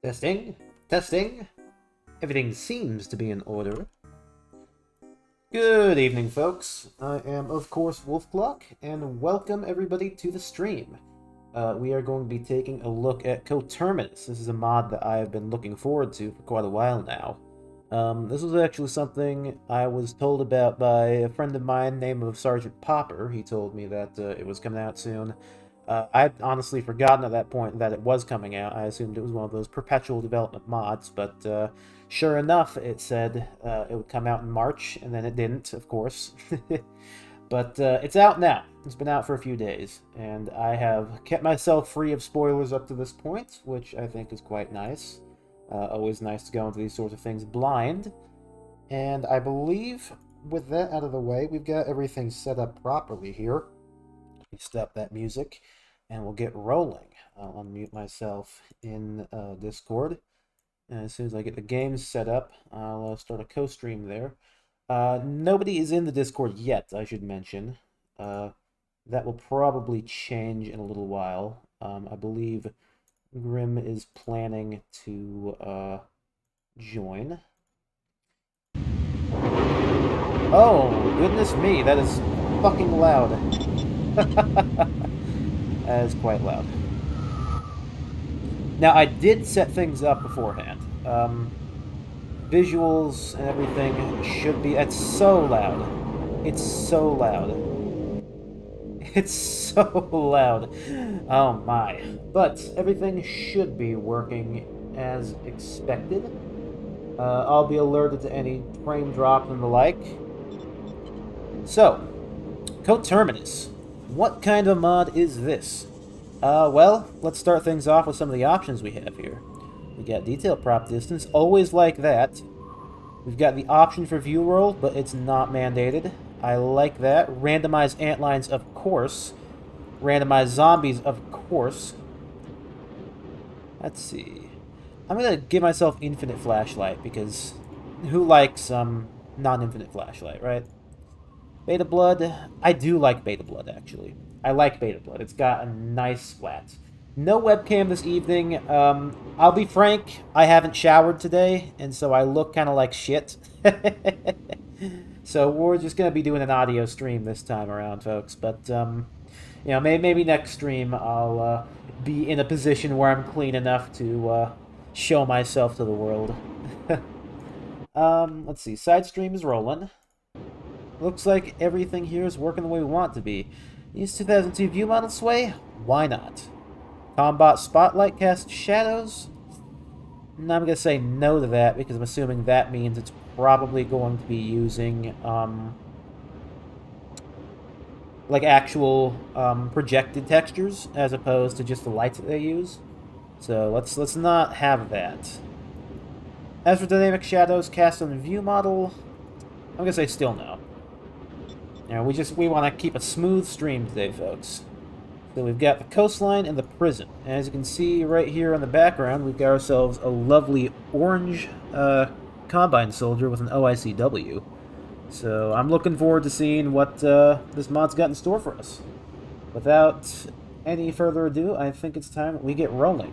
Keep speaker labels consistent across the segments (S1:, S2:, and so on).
S1: Testing, testing. Everything seems to be in order. Good evening, folks. I am, of course, Wolfclock, and welcome everybody to the stream. We are going to be taking a look at Co-terminus. This is a mod that I have been looking forward to for quite a while now. This was actually something I was told about by a friend of mine named Sergeant Popper. He told me that it was coming out soon. I'd honestly forgotten at that point that it was coming out. I assumed it was one of those perpetual development mods, but sure enough, it said it would come out in March, and then it didn't, of course. But it's out now. It's been out for a few days, and I have kept myself free of spoilers up to this point, which I think is quite nice. Always nice to go into these sorts of things blind. And I believe, with that out of the way, we've got everything set up properly here. Let me stop that music. and we'll get rolling. I'll unmute myself in Discord. And as soon as I get the game set up, I'll start a co-stream there. Nobody is in the Discord yet, I should mention. That will probably change in a little while. I believe Grim is planning to join. Oh, goodness me, that is fucking loud. That is quite loud. Now, I did set things up beforehand. Visuals and everything should be... It's so loud. It's so loud. It's so loud. Oh my. But everything should be working as expected. I'll be alerted to any frame drop and the like. So, Coterminus. What kind of mod is this? Well, let's start things off with some of the options we have here. We got detail prop distance, always like that. We've got the option for view roll, but it's not mandated. I like that. Randomize antlines, of course. Randomize zombies, of course. Let's see. I'm gonna give myself infinite flashlight, because who likes non-infinite flashlight, right? Beta Blood. I do like Beta Blood, actually. I like Beta Blood. It's got a nice splat. No webcam this evening. I'll be frank, I haven't showered today, and so I look kind of like shit. So we're just going to be doing an audio stream this time around, folks. But, you know, maybe next stream I'll be in a position where I'm clean enough to show myself to the world. Let's see. Side stream is rolling. Looks like everything here is working the way we want it to be. Use 2002 view model sway? Why not? Combat Spotlight cast shadows? And I'm going to say no to that, because I'm assuming that means it's probably going to be using, like, actual, projected textures, as opposed to just the lights that they use. So, let's not have that. As for dynamic shadows cast on the view model, I'm going to say still no. You know, we want to keep a smooth stream today, folks. So we've got the coastline and the prison. And as you can see right here in the background, we've got ourselves a lovely orange Combine soldier with an OICW. So I'm looking forward to seeing what this mod's got in store for us. Without any further ado, I think it's time that we get rolling.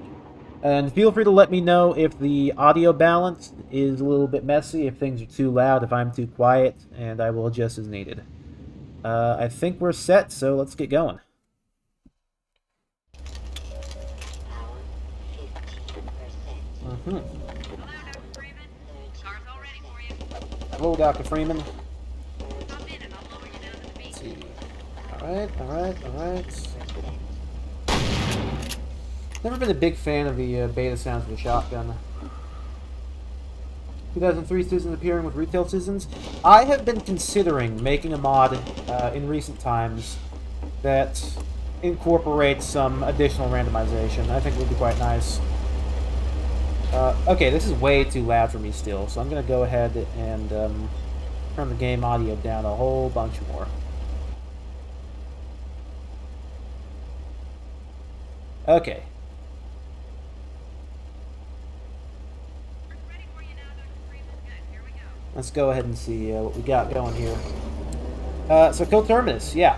S1: And feel free to let me know if the audio balance is a little bit messy, if things are too loud, if I'm too quiet, and I will adjust as needed. I think we're set, so let's get going. Hello, Dr. Freeman. Let's see. Alright. Never been a big fan of the beta sounds of the shotgun. 2003 citizens appearing with retail citizens. I have been considering making a mod in recent times that incorporates some additional randomization. I think it would be quite nice. Okay, this is way too loud for me still, so I'm going to go ahead and turn the game audio down a whole bunch more. Okay. Let's go ahead and see what we got going here. So Coterminus, yeah.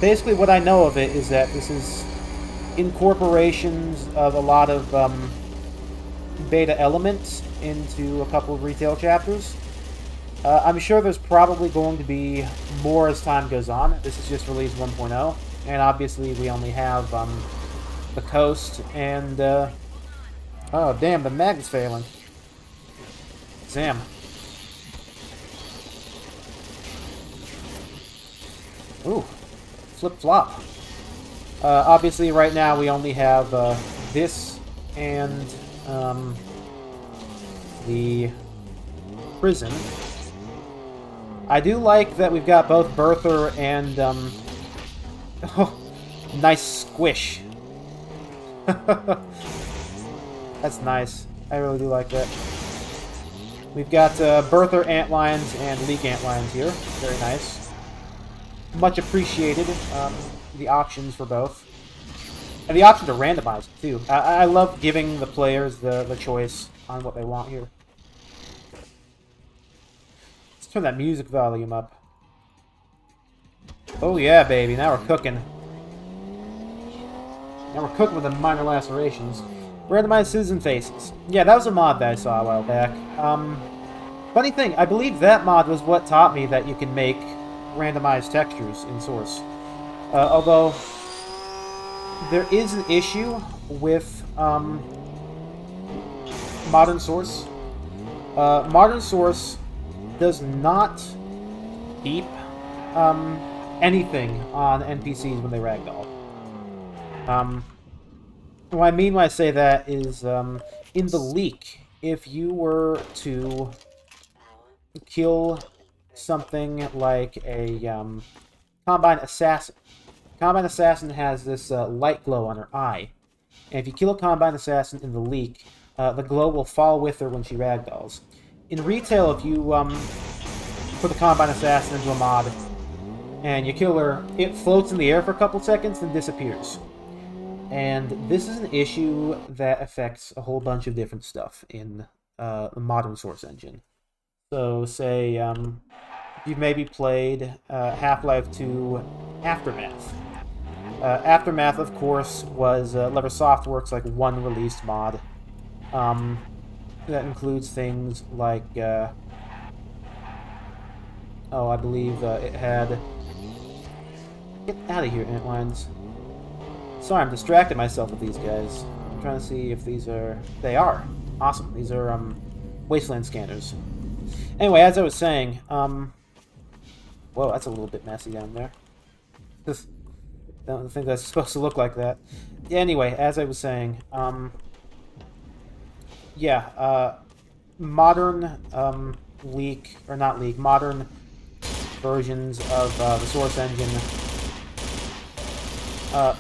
S1: Basically what I know of it is that this is incorporations of a lot of beta elements into a couple of retail chapters. I'm sure there's probably going to be more as time goes on. This is just release 1.0, and obviously we only have the coast and... oh, damn, the mag's failing. Sam. Ooh, flip-flop. Obviously, right now we only have this and the prison. I do like that we've got both Birther and oh, nice squish. That's nice. I really do like that. We've got Birther antlines and leak antlines here. Very nice. much appreciated, the options for both. And the option to randomize it, too. I love giving the players the choice on what they want here. Let's turn that music volume up. Oh yeah, baby, now we're cooking. Now we're cooking with the minor lacerations. Randomized citizen faces. Yeah, that was a mod that I saw a while back. Funny thing, I believe that mod was what taught me that you can make randomized textures in Source. Although, there is an issue with Modern Source. Modern Source does not keep anything on NPCs when they ragdoll. What I mean when I say that is, in the leak, if you were to kill something like a Combine Assassin. Combine Assassin has this light glow on her eye. And if you kill a Combine Assassin in the leak, the glow will fall with her when she ragdolls. In retail, if you put the Combine Assassin into a mod and you kill her, it floats in the air for a couple seconds and disappears. And this is an issue that affects a whole bunch of different stuff in the modern Source engine. So, say, you've maybe played Half-Life 2 Aftermath. Aftermath, of course, was Lever Softworks' like one released mod. That includes things like, I believe it had... Get out of here, Antlines. Sorry, I'm distracting myself with these guys. I'm trying to see if these are... They are. Awesome. These are, wasteland scanners. Anyway, as I was saying, whoa, that's a little bit messy down there. Just don't think that's supposed to look like that. Anyway, as I was saying, modern, modern versions of the Source engine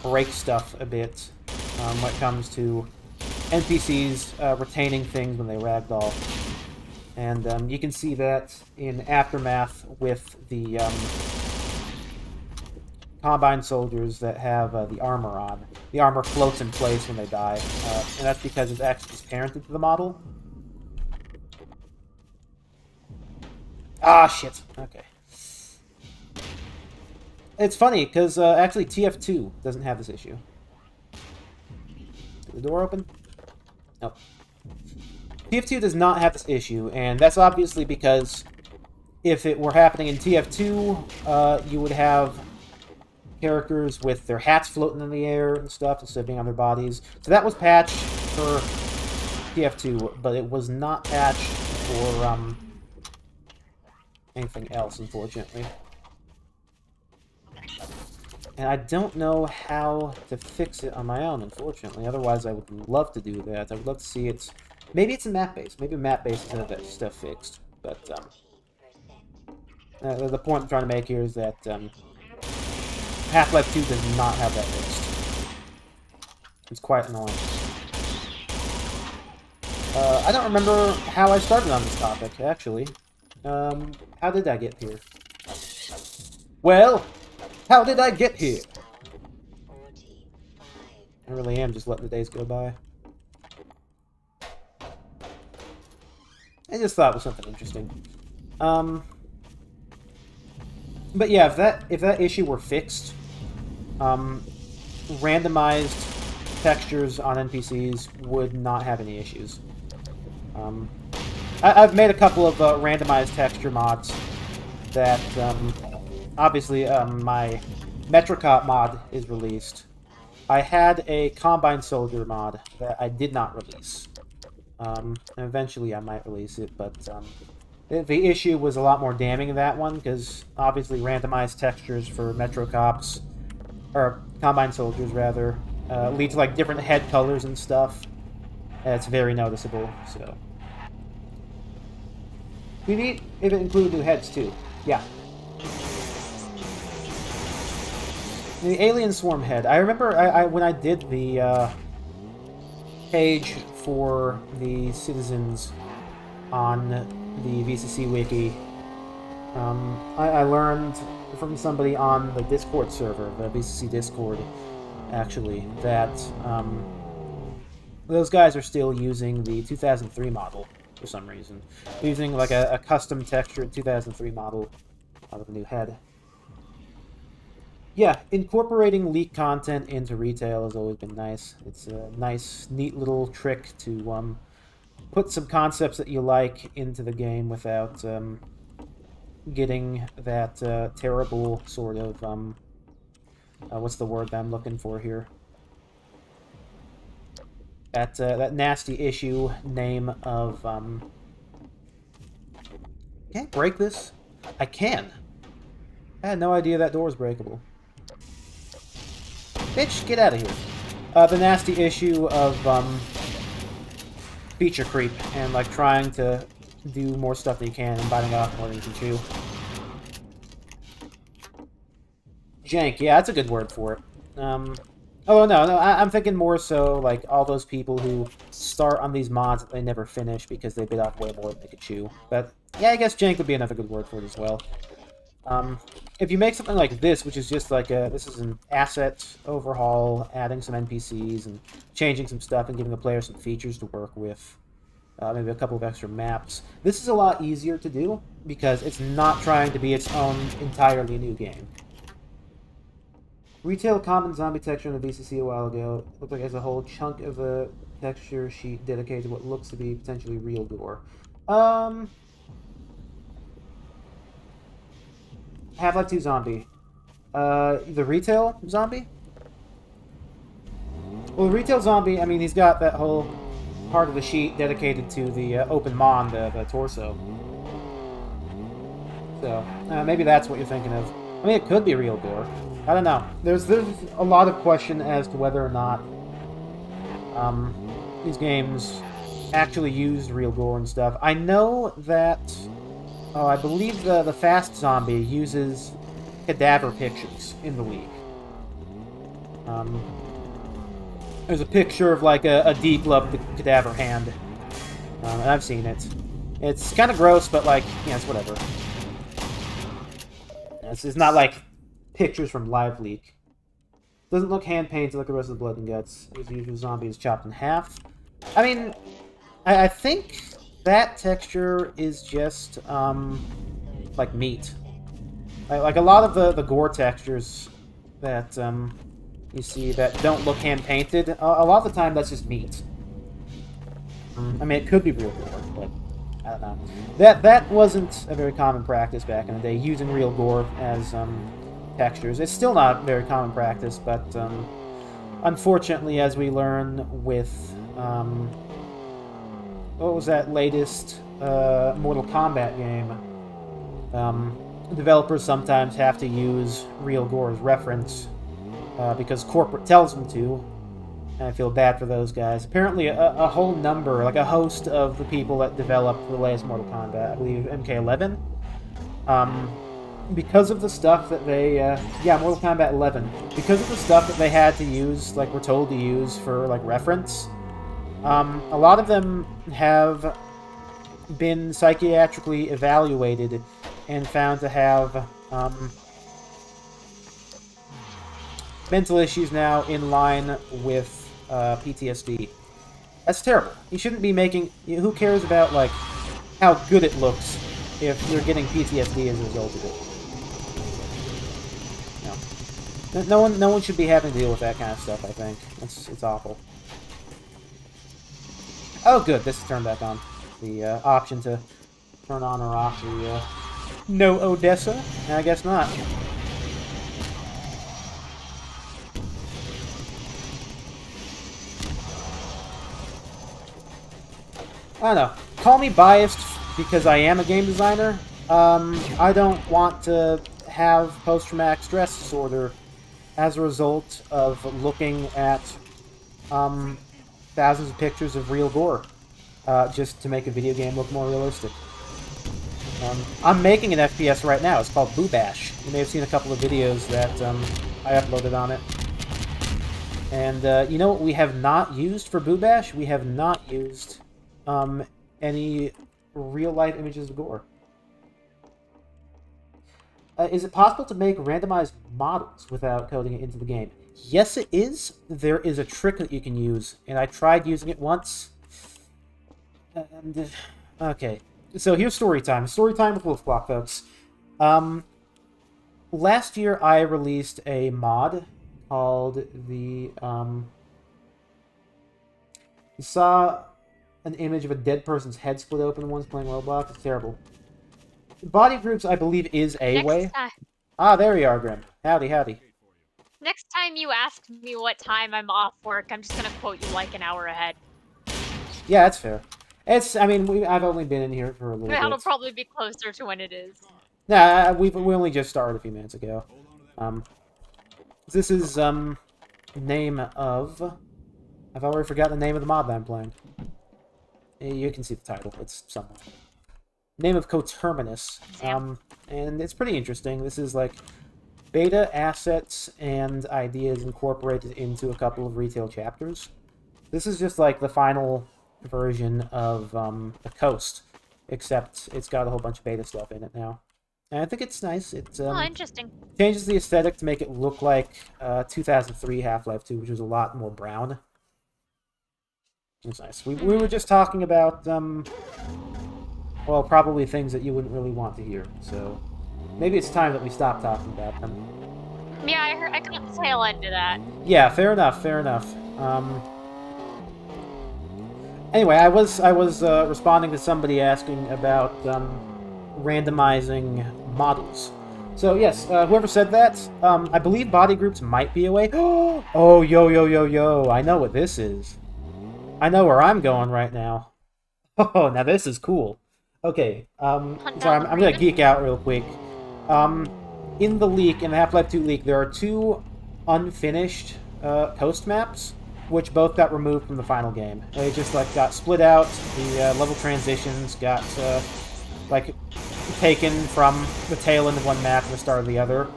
S1: break stuff a bit when it comes to NPCs retaining things when they ragdoll. And you can see that in Aftermath with the Combine soldiers that have the armor on. The armor floats in place when they die, and that's because it's actually just parented to the model. Ah, shit. Okay. It's funny, because actually TF2 doesn't have this issue. Is the door open? Nope. TF2 does not have this issue, and that's obviously because if it were happening in TF2, you would have characters with their hats floating in the air and stuff instead of being on their bodies. So that was patched for TF2, but it was not patched for anything else, unfortunately. And I don't know how to fix it on my own, unfortunately. Otherwise, I would love to do that. I would love to see it. Maybe it's a map-based. Maybe map-based to have that stuff fixed. But the point I'm trying to make here is that Half-Life 2 does not have that fixed. It's quite annoying. I don't remember how I started on this topic, actually. How did I get here? Well, how did I get here? I really am just letting the days go by. I just thought it was something interesting. But yeah, if that issue were fixed, randomized textures on NPCs would not have any issues. I've made a couple of randomized texture mods that, obviously, my Metrocop mod is released. I had a Combine Soldier mod that I did not release. And eventually I might release it, but the issue was a lot more damning in that one, because obviously randomized textures for Metrocops, or Combine Soldiers rather, lead to like different head colors and stuff. It's very noticeable, so. We need if it include new heads too. Yeah. The Alien Swarm head. I remember when I did the page for the citizens on the VCC wiki, I learned from somebody on the Discord server, the VCC Discord, actually, that those guys are still using the 2003 model for some reason. Using like a custom textured 2003 model with a new head. Yeah, incorporating leak content into retail has always been nice. It's a nice, neat little trick to put some concepts that you like into the game without getting that terrible sort of what's the word that I'm looking for here? That nasty issue name of can't break this? I can. I had no idea that door was breakable. Bitch, get out of here. The nasty issue of feature creep and like trying to do more stuff than you can and biting off more than you can chew. Jank, yeah, that's a good word for it. Oh no, I'm thinking more so like all those people who start on these mods that they never finish because they bit off way more than they could chew. But yeah, I guess jank would be another good word for it as well. If you make something like this, which is just like this is an asset overhaul, adding some NPCs and changing some stuff and giving the player some features to work with, maybe a couple of extra maps. This is a lot easier to do because it's not trying to be its own entirely new game. Retail common zombie texture in the VCC a while ago. Looked like it has a whole chunk of a texture sheet dedicated to what looks to be potentially real gore. Half-Life 2 zombie. The retail zombie? Well, the retail zombie, I mean, he's got that whole part of the sheet dedicated to the open maw, the torso. So, maybe that's what you're thinking of. I mean, it could be real gore. I don't know. There's a lot of question as to whether or not these games actually used real gore and stuff. I know that... Oh, I believe the Fast Zombie uses cadaver pictures in the league. There's a picture of like a de-gloved cadaver hand, and I've seen it. It's kind of gross, but like, yeah, it's whatever. It's not like pictures from Live Leak. Doesn't look hand-painted like the rest of the Blood and Guts. As usual, zombie is chopped in half. I mean, I think that texture is just, like meat. Like a lot of the gore textures that, you see that don't look hand-painted, a lot of the time that's just meat. I mean, it could be real gore, but I don't know. That wasn't a very common practice back in the day, using real gore as, textures. It's still not very common practice, but, unfortunately, as we learn with, what was that latest Mortal Kombat game? Developers sometimes have to use real gore as reference because corporate tells them to. And I feel bad for those guys. Apparently, a whole number, like a host of the people that developed the latest Mortal Kombat, I believe MK11, because of the stuff that they, yeah, Mortal Kombat 11, because of the stuff that they had to use, like, were told to use for, like, reference, a lot of them have been psychiatrically evaluated and found to have mental issues now in line with PTSD. That's terrible. You shouldn't be making... Who cares about, like, how good it looks if you're getting PTSD as a result of it? No. No one should be having to deal with that kind of stuff, I think. It's awful. Oh, good. This is turned back on. The option to turn on or off the no Odessa? I guess not. I don't know. Call me biased because I am a game designer. I don't want to have post-traumatic stress disorder as a result of looking at thousands of pictures of real gore just to make a video game look more realistic. I'm making an FPS right now. It's called Boo Bash. You may have seen a couple of videos that I uploaded on it. And you know what we have not used for Boo Bash? We have not used any real-life images of gore. Is it possible to make randomized models without coding it into the game? Yes, it is. There is a trick that you can use, and I tried using it once. And, okay, so here's story time. Story time with Wolf Clock, folks. Last year I released a mod called the, you saw an image of a dead person's head split open once playing Roblox. It's terrible. Body groups, I believe, is a way. Ah, there you are, Grim. Howdy, howdy.
S2: Next time you ask me what time I'm off work, I'm just gonna quote you like an hour ahead.
S1: Yeah, that's fair. I mean, I've only been in here for a little bit.
S2: That'll probably be closer to when it is.
S1: Nah, we only just started a few minutes ago. This is, name of... I've already forgotten the name of the mod that I'm playing. You can see the title. It's somewhere. Name of Coterminus. And it's pretty interesting. This is, like, beta assets and ideas incorporated into a couple of retail chapters. This is just, like, the final version of, the Coast, except it's got a whole bunch of beta stuff in it now. And I think it's nice. It
S2: interesting.
S1: Changes the aesthetic to make it look like 2003 Half-Life 2, which was a lot more brown. It's nice. We were just talking about, well, probably things that you wouldn't really want to hear, so maybe it's time that we stop talking about them.
S2: Yeah, I got the tail end of that.
S1: Yeah, fair enough, fair enough. Anyway, I was responding to somebody asking about, randomizing models. So, yes, whoever said that, I believe body groups might be a way. Oh, yo, I know what this is. I know where I'm going right now. Oh, now this is cool. Okay, sorry, I'm gonna geek out real quick. In the leak, in the Half-Life 2 leak, there are two unfinished coast maps, which both got removed from the final game. They just, like, got split out, the level transitions got, like, taken from the tail end of one map and the start of the other,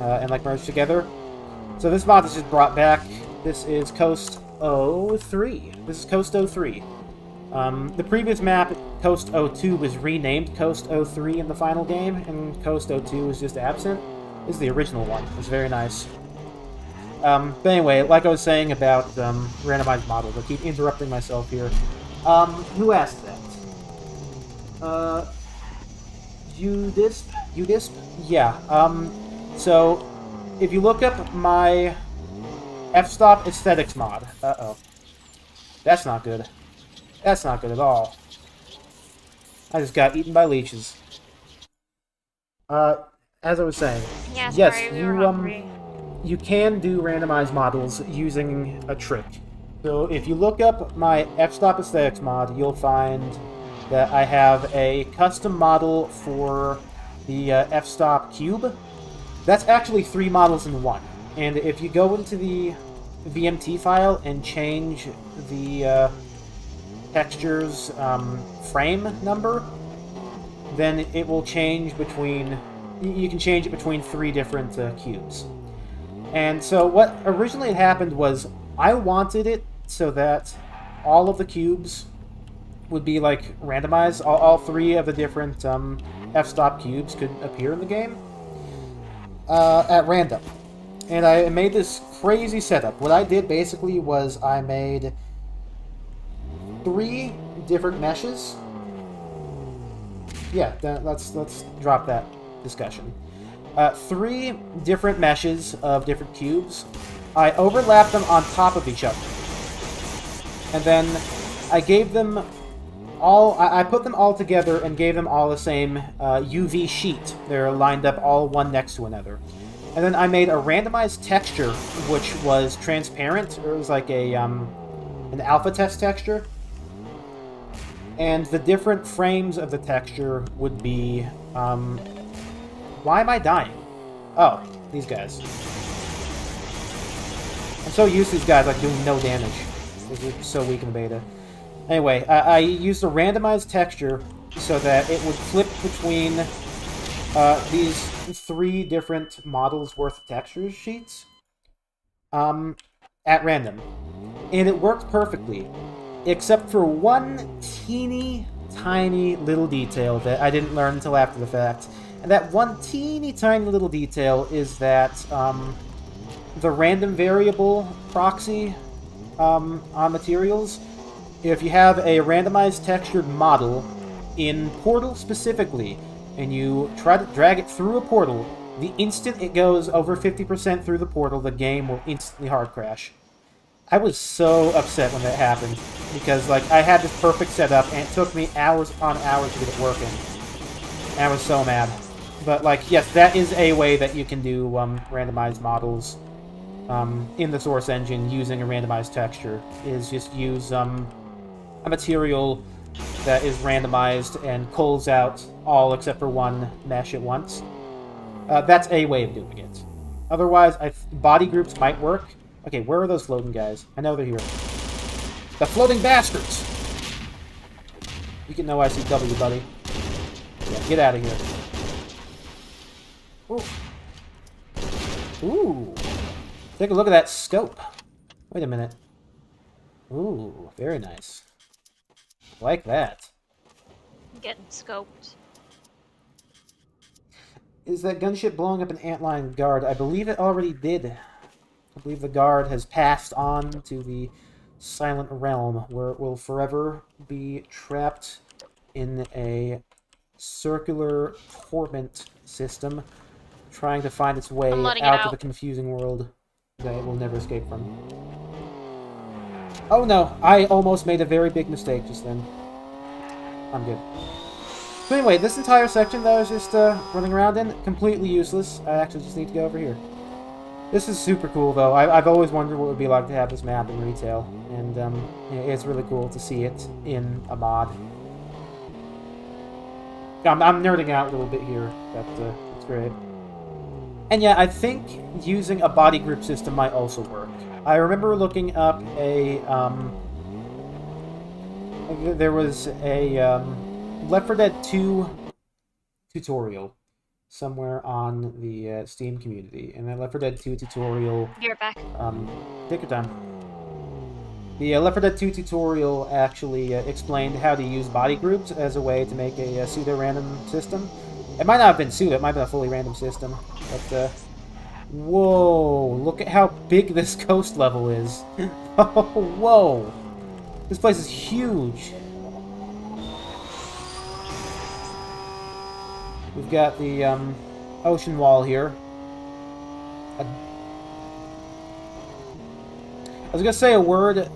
S1: and, like, merged together. So this mod is just brought back. This is Coast 03. This is Coast 03. The previous map, Coast 02, was renamed Coast 03 in the final game, and Coast 02 is just absent. This is the original one. It's very nice. But anyway, like I was saying about randomized models, I keep interrupting myself here. Who asked that? Udisp? Yeah. So, if you look up my f-stop aesthetics mod... Uh-oh. That's not good. That's not good at all. I just got eaten by leeches. As I was saying,
S2: yeah,
S1: yes,
S2: sorry,
S1: you can do randomized models using a trick. So if you look up my f-stop aesthetics mod, you'll find that I have a custom model for the f-stop cube. That's actually 3 models in one. And if you go into the VMT file and change the texture's frame number, then it will change between... You can change it between 3 different cubes. And so what originally happened was I wanted it so that all of the cubes would be, like, randomized. All 3 of the different f-stop cubes could appear in the game at random. And I made this crazy setup. What I did basically was I made 3 different meshes. Yeah, let's drop that discussion. 3 different meshes of different cubes. I overlapped them on top of each other. And then I gave them all... I put them all together and gave them all the same UV sheet. They're lined up all one next to another. And then I made a randomized texture, which was transparent. It was like a an alpha test texture. And the different frames of the texture would be... why am I dying? Oh, these guys. I'm so used to these guys, like, doing no damage. They're so weak in the beta. Anyway, I used a randomized texture so that it would flip between these 3 different models worth of texture sheets at random. And it worked perfectly, except for one teeny tiny little detail that I didn't learn until after the fact. And that one teeny tiny little detail is that the random variable proxy on materials, if you have a randomized textured model in Portal specifically, and you try to drag it through a portal, the instant it goes over 50% through the portal, the game will instantly hard crash. I was so upset when that happened, because like I had this perfect setup, and it took me hours upon hours to get it working. And I was so mad. But like, yes, that is a way that you can do randomized models in the source engine using a randomized texture, is just use a material that is randomized and culls out all except for one mesh at once. That's a way of doing it. Otherwise, body groups might work. Okay, where are those floating guys? I know they're here. The floating bastards! You get no ICW, buddy. Yeah, get out of here. Ooh. Ooh. Take a look at that scope. Wait a minute. Ooh, very nice. Like that.
S2: Getting scoped.
S1: Is that gunship blowing up an antlion guard? I believe it already did. I believe the guard has passed on to the Silent Realm, where it will forever be trapped in a circular torment system, trying to find its way out of the confusing world that it will never escape from. Oh no, I almost made a very big mistake just then. I'm good. So anyway, this entire section that I was just running around in, completely useless. I actually just need to go over here. This is super cool, though. I've always wondered what it would be like to have this map in retail, and it's really cool to see it in a mod. I'm nerding out a little bit here, but it's great. And yeah, I think using a body group system might also work. I remember looking up a there was a Left 4 Dead 2 tutorial somewhere on the Steam community, and that Left 4 Dead 2 tutorial...
S2: You're back.
S1: Take your time. The Left 4 Dead 2 tutorial actually explained how to use body groups as a way to make a pseudo-random system. It might not have been pseudo, it might have been a fully random system, but whoa, look at how big this coast level is. Oh, whoa. This place is huge. We've got the ocean wall here. I was gonna say a word.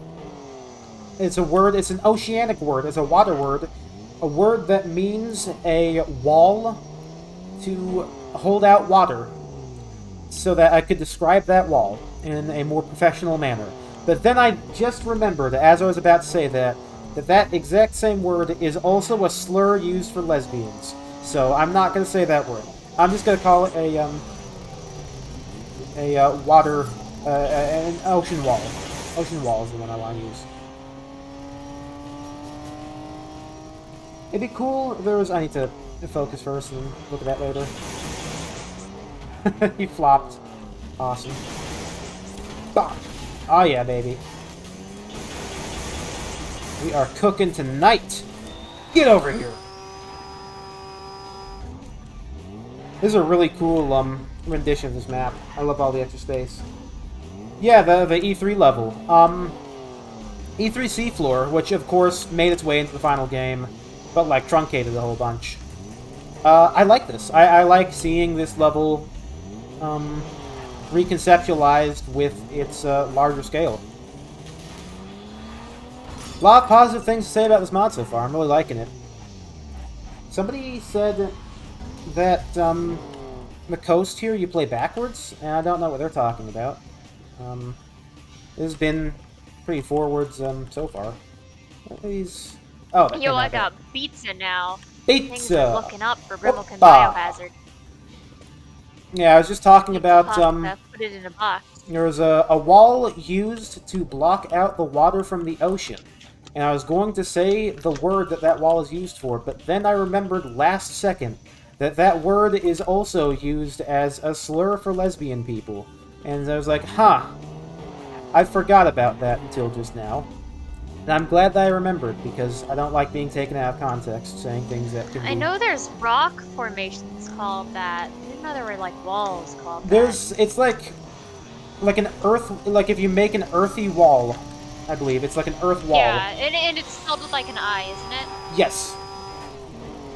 S1: It's a word. It's an oceanic word. It's a water word. A word that means a wall to hold out water, so that I could describe that wall in a more professional manner. But then I just remembered, as I was about to say that exact same word is also a slur used for lesbians. So I'm not going to say that word. I'm just going to call it a water, an ocean wall. Ocean wall is the one I want to use. It'd be cool if there was... I need to focus first and look at that later. He flopped. Awesome. Oh yeah, baby. We are cooking tonight. Get over here. This is a really cool rendition of this map. I love all the extra space. Yeah, the E3 level. E3 seafloor, which of course made its way into the final game, but like truncated a whole bunch. I like this. I like seeing this level reconceptualized with its larger scale. A lot of positive things to say about this mod so far. I'm really liking it. Somebody said that the coast here you play backwards, and I don't know what they're talking about. This has been pretty forwards so far. What are these? Oh,
S2: yo, I got pizza now.
S1: Pizza.
S2: Things are looking up for Brimmelkin Biohazard.
S1: Yeah, I was just talking about
S2: put it in a box.
S1: There was a wall used to block out the water from the ocean. And I was going to say the word that wall is used for, but then I remembered last second that word is also used as a slur for lesbian people. And I was like, huh, I forgot about that until just now. And I'm glad that I remembered, because I don't like being taken out of context, saying things that could be...
S2: I know there's rock formations called that. I didn't know there were, like, walls called
S1: There's...
S2: that.
S1: It's like an earth... Like, if you make an earthy wall, I believe. It's like an earth wall.
S2: Yeah, and it's spelled with, like, an I, isn't it?
S1: Yes.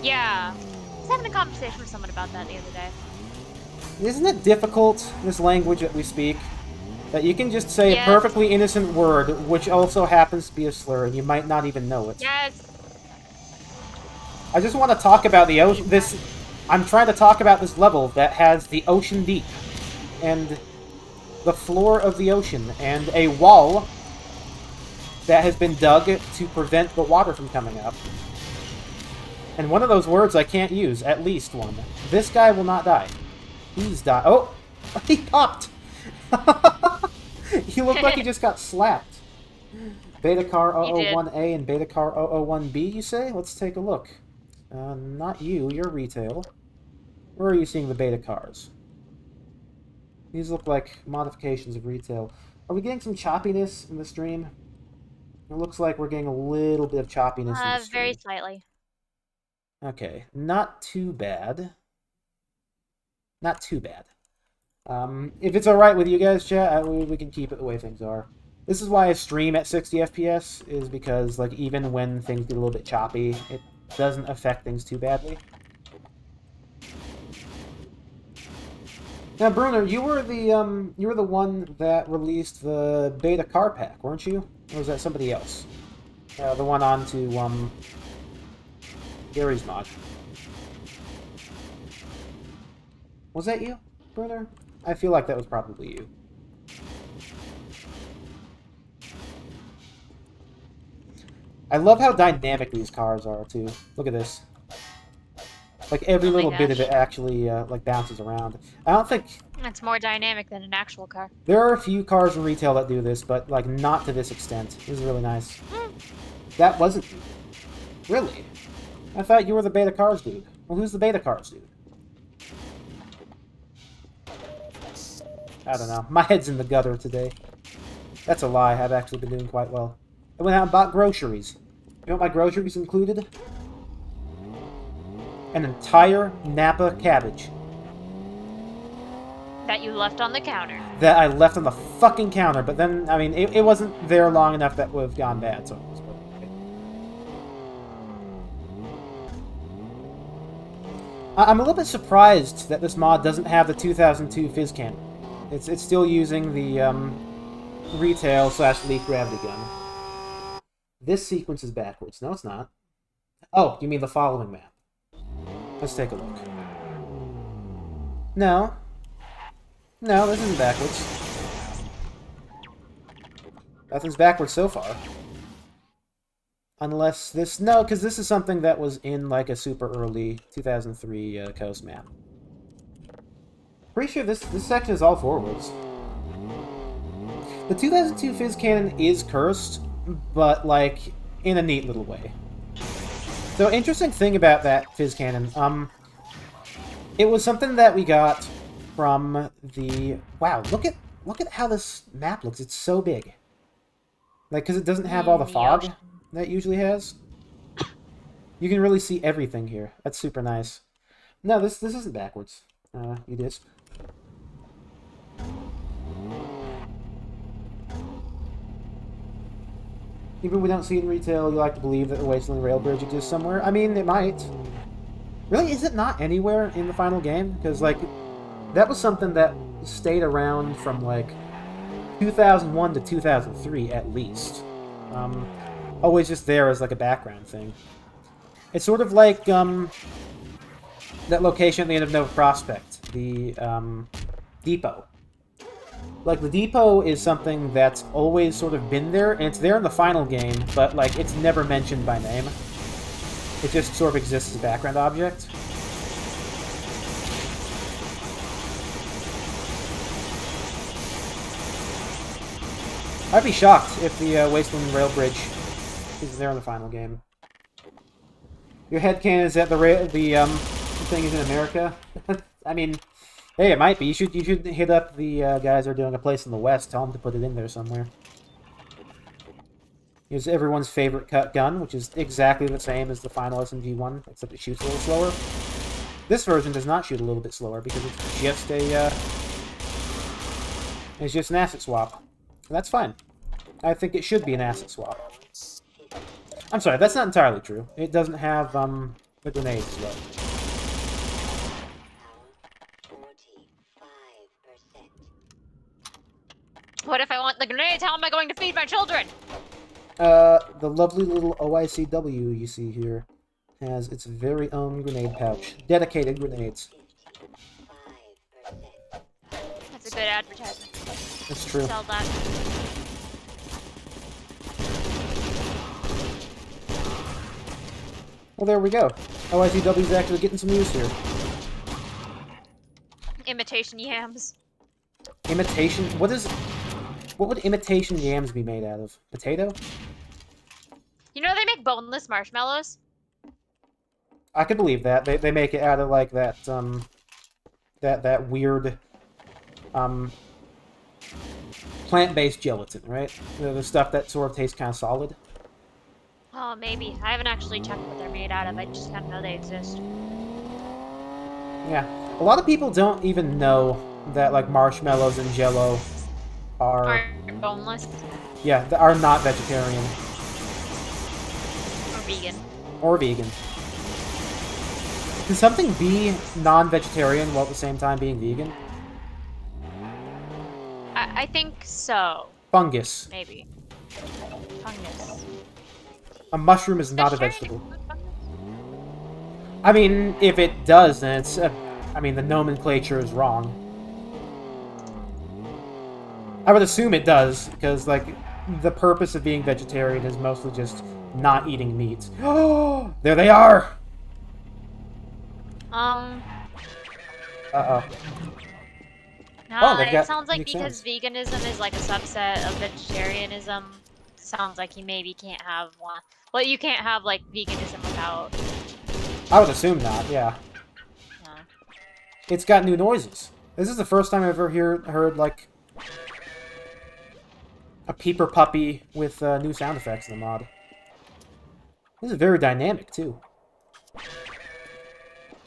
S2: Yeah. I was having a conversation with someone about that the other day.
S1: Isn't it difficult, this language that we speak? That you can just say
S2: Yes.
S1: a perfectly innocent word, which also happens to be a slur, and you might not even know it.
S2: Yes.
S1: I just want to talk about the ocean. I'm trying to talk about this level that has the ocean deep, and the floor of the ocean, and a wall that has been dug to prevent the water from coming up. And one of those words I can't use, at least one. This guy will not die. He's died. Oh! He popped! He looked like he just got slapped. Beta Car 001A and Beta Car 001B, you say? Let's take a look. Not you, you're retail. Where are you seeing the Beta Cars? These look like modifications of retail. Are we getting some choppiness in the stream? It looks like we're getting a little bit of choppiness in the stream.
S2: Very slightly.
S1: Okay, not too bad. Not too bad. If it's alright with you guys, chat, we can keep it the way things are. This is why I stream at 60 FPS, is because, like, even when things get a little bit choppy, it doesn't affect things too badly. Now, Bruner, you were the one that released the beta car pack, weren't you? Or was that somebody else? The one on to, Gary's mod. Was that you, Bruner? I feel like that was probably you. I love how dynamic these cars are, too. Look at this. Like, every little bit of it actually, like, bounces around. I don't think...
S2: It's more dynamic than an actual car.
S1: There are a few cars in retail that do this, but, like, not to this extent. This is really nice. That wasn't you. Really? I thought you were the Beta Cars dude. Well, who's the Beta Cars dude? I don't know. My head's in the gutter today. That's a lie. I've actually been doing quite well. I went out and bought groceries. You know what my groceries included? An entire Napa cabbage.
S2: That you left on the counter.
S1: That I left on the fucking counter, but then, I mean, it wasn't there long enough that would have gone bad, so it was okay. I'm a little bit surprised that this mod doesn't have the 2002 Fizz Cannon. It's still using the retail/leak gravity gun. This sequence is backwards. No, it's not. Oh, you mean the following map. Let's take a look. No. No, this isn't backwards. Nothing's backwards so far. Unless this... No, because this is something that was in, like, a super early 2003 Coast map. Pretty sure this section is all forwards. The 2002 Fizz Cannon is cursed, but, like, in a neat little way. So, interesting thing about that Fizz Cannon, it was something that we got from the... Wow, look at how this map looks. It's so big. Like, because it doesn't have all the fog that it usually has. You can really see everything here. That's super nice. No, this isn't backwards. You disc. Even if we don't see it in retail, you like to believe that the Wasteland Rail Bridge exists somewhere. I mean, it might. Really, is it not anywhere in the final game? Because, like, that was something that stayed around from, like, 2001 to 2003, at least. Always just there as, like, a background thing. It's sort of like, that location at the end of Nova Prospect. The, depot. Like, the depot is something that's always sort of been there, and it's there in the final game, but, like, it's never mentioned by name. It just sort of exists as a background object. I'd be shocked if the Wasteland Rail Bridge is there in the final game. Your headcanon is that the thing is in America? I mean... Hey, it might be. You should hit up the guys who are doing a place in the West. Tell them to put it in there somewhere. Here's everyone's favorite cut gun, which is exactly the same as the final SMG1, except it shoots a little slower. This version does not shoot a little bit slower because it's just it's just an asset swap. And that's fine. I think it should be an asset swap. I'm sorry, that's not entirely true. It doesn't have the grenades as well.
S2: What if I want the grenades? How am I going to feed my children?
S1: The lovely little OICW you see here has its very own grenade pouch. Dedicated grenades.
S2: That's a good advertisement.
S1: That's true.
S2: Sell that.
S1: Well, there we go. OICW's actually getting some use here.
S2: Imitation yams.
S1: Imitation? What would imitation yams be made out of? Potato?
S2: You know they make boneless marshmallows?
S1: I could believe that. They make it out of like that that weird plant-based gelatin, right? The stuff that sort of tastes kind of solid.
S2: Oh, maybe. I haven't actually checked what they're made out of. I just kind of know they exist.
S1: Yeah. A lot of people don't even know that like marshmallows and Jell-O
S2: Aren't boneless.
S1: Yeah, are not vegetarian.
S2: Or vegan.
S1: Or vegan. Can something be non-vegetarian while at the same time being vegan?
S2: I think so.
S1: Fungus.
S2: Maybe. Fungus.
S1: A mushroom is not a vegetable. I mean, if it does, then it's... I mean, the nomenclature is wrong. I would assume it does, because, like, the purpose of being vegetarian is mostly just not eating meat. Oh, there they are! Uh-oh.
S2: No,
S1: they've
S2: it
S1: got
S2: sounds like
S1: makes
S2: because
S1: sense.
S2: veganism is like a subset of vegetarianism, sounds like you maybe can't have one. Well, you can't have, like, veganism without...
S1: I would assume not, yeah.
S2: No.
S1: It's got new noises. This is the first time I've ever heard like, a peeper puppy with new sound effects in the mod. This is very dynamic, too.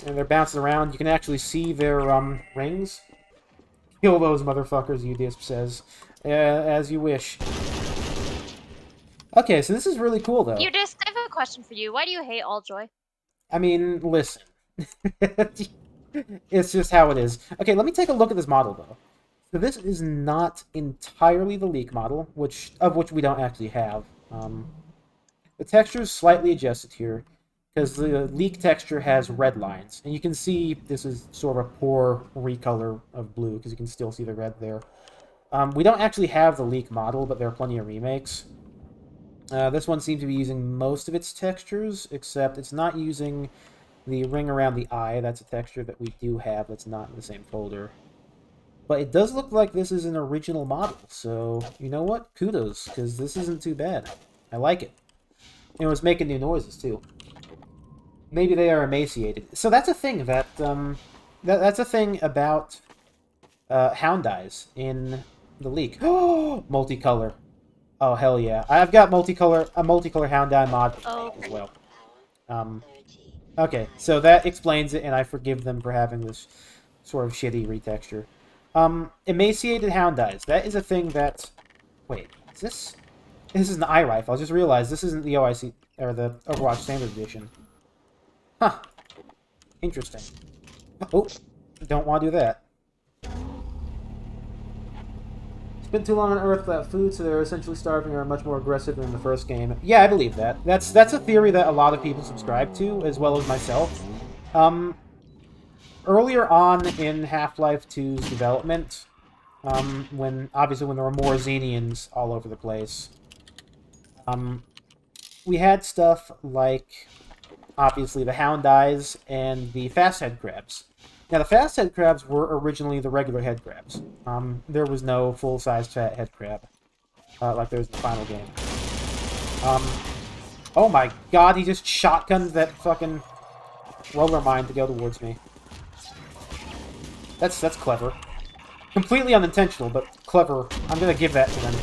S1: And they're bouncing around. You can actually see their rings. Kill those motherfuckers, Udisp says. As you wish. Okay, so this is really cool, though.
S2: Udisp, I have a question for you. Why do you hate Alljoy?
S1: I mean, listen. It's just how it is. Okay, let me take a look at this model, though. So this is not entirely the leak model, of which we don't actually have. The texture is slightly adjusted here, because the leak texture has red lines. And you can see this is sort of a poor recolor of blue, because you can still see the red there. We don't actually have the leak model, but there are plenty of remakes. This one seems to be using most of its textures, except it's not using the ring around the eye. That's a texture that we do have that's not in the same folder. But it does look like this is an original model, so you know what? Kudos, because this isn't too bad. I like it. And it was making new noises, too. Maybe they are emaciated. So that's a thing that, that's a thing about hound eyes in the leak. Oh, multicolor. Oh, hell yeah. I've got a multicolor hound eye mod as well. Okay, so that explains it, and I forgive them for having this sort of shitty retexture. Emaciated hound eyes. That is a thing that... Wait, is this... This is an eye rifle. I just realized this isn't the OIC... or the Overwatch Standard Edition. Huh. Interesting. Oh, don't want to do that. It's been too long on Earth without food, so they're essentially starving or are much more aggressive than in the first game. Yeah, I believe that. That's a theory that a lot of people subscribe to, as well as myself. Earlier on in Half-Life 2's development, obviously when there were more Xenians all over the place, we had stuff like, obviously, the Hound Eyes and the Fast Head Crabs. Now, the Fast Head Crabs were originally the regular head crabs. There was no full-size fat head crab, like there was in the final game. Oh my god, he just shotgunned that fucking roller mine to go towards me. That's clever. Completely unintentional, but clever. I'm gonna give that to them.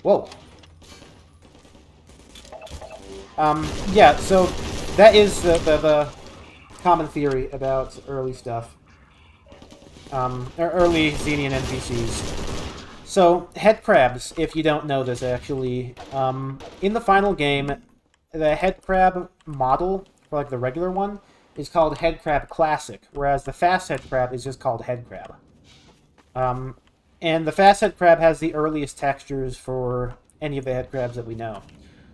S1: Whoa. Yeah, so that is the common theory about early stuff. Early Xenian NPCs. So, head crabs, if you don't know this actually, in the final game, the head crab model, for like the regular one, is called Head Crab Classic, whereas the fast head crab is just called head crab. And the fast head crab has the earliest textures for any of the head crabs that we know.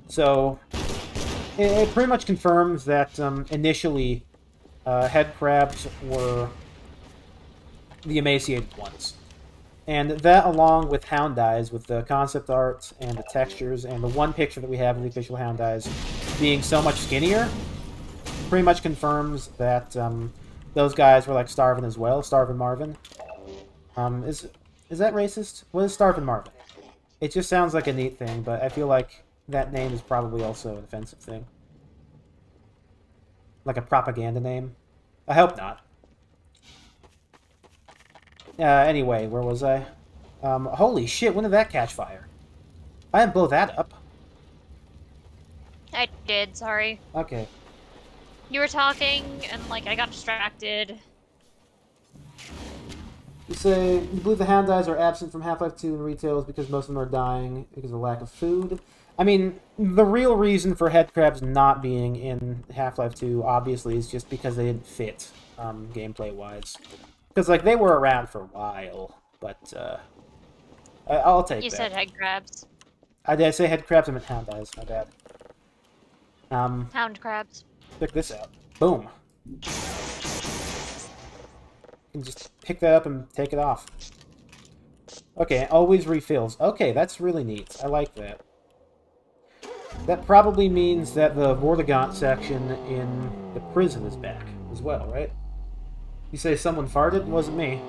S1: So, it pretty much confirms that initially head crabs were the emaciated ones. And that, along with hound eyes, with the concept art and the textures, and the one picture that we have of the official hound eyes being so much skinnier, pretty much confirms that those guys were like Starvin as well. Starvin Marvin. Is that racist? What is Starvin Marvin? It just sounds like a neat thing, but I feel like that name is probably also an offensive thing. Like a propaganda name. I hope not. Anyway, where was I? Holy shit, when did that catch fire? I didn't blow that up.
S2: I did, sorry.
S1: Okay.
S2: You were talking, and, like, I got distracted.
S1: You say, you believe the hound eyes are absent from Half-Life 2 in retails because most of them are dying because of lack of food. I mean, the real reason for head crabs not being in Half-Life 2, obviously, is just because they didn't fit, gameplay-wise. Because, like, they were around for a while, but, I'll take that.
S2: You said head crabs.
S1: Did I say head crabs? I meant hound eyes. My bad.
S2: Hound crabs.
S1: Check this out. Boom. You can just pick that up and take it off. Okay, it always refills. Okay, that's really neat. I like that. That probably means that the Vortigaunt section in the prison is back as well, right? You say someone farted? It wasn't me.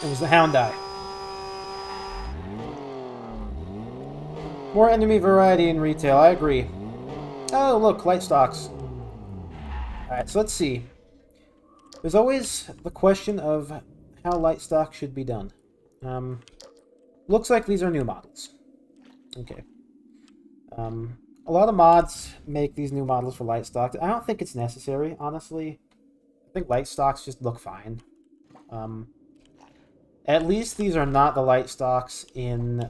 S1: It was the hound eye. More enemy variety in retail, I agree. Oh, look, light stocks. Alright, so let's see. There's always the question of how light stock should be done. Looks like these are new models. Okay. A lot of mods make these new models for light stocks. I don't think it's necessary, honestly. I think light stocks just look fine. At least these are not the light stocks in,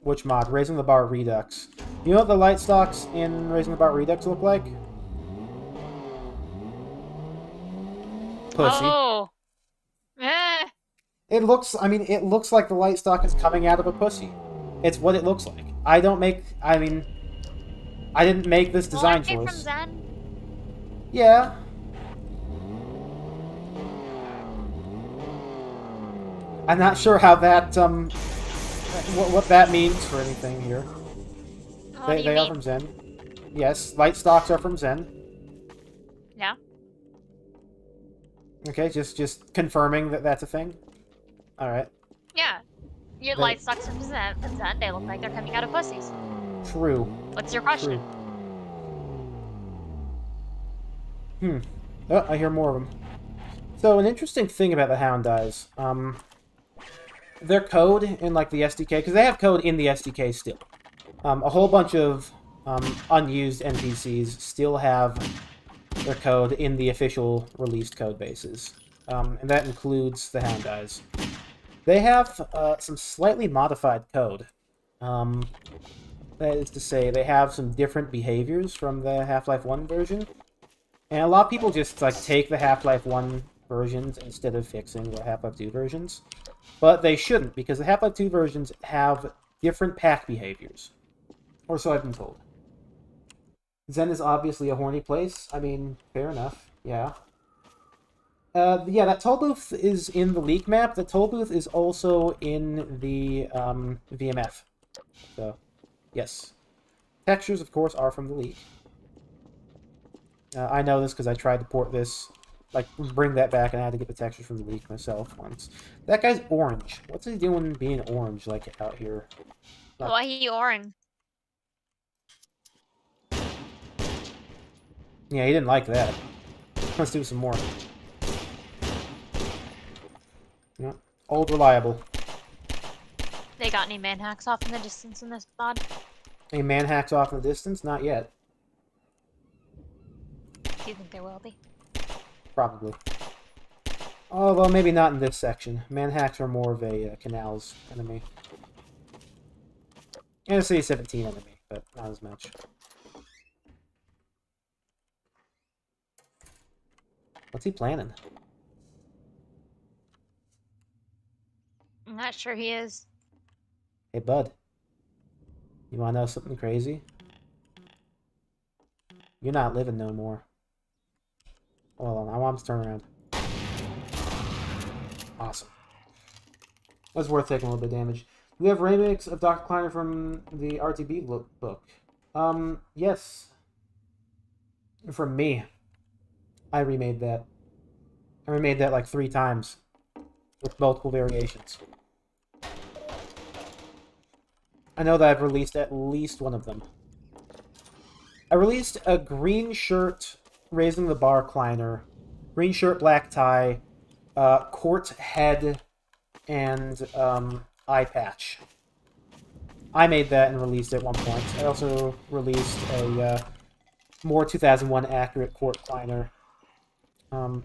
S1: which mod? Raising the Bar Redux. You know what the light stocks in Raising the Bar Redux look like? Pussy.
S2: Oh! Eh!
S1: It looks like the light stock is coming out of a pussy. It's what it looks like. I didn't make this design choice.
S2: From Zen?
S1: Yeah. I'm not sure how that, what that means for anything here. They are from Zen. Yes, light stocks are from Zen.
S2: Yeah.
S1: Okay, just confirming that that's a thing. Alright.
S2: Yeah. Your light stocks from Zen, they look like they're coming out of pussies.
S1: True.
S2: What's your question?
S1: True. Oh, I hear more of them. So, an interesting thing about the Hound Eyes, their code in, like, the SDK, because they have code in the SDK still. A whole bunch of unused NPCs still have their code in the official released code bases. And that includes the Hound Eyes. They have some slightly modified code. That is to say, they have some different behaviors from the Half-Life 1 version. And a lot of people just like take the Half-Life 1 versions instead of fixing the Half-Life 2 versions. But they shouldn't, because the Half-Life 2 versions have different pack behaviors. Or so I've been told. Zen is obviously a horny place. I mean, fair enough. Yeah. Yeah, that toll booth is in the leak map. The toll booth is also in the VMF. So, yes. Textures, of course, are from the leak. I know this because I tried to port this, like, bring that back, and I had to get the textures from the leak myself once. That guy's orange. What's he doing being orange, like, out here?
S2: Why he orange?
S1: Yeah, he didn't like that. Let's do some more. Yeah. Old reliable.
S2: They got any manhacks off in the distance in this mod?
S1: Any man hacks off in the distance? Not yet.
S2: Do you think there will be?
S1: Probably. Although maybe not in this section. Man hacks are more of a canals enemy. And a City 17 enemy, but not as much. What's he planning?
S2: I'm not sure he is.
S1: Hey, bud. You wanna know something crazy? You're not living no more. Hold on, I want him to turn around. Awesome. That's worth taking a little bit of damage. Do we have remakes of Dr. Kleiner from the RTB book? Yes. From me. I remade that. I remade that like 3 times. With multiple variations. I know that I've released at least one of them. I released a green shirt, raising the bar Kleiner, green shirt, black tie, court head, and eye patch. I made that and released it at one point. I also released a more 2001 accurate court Kleiner. And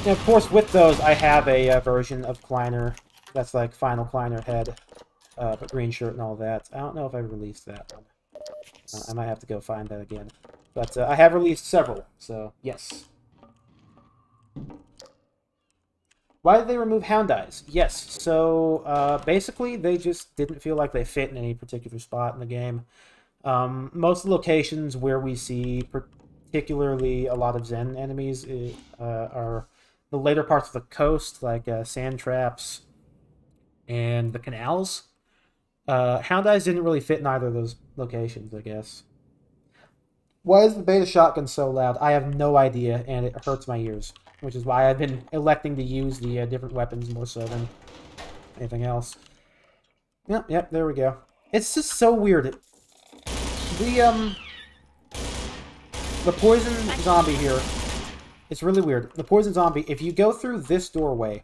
S1: of course, with those, I have a version of Kleiner that's like final Kleiner head, but green shirt and all that. I don't know if I released that one. I might have to go find that again. But I have released several, so yes. Why did they remove Hound Eyes? Yes, so basically they just didn't feel like they fit in any particular spot in the game. Most of the locations where we see particularly a lot of Zen enemies are the later parts of the coast, like sand traps and the canals. Hound Eyes didn't really fit in either of those locations, I guess. Why is the beta shotgun so loud? I have no idea, and it hurts my ears. Which is why I've been electing to use the different weapons more so than anything else. Yep, there we go. It's just so weird. The poison zombie here, it's really weird. The poison zombie, if you go through this doorway,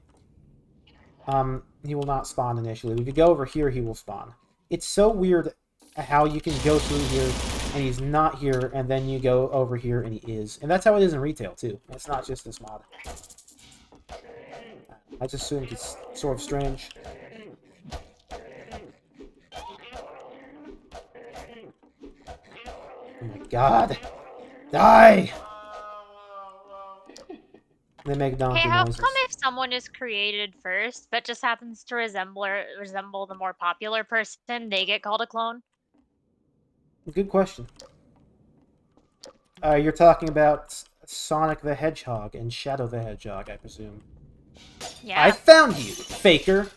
S1: he will not spawn initially. If you go over here, he will spawn. It's so weird how you can go through here and he's not here, and then you go over here and he is. And that's how it is in retail, too. It's not just this mod. I just assumed it's sort of strange. Oh my god! Die! They make donkey
S2: Hey, how
S1: noises.
S2: come if someone is created first, but just happens to resemble the more popular person, they get called a clone?
S1: Good question. You're talking about Sonic the Hedgehog and Shadow the Hedgehog, I presume.
S2: Yeah.
S1: I found you, faker!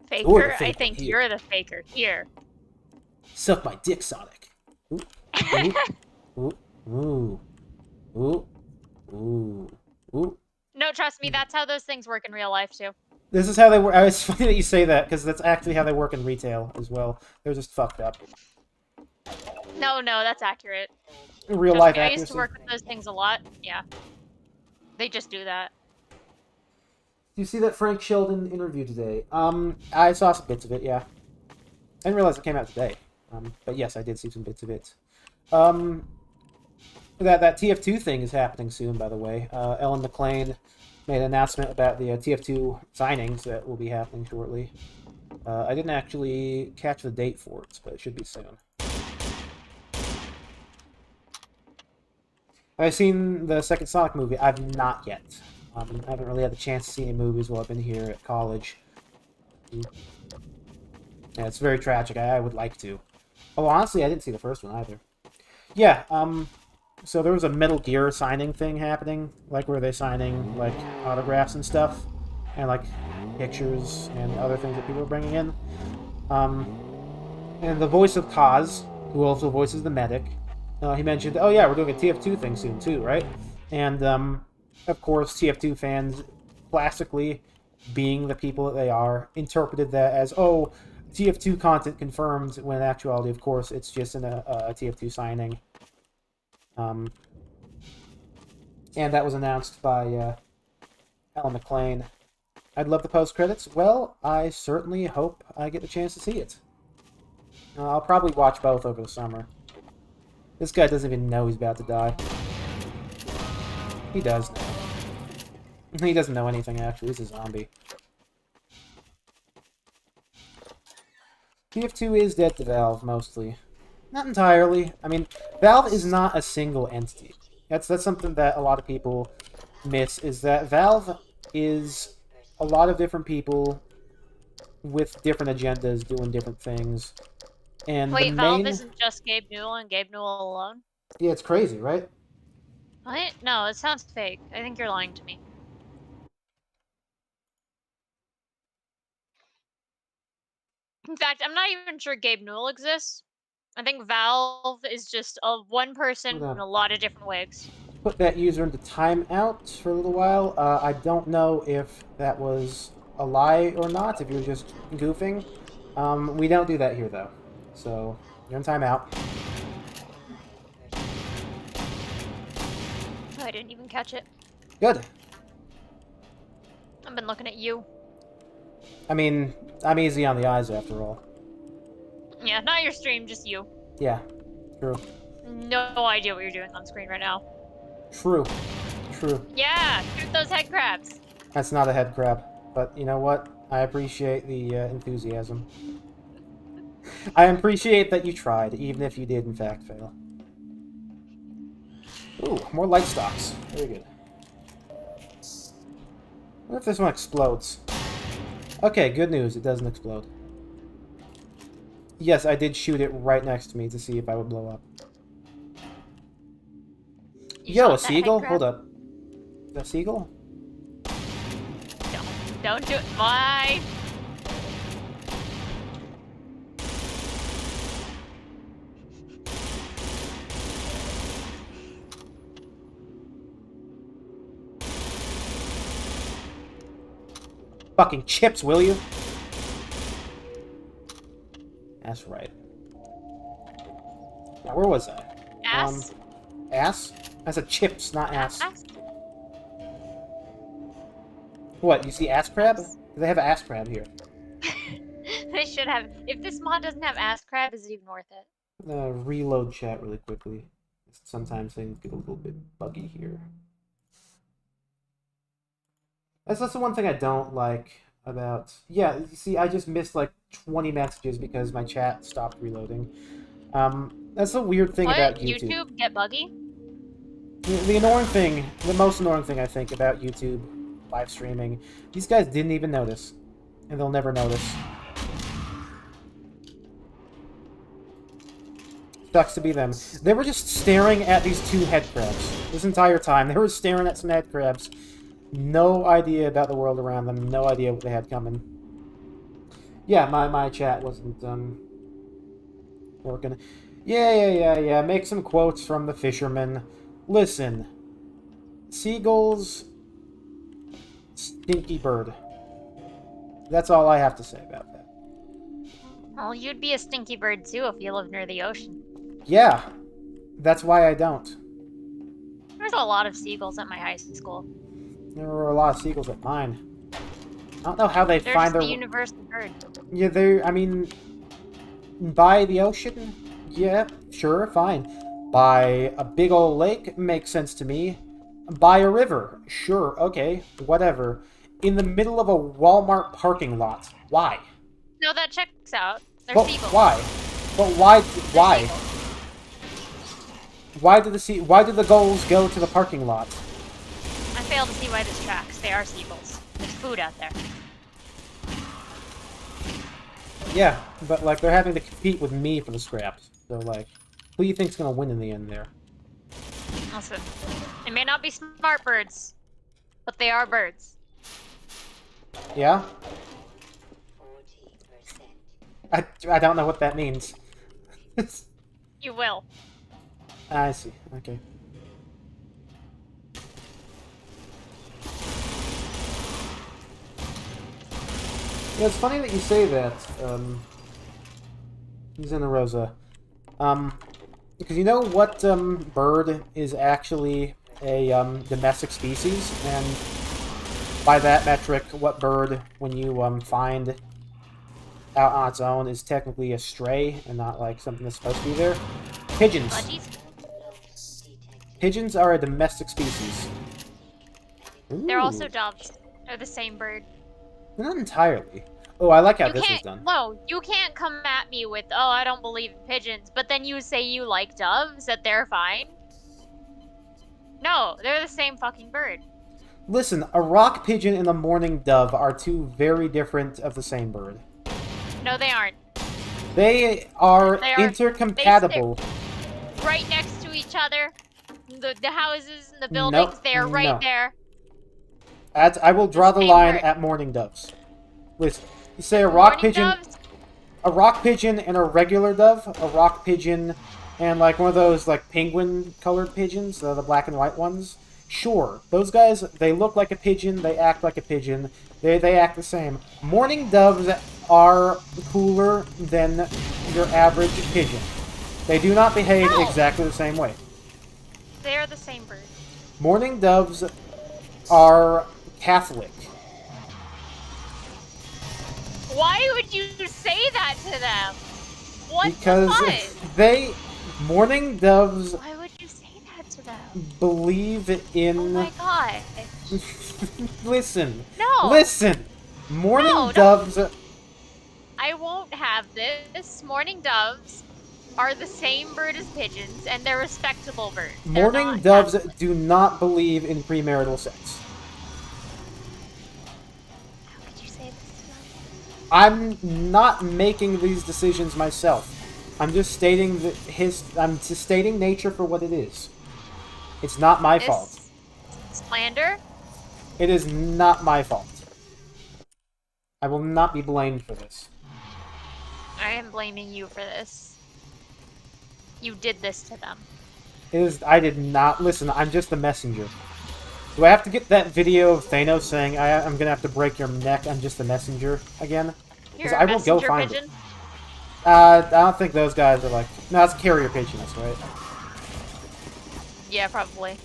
S2: Faker? I think you're the faker. Here.
S1: Suck my dick, Sonic. Ooh. Ooh. Ooh. Ooh. Ooh. Ooh.
S2: No, trust me, that's how those things work in real life, too.
S1: This is how they work. It's funny that you say that, because that's actually how they work in retail as well. They're just fucked up.
S2: No, that's accurate.
S1: Real life accuracy.
S2: I used to work with those things a lot. Yeah. They just do that.
S1: Do you see that Frank Sheldon interview today? I saw some bits of it, yeah. I didn't realize it came out today. But yes, I did see some bits of it. That TF2 thing is happening soon, by the way. Ellen McLean made an announcement about the TF2 signings that will be happening shortly. I didn't actually catch the date for it, but it should be soon. Have I seen the second Sonic movie? I've not yet. I haven't really had the chance to see any movies while I've been here at college. Yeah, it's very tragic. I would like to. Oh, honestly, I didn't see the first one either. Yeah, so there was a Metal Gear signing thing happening, like where they're signing like autographs and stuff, and like pictures and other things that people are bringing in. And the voice of Kaz, who also voices the medic, he mentioned, oh yeah, we're doing a TF2 thing soon too, right? And of course, TF2 fans, classically, being the people that they are, interpreted that as, oh, TF2 content confirmed, when in actuality, of course, it's just a TF2 signing. And that was announced by Alan McLean. I'd love the post-credits. Well, I certainly hope I get the chance to see it. I'll probably watch both over the summer. This guy doesn't even know he's about to die. He does know. He doesn't know anything, actually. He's a zombie. TF2 is dead to Valve, mostly. Not entirely. I mean, Valve is not a single entity. That's something that a lot of people miss, is that Valve is a lot of different people with different agendas doing different things. And
S2: Wait,
S1: the
S2: Valve
S1: main...
S2: isn't just Gabe Newell and Gabe Newell alone?
S1: Yeah, it's crazy, right?
S2: What? No, it sounds fake. I think you're lying to me. In fact, I'm not even sure Gabe Newell exists. I think Valve is just one person in a lot of different wigs.
S1: Put that user into timeout for a little while. I don't know if that was a lie or not, if you're just goofing. We don't do that here, though. So, you're in timeout.
S2: Oh, I didn't even catch it.
S1: Good.
S2: I've been looking at you.
S1: I mean, I'm easy on the eyes, after all.
S2: Yeah, not your stream, just you.
S1: Yeah, true.
S2: No idea what you're doing on screen right now.
S1: True. True.
S2: Yeah, shoot those head crabs.
S1: That's not a head crab. But you know what? I appreciate the enthusiasm. I appreciate that you tried, even if you did in fact fail. Ooh, more light stocks. Very good. What if this one explodes? Okay, good news. It doesn't explode. Yes, I did shoot it right next to me to see if I would blow up. Yo, a seagull? Hold up. Is that a seagull?
S2: Don't do it. Why?
S1: Fucking chips, will you? That's right. Now, where was I?
S2: Ass?
S1: Ass? I said chips, not ass.
S2: Ass?
S1: What, you see ass crab? They have ass crab here.
S2: They should have. If this mod doesn't have ass crab, is it even worth it?
S1: Reload chat really quickly. Sometimes things get a little bit buggy here. That's the one thing I don't like about... Yeah, you see, I just missed like 20 messages because my chat stopped reloading. That's the weird thing about YouTube.
S2: YouTube get buggy?
S1: The annoying thing, the most annoying thing I think about YouTube live streaming, these guys didn't even notice. And they'll never notice. Sucks to be them. They were just staring at these two head crabs this entire time. They were staring at some head crabs. No idea about the world around them. No idea what they had coming. Yeah, my chat wasn't working. Yeah. Make some quotes from the fisherman. Listen. Seagulls. Stinky bird. That's all I have to say about that.
S2: Well, you'd be a stinky bird too if you lived near the ocean.
S1: Yeah. That's why I don't.
S2: There's a lot of seagulls at my high school.
S1: There were a lot of seagulls at mine. I don't know how they
S2: They're
S1: find
S2: just
S1: their...
S2: the universal bird.
S1: Yeah, I mean... By the ocean? Yeah, sure, fine. By a big old lake? Makes sense to me. By a river? Sure, okay, whatever. In the middle of a Walmart parking lot? Why?
S2: No, that checks out. They're
S1: But
S2: seagulls.
S1: why? But why? Why? Why did the gulls go to the parking lot?
S2: I fail to see why this tracks. They are seagulls. There's food out there.
S1: Yeah, but like they're having to compete with me for the scraps. So like, who do you think's gonna win in the end there?
S2: Listen, they may not be smart birds, but they are birds.
S1: Yeah? I don't know what that means.
S2: You will.
S1: I see. Okay. Yeah, it's funny that you say that, Zena Rosa. Because you know what bird is actually a domestic species, and by that metric, what bird, when you find out on its own, is technically a stray and not like something that's supposed to be there. Pigeons.
S2: Budgies?
S1: Pigeons are a domestic species.
S2: They're also
S1: Ooh.
S2: doves. They're the same bird.
S1: Not entirely. Oh, I like how this was done.
S2: No, you can't come at me with, oh, I don't believe in pigeons, but then you say you like doves, that they're fine. No, they're the same fucking bird.
S1: Listen, a rock pigeon and a mourning dove are two very different of the same bird.
S2: No, they aren't.
S1: They are intercompatible.
S2: They right next to each other. The houses and the buildings,
S1: Nope,
S2: they are right there.
S1: I will draw the line at mourning doves. Listen, you say a rock pigeon, a rock pigeon and a regular dove, a rock pigeon and like one of those like penguin colored pigeons, the black and white ones. Sure, those guys, they look like a pigeon, they act like a pigeon, they act the same. Mourning doves are cooler than your average pigeon. They do not behave exactly the same way.
S2: They are the same bird.
S1: Mourning doves are Catholic.
S2: Why would you say that to them? What
S1: because
S2: the
S1: mourning doves
S2: Why would you say that to them?
S1: Believe in...
S2: Oh my god.
S1: Listen.
S2: No.
S1: Listen. Mourning doves...
S2: I won't have this. Mourning doves are the same bird as pigeons, and they're respectable birds.
S1: Mourning doves do not believe in premarital sex.
S2: How could you say this to them?
S1: I'm not making these decisions myself. I'm just stating I'm just stating nature for what it is. It's not my fault.
S2: Slander?
S1: It is not my fault. I will not be blamed for this.
S2: I am blaming you for this. You did this to them.
S1: I did not. Listen, I'm just the messenger. Do I have to get that video of Thanos saying, I'm gonna have to break your neck, I'm just the messenger again? Because I will go find it. I don't think those guys are like... No, it's carrier pigeons, right?
S2: Yeah, probably.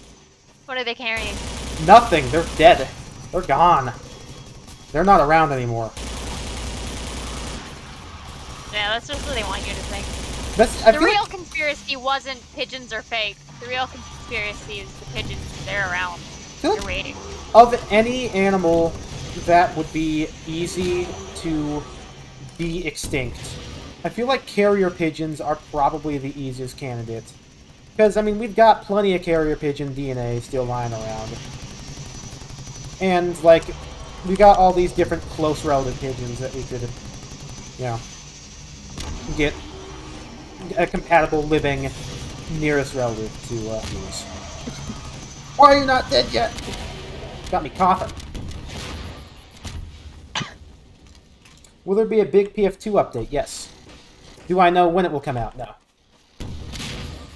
S2: What are they carrying?
S1: Nothing. They're dead. They're gone. They're not around anymore.
S2: Yeah, that's just what they want you to think.
S1: The
S2: real conspiracy wasn't pigeons are fake. The real conspiracy is the pigeons. They're around. They're waiting.
S1: Of any animal that would be easy to be extinct, I feel like carrier pigeons are probably the easiest candidate. Because, I mean, we've got plenty of carrier pigeon DNA still lying around. And, like, we got all these different close relative pigeons that we could, you know, get a compatible living nearest relative to humans. Why are you not dead yet? Got me coughing. Will there be a big PF2 update? Yes. Do I know when it will come out? No.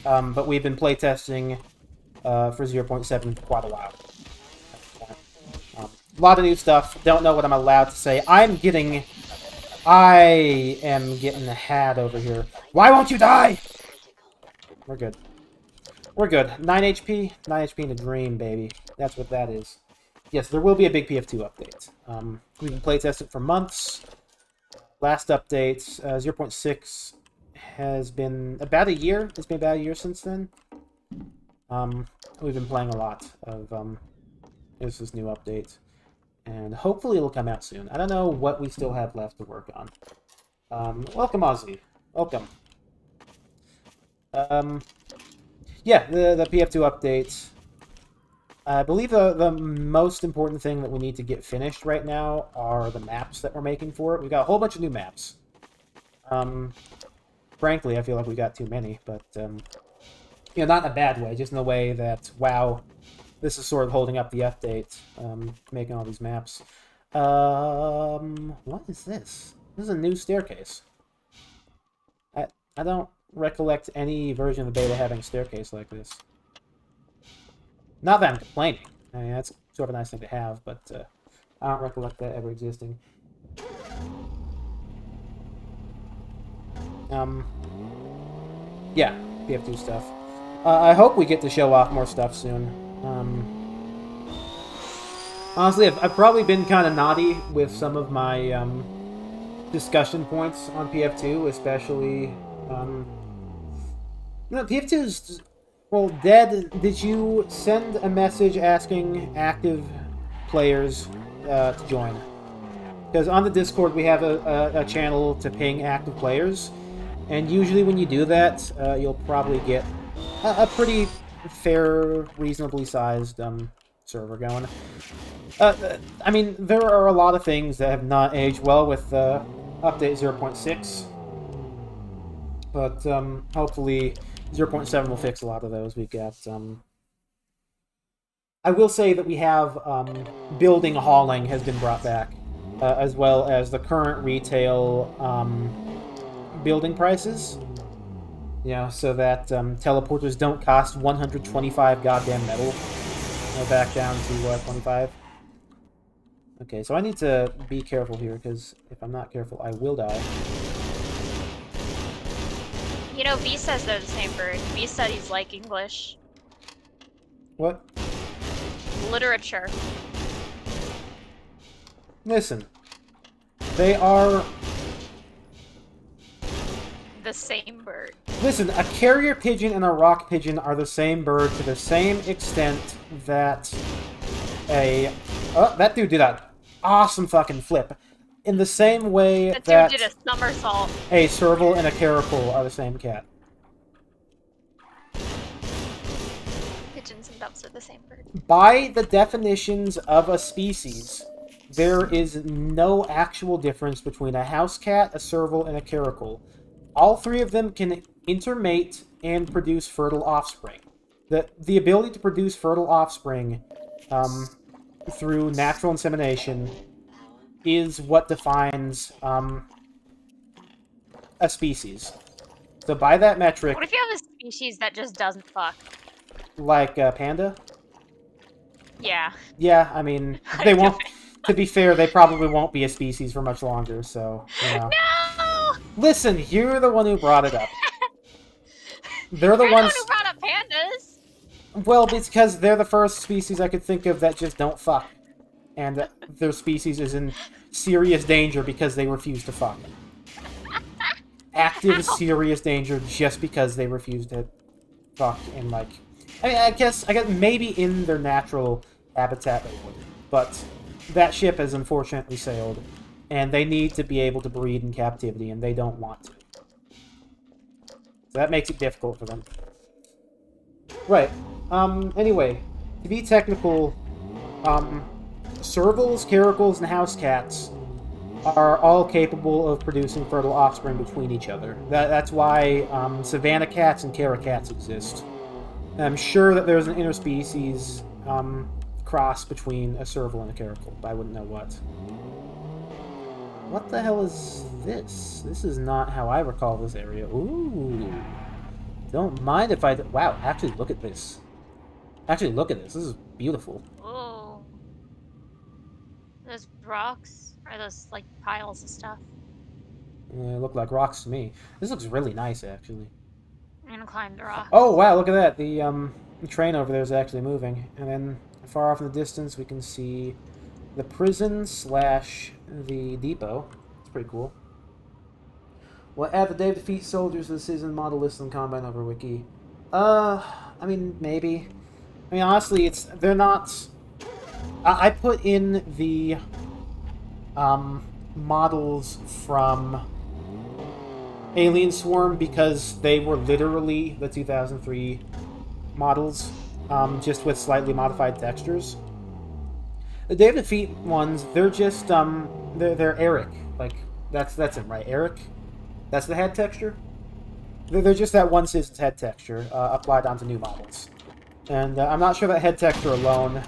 S1: But we've been playtesting for 0.7 for quite a while. A lot of new stuff. Don't know what I'm allowed to say. I am getting had over here. Why won't you die? We're good. We're good. 9 HP? 9 HP in a dream, baby. That's what that is. Yes, there will be a big PF2 update. We've been playtesting for months. Last update, 0.6, has been about a year. It's been about a year since then. We've been playing a lot of this new update. And hopefully it'll come out soon. I don't know what we still have left to work on. Welcome, Ozzy. Welcome. Yeah, the PF2 update. I believe the most important thing that we need to get finished right now are the maps that we're making for it. We've got a whole bunch of new maps. Frankly, I feel like we got too many, but, you know, not in a bad way, just in a way that, wow, this is sort of holding up the update, making all these maps. What is this? This is a new staircase. I don't recollect any version of the beta having a staircase like this. Not that I'm complaining. I mean, that's sort of a nice thing to have, but I don't recollect that ever existing. Yeah, PF2 stuff. I hope we get to show off more stuff soon. Honestly, I've probably been kind of naughty with some of my discussion points on PF2, especially. No, PF2's. Well, did you send a message asking active players to join? Because on the Discord we have a channel to ping active players, and usually when you do that, you'll probably get a pretty fair, reasonably sized server going. I mean, there are a lot of things that have not aged well with update 0.6, but hopefully 0.7 will fix a lot of those. We've got I will say that we have building hauling has been brought back, as well as the current retail building prices. Yeah, so that teleporters don't cost 125 goddamn metal. Back down to 25. Okay, so I need to be careful here, because if I'm not careful, I will die.
S2: You know, V says they're the same bird. V studies like English.
S1: What?
S2: Literature.
S1: Listen. They are...
S2: the same bird.
S1: Listen, a carrier pigeon and a rock pigeon are the same bird to the same extent that a... Oh, that dude did an awesome fucking flip. In the same way
S2: that dude did a somersault.
S1: A serval and a caracal are the same cat.
S2: Pigeons and doves are the same bird.
S1: By the definitions of a species, there is no actual difference between a house cat, a serval, and a caracal. All three of them can intermate and produce fertile offspring. The ability to produce fertile offspring through natural insemination is what defines a species. So by that metric...
S2: What if you have a species that just doesn't fuck?
S1: Like panda?
S2: Yeah.
S1: Yeah, I mean, they won't... To be fair, they probably won't be a species for much longer, so, you know.
S2: No!
S1: Listen, you're the one who brought it up. They're the
S2: You're
S1: ones...
S2: the one who brought up pandas!
S1: Well, it's because they're the first species I could think of that just don't fuck. And their species is in serious danger because they refuse to fuck. Active serious danger just because they refuse to fuck and, like... I mean, I guess maybe in their natural habitat they would. But that ship has unfortunately sailed. And they need to be able to breed in captivity, and they don't want to. So that makes it difficult for them. Right. Anyway, to be technical, servals, caracals, and house cats are all capable of producing fertile offspring between each other. That's why savanna cats and caracats exist. And I'm sure that there's an interspecies cross between a serval and a caracal, but I wouldn't know what. What the hell is this? This is not how I recall this area. Ooh. Don't mind if I... Wow, actually look at this. Actually look at this. This is beautiful.
S2: Oh. Those rocks are those, like, piles of stuff.
S1: Yeah, they look like rocks to me. This looks really nice, actually.
S2: I'm gonna climb the rock.
S1: Oh, wow, look at that. The train over there is actually moving. And then far off in the distance, we can see the prison / the depot. It's pretty cool. Well, add the day of defeat soldiers to the season model list on Combine Over Wiki. I mean, maybe. I mean, honestly, they're not... I put in the models from Alien Swarm because they were literally the 2003 models, just with slightly modified textures. The Day of Defeat ones, they're just, they're Eric. Like, that's him, right? Eric? That's the head texture? They're just that one citizen's head texture, applied onto new models. And I'm not sure that head texture alone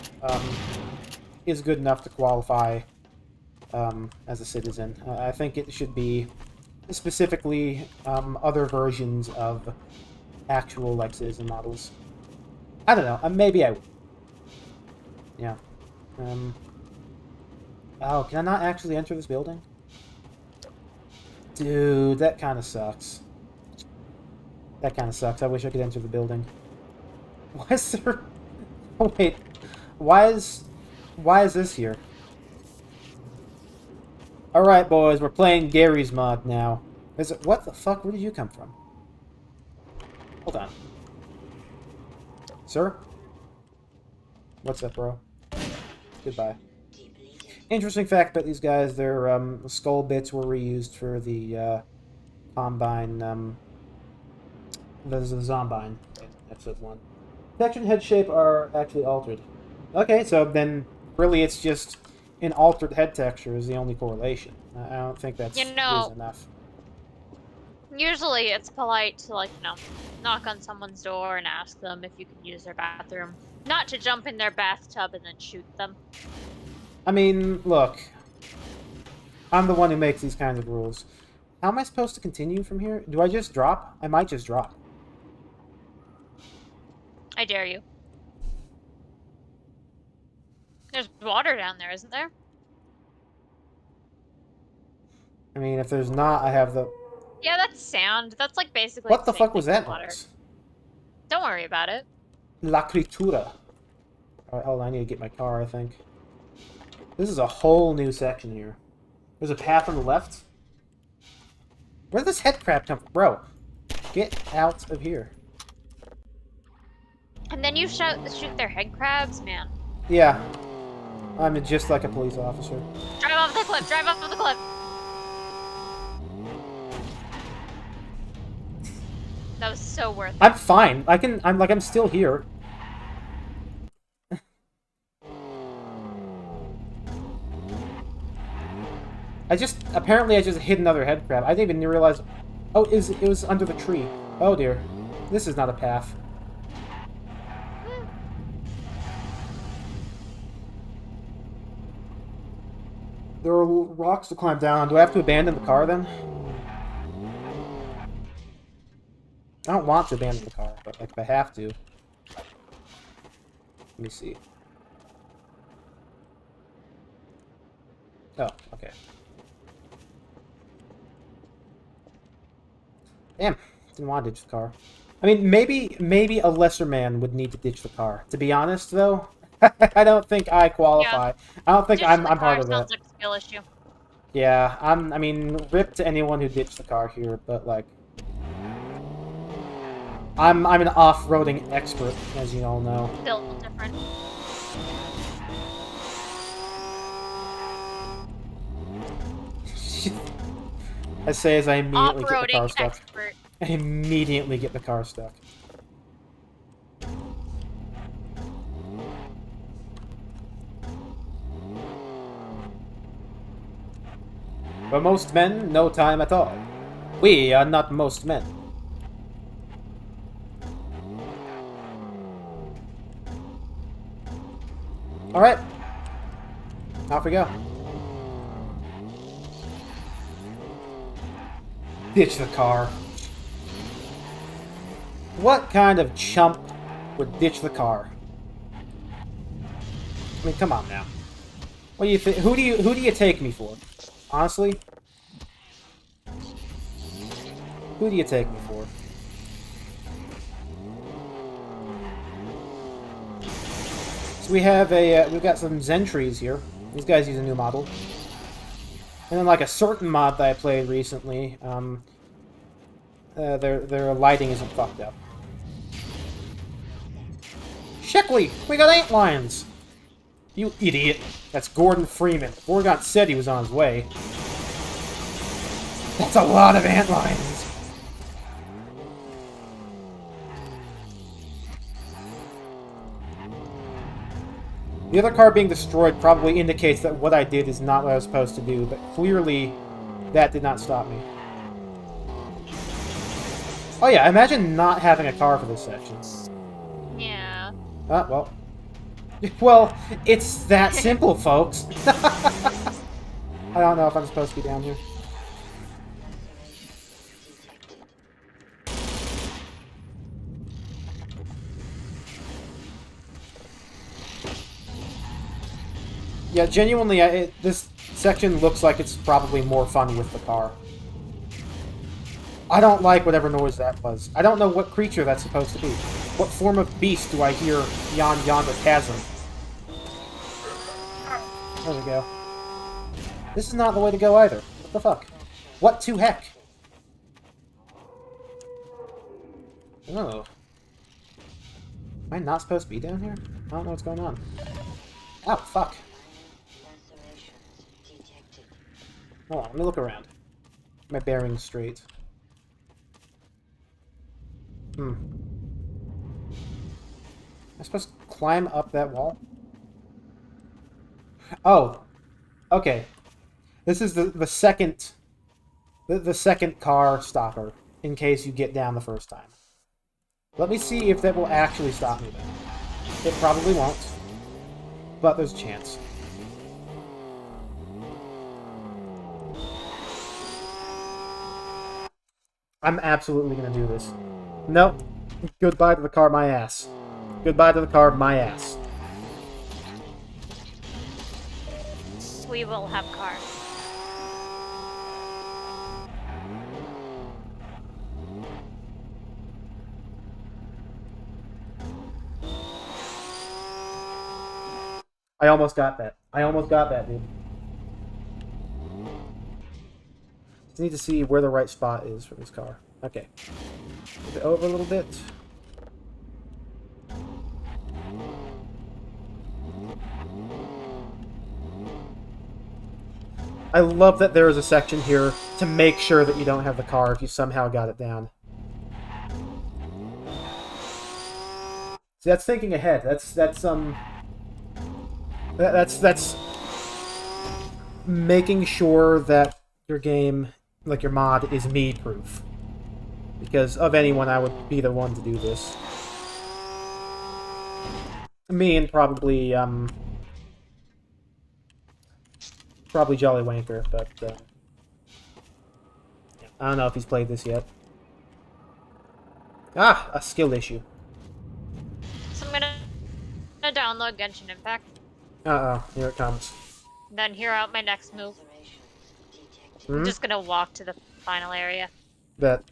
S1: is good enough to qualify as a citizen. I think it should be specifically other versions of actual, like, citizen models. I don't know. Maybe I would. Yeah. Oh, can I not actually enter this building? Dude, that kind of sucks. That kind of sucks. I wish I could enter the building. Why is there... Oh, wait. Why Why is this here? Alright, boys, we're playing Gary's mod now. Is it... What the fuck? Where did you come from? Hold on. Sir? What's up, bro? Goodbye. Interesting fact about these guys, their skull bits were reused for the Combine, there's a Zombine in episode 1. Section head shape are actually altered. Okay, so then really it's just an altered head texture is the only correlation. I don't think that's is enough.
S2: Usually it's polite to, like, you know, knock on someone's door and ask them if you can use their bathroom. Not to jump in their bathtub and then shoot them.
S1: I mean, look. I'm the one who makes these kinds of rules. How am I supposed to continue from here? Do I just drop? I might just drop.
S2: I dare you. There's water down there, isn't there?
S1: I mean, if there's not, I have the...
S2: Yeah, that's sand. That's, like, basically...
S1: What the fuck was that noise?
S2: Don't worry about it.
S1: La Critura. Alright, hold on, I need to get my car, I think. This is a whole new section here. There's a path on the left. Where did this head crab come from? Bro, get out of here.
S2: And then you shoot their head crabs? Man.
S1: Yeah. I'm just like a police officer.
S2: Drive off the cliff! Drive off the cliff! That was so worth it.
S1: I'm fine. I'm still here. Apparently I just hit another head crab. I didn't even realize... Oh, it was under the tree. Oh dear. This is not a path. There are rocks to climb down. Do I have to abandon the car then? I don't want to abandon the car, but like if I have to. Let me see. Oh, okay. Damn, didn't want to ditch the car. I mean, maybe a lesser man would need to ditch the car. To be honest, though, I don't think I qualify. Yeah. I don't think I'm part of that.
S2: Sounds like a skill issue.
S1: Yeah, I mean, rip to anyone who ditched the car here, but like, I'm an off-roading expert, as you all know.
S2: Built different.
S1: I say as I immediately get the car stuck.
S2: Expert.
S1: I immediately get the car stuck. For most men, no time at all. We are not most men. Alright. Off we go. Ditch the car. What kind of chump would ditch the car? I mean, come on now. What do you think? Who do you take me for? Honestly? Who do you take me for? So we have we've got some Zentries here. These guys use a new model. And then like a certain mod that I played recently, their lighting isn't fucked up. Shickley! We got antlions! You idiot. That's Gordon Freeman. Oregon said he was on his way. That's a lot of antlions! The other car being destroyed probably indicates that what I did is not what I was supposed to do, but clearly that did not stop me. Oh yeah, imagine not having a car for this section.
S2: Yeah.
S1: Well. Well, it's that simple, folks. I don't know if I'm supposed to be down here. Yeah, genuinely, this section looks like it's probably more fun with the car. I don't like whatever noise that was. I don't know what creature that's supposed to be. What form of beast do I hear beyond yonder chasm? There we go. This is not the way to go either. What the fuck? What to heck? Oh. Am I not supposed to be down here? I don't know what's going on. Ow, fuck. Hold on, let me look around. My bearings straight. Am I supposed to climb up that wall? Oh. Okay. This is the second... The second car stopper, in case you get down the first time. Let me see if that will actually stop me, then. It probably won't. But there's a chance. I'm absolutely gonna do this. Nope. Goodbye to the car, my ass. Goodbye to the car, my ass.
S2: We will have cars.
S1: I almost got that. I almost got that, dude. Just need to see where the right spot is for this car. Okay. Move it over a little bit. I love that there is a section here to make sure that you don't have the car if you somehow got it down. See, that's thinking ahead. That's making sure that your game, like your mod, is me-proof. Because of anyone, I would be the one to do this. Me and probably Jolly Wanker, but I don't know if he's played this yet. Ah, a skill issue.
S2: So I'm gonna download Genshin Impact.
S1: Uh-oh, here it comes.
S2: Then hear out my next move. I'm just gonna walk to the final area.
S1: Bet.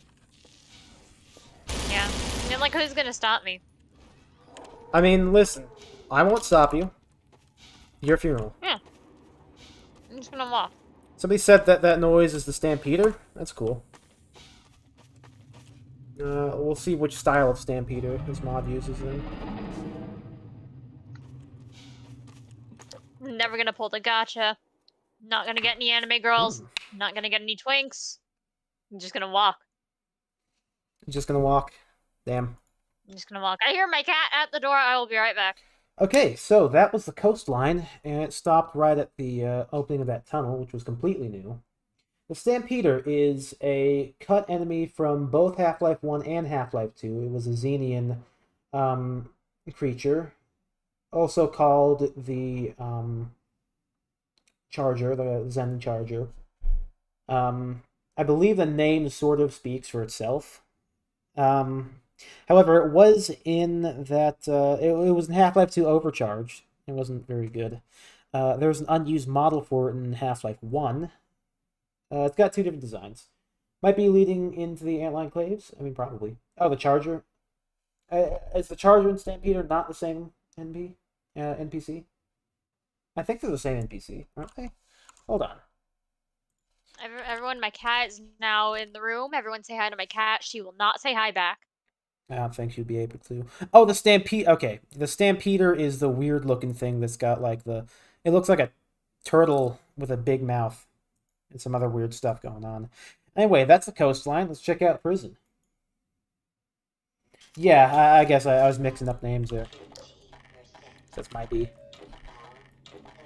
S2: Yeah. I mean, like, who's gonna stop me?
S1: I mean, listen. I won't stop you. Your funeral.
S2: Yeah. I'm just gonna walk.
S1: Somebody said that that noise is the Stampeder. That's cool. We'll see which style of Stampeder this mod uses then.
S2: I'm never gonna pull the gotcha. Not gonna get any anime girls. Not gonna get any twinks. I'm just gonna walk.
S1: You're just gonna walk. Damn.
S2: I'm just gonna walk. I hear my cat at the door. I will be right back.
S1: Okay, so that was the coastline, and it stopped right at the opening of that tunnel, which was completely new. The Stampeder is a cut enemy from both Half-Life 1 and Half-Life 2. It was a Xenian creature, also called the Charger, the Zen Charger. I believe the name sort of speaks for itself. However, it was in that it was in Half-Life 2 Overcharged. It wasn't very good. There was an unused model for it in Half-Life 1. It's got two different designs. Might be leading into the Antline Claves. I mean, probably. Oh, the Charger. Is the Charger and Stampeder not the same NPC? I think they're the same NPC, aren't they? Hold on.
S2: Everyone, my cat is now in the room. Everyone say hi to my cat. She will not say hi back.
S1: I don't think she'd be able to. Oh, the Stampede. Okay, the Stampeder is the weird-looking thing that's got, like, the... It looks like a turtle with a big mouth. And some other weird stuff going on. Anyway, that's the coastline. Let's check out the prison. Yeah, I guess I was mixing up names there. That's my B.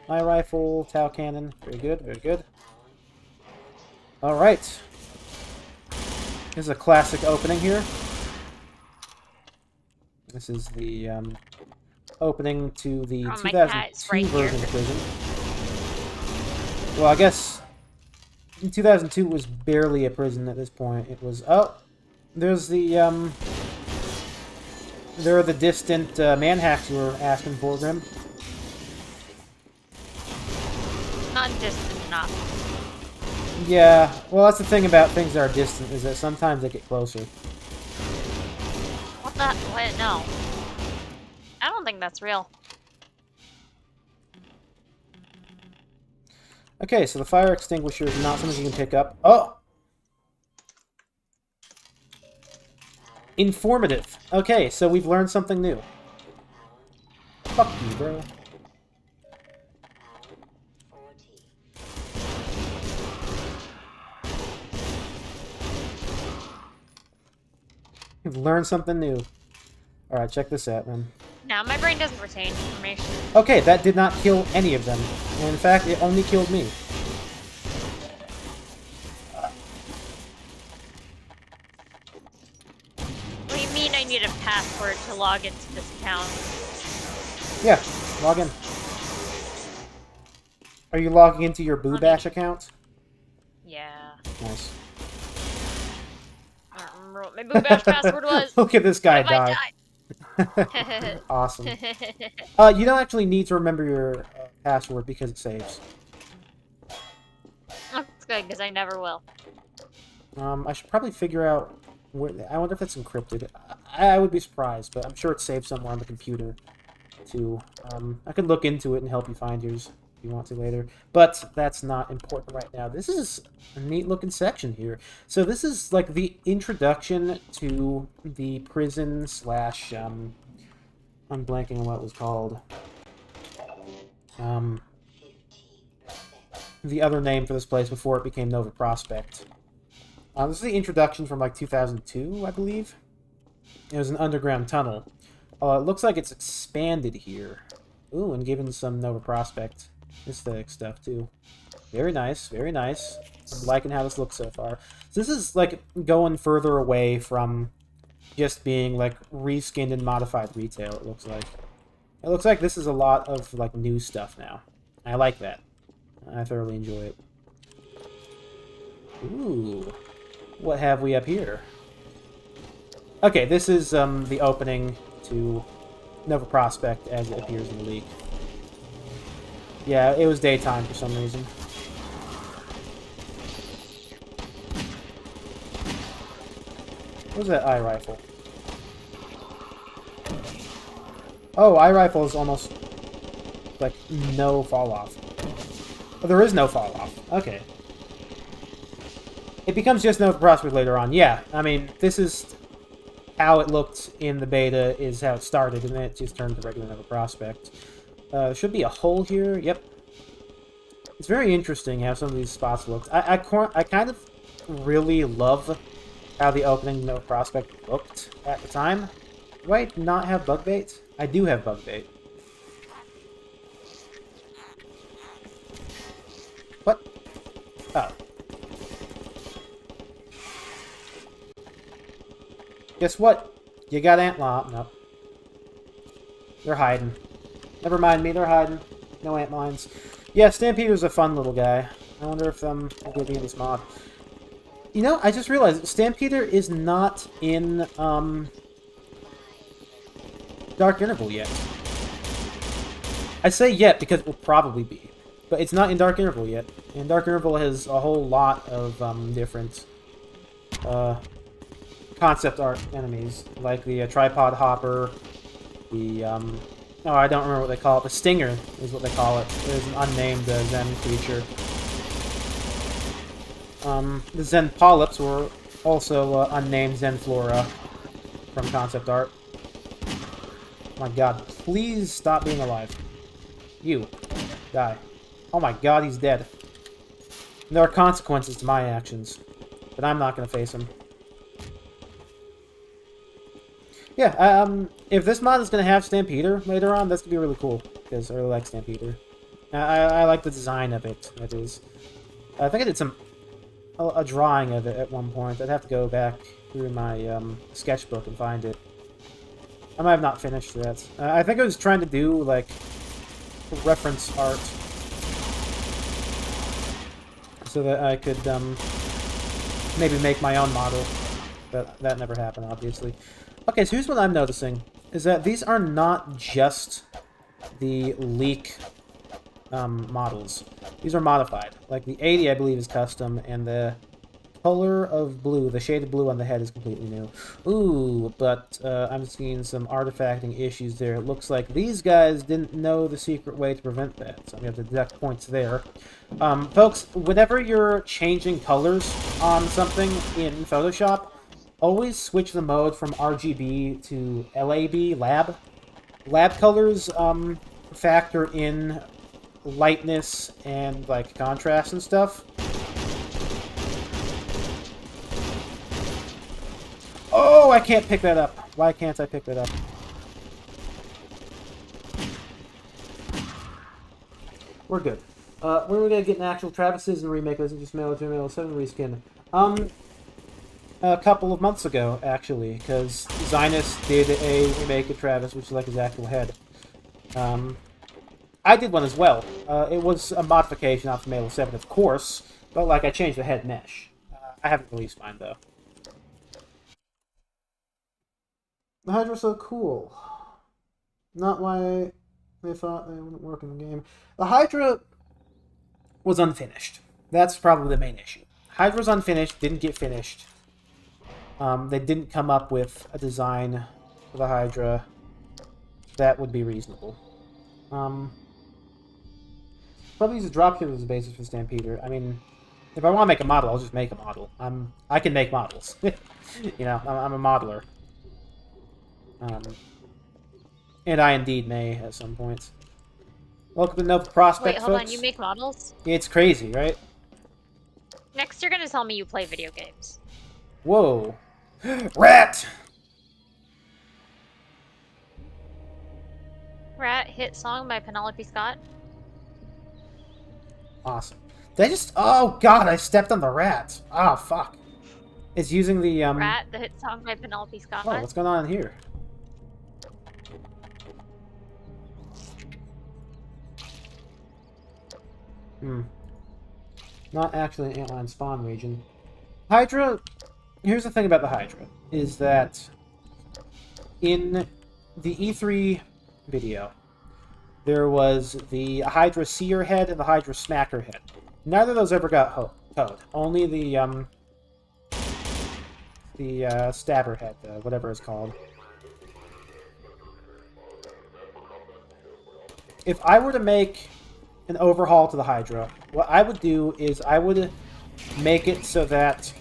S1: My rifle, Tau cannon. Very good, very good. Alright. This is a classic opening here. This is the opening to the 2002 version of prison. Well, I guess in 2002 it was barely a prison at this point. It was... Oh! There's the, there are the distant manhacks you were asking for, Grim.
S2: Not distant enough.
S1: Yeah, well, that's the thing about things that are distant, is that sometimes they get closer.
S2: What the? Wait, no. I don't think that's real.
S1: Okay, so the fire extinguisher is not something you can pick up. Oh! Informative. Okay, so we've learned something new. Fuck you, bro. We've learned something new. Alright, check this out, man.
S2: Now my brain doesn't retain information.
S1: Okay, that did not kill any of them. In fact, it only killed me.
S2: What do you mean I need a password to log into this account?
S1: Yeah, log in. Are you logging into your Boo Bash account?
S2: Yeah.
S1: Nice.
S2: I don't remember what my Boo Bash password was.
S1: Look at this guy
S2: What if
S1: die.
S2: I died?
S1: Awesome. You don't actually need to remember your password because it saves.
S2: That's good, because I never will.
S1: I should probably figure out where... I wonder if it's encrypted. I would be surprised, but I'm sure it's saved somewhere on the computer, too. I could look into it and help you find yours if you want to later. But that's not important right now. This is a neat-looking section here. So this is, like, the introduction to the prison slash... I'm blanking on what it was called. The other name for this place before it became Nova Prospect. This is the introduction from, like, 2002, I believe. It was an underground tunnel. It looks like it's expanded here. Ooh, and given some Nova Prospect aesthetic stuff, too. Very nice, very nice. I'm liking how this looks so far. So this is, like, going further away from just being, like, reskinned and modified retail, it looks like. It looks like this is a lot of, like, new stuff now. I like that. I thoroughly enjoy it. Ooh. What have we up here? Okay, this is the opening to Nova Prospect as it appears in the leak. Yeah, it was daytime for some reason. What was that eye rifle? Oh, eye rifle is almost like no fall off. Oh, there is no fall off. Okay. It becomes just Nova Prospect later on. Yeah, I mean, this is how it looked in the beta, is how it started, and then it just turned to regular Nova Prospect. There should be a hole here. Yep. It's very interesting how some of these spots looked. I kind of really love how the opening Nova Prospect looked at the time. Do I not have bug bait? I do have bug bait. What? Oh. Guess what? You got antlion. Nope. They're hiding. Never mind me, they're hiding. No antlions. Yeah, Stampeder's a fun little guy. I wonder if we'll give me this mod. You know, I just realized Stampeder is not in Dark Interval yet. I say yet because it will probably be. But it's not in Dark Interval yet. And Dark Interval has a whole lot of different concept art enemies. Like the tripod hopper, the oh, I don't remember what they call it. The Stinger is what they call it. There's an unnamed Zen creature. The Zen Polyps were also unnamed Zen Flora from concept art. Oh my god, please stop being alive. You. Die. Oh my god, he's dead. And there are consequences to my actions, but I'm not going to face them. Yeah, if this mod is going to have Stampeder later on, that's going to be really cool, because I really like Stampeder. I like the design of it, that is. I think I did a drawing of it at one point. I'd have to go back through my sketchbook and find it. I might have not finished that. I think I was trying to do, like, reference art, so that I could maybe make my own model, but that never happened, obviously. Okay, so here's what I'm noticing, is that these are not just the leak models. These are modified. Like, the 80, I believe, is custom, and the color of blue, the shade of blue on the head is completely new. Ooh, but I'm seeing some artifacting issues there. It looks like these guys didn't know the secret way to prevent that, so I'm going to have to deduct points there. Folks, whenever you're changing colors on something in Photoshop, always switch the mode from RGB to LAB, lab. Lab colors factor in lightness and like contrast and stuff. Oh, I can't pick that up. Why can't I pick that up? We're good. When are we gonna get an actual Travis Citizen remake? Isn't just Mail 2 Mail 7 reskin? A couple of months ago, actually, because Zynus did a remake of Travis, which is like his actual head. I did one as well. It was a modification off of Mail 7, of course, but like I changed the head mesh. I haven't released mine though. The Hydra's so cool. Not why they thought they wouldn't work in the game. The Hydra was unfinished. That's probably the main issue. Hydra's unfinished, didn't get finished. They didn't come up with a design for the Hydra that would be reasonable. Probably use a dropship as a basis for Stampeder. I mean, if I want to make a model, I'll just make a model. I can make models. You know, I'm a modeler. And I indeed may at some points. Welcome to Nova Prospect,
S2: Wait, hold
S1: folks.
S2: on, you make models?
S1: It's crazy, right?
S2: Next, you're gonna tell me you play video games.
S1: Whoa. Rat!
S2: Rat, hit song by Penelope Scott.
S1: Awesome. Did I just... Oh, God, I stepped on the rat. Ah, fuck. It's using the,
S2: Rat, the hit song by Penelope Scott.
S1: Oh, what's going on here? Not actually an antline spawn region. Hydra... Here's the thing about the Hydra, is that in the E3 video, there was the Hydra Seer head and the Hydra Smacker head. Neither of those ever got code. Only the Stabber head, whatever it's called. If I were to make an overhaul to the Hydra, what I would do is I would make it so that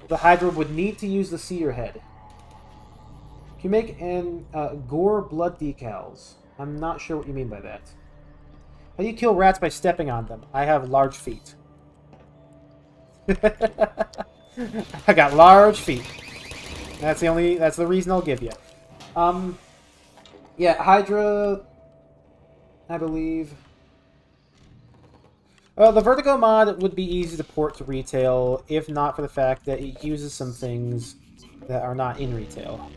S1: the Hydra would need to use the Seer head. Can you make an gore blood decals? I'm not sure what you mean by that. How do you kill rats by stepping on them? I have large feet. I got large feet. That's the reason I'll give you. Yeah, Hydra, I believe. The Vertigo mod would be easy to port to retail, if not for the fact that it uses some things that are not in retail.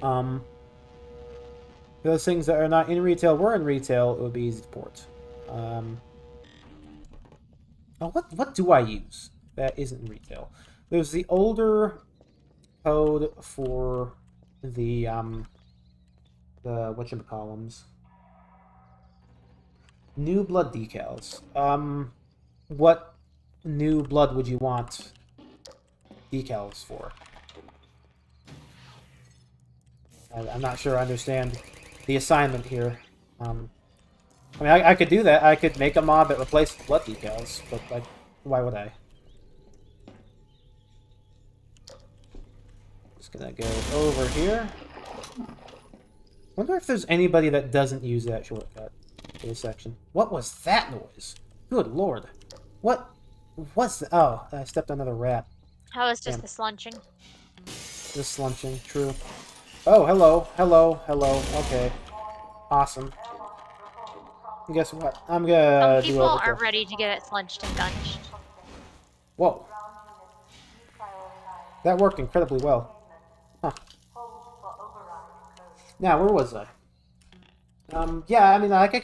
S1: If those things that are not in retail were in retail, it would be easy to port. Oh, what do I use that isn't in retail? There's the older code for the whatchamacallums. New blood decals. What new blood would you want decals for? I'm not sure I understand the assignment here. I mean, I could do that. I could make a mod that replaces blood decals, but like, why would I? Just gonna go over here. Wonder if there's anybody that doesn't use that shortcut for this section. What was that noise? Good lord. What was that? Oh, I stepped on another rat.
S2: How was just the slunching?
S1: Just slunching, true. Oh, hello, hello, hello. Okay. Awesome. And guess what? I'm gonna
S2: Some people aren't ready to get it slunched and dunched.
S1: Whoa. That worked incredibly well. Huh. Now, where was I? Yeah, I mean, like, I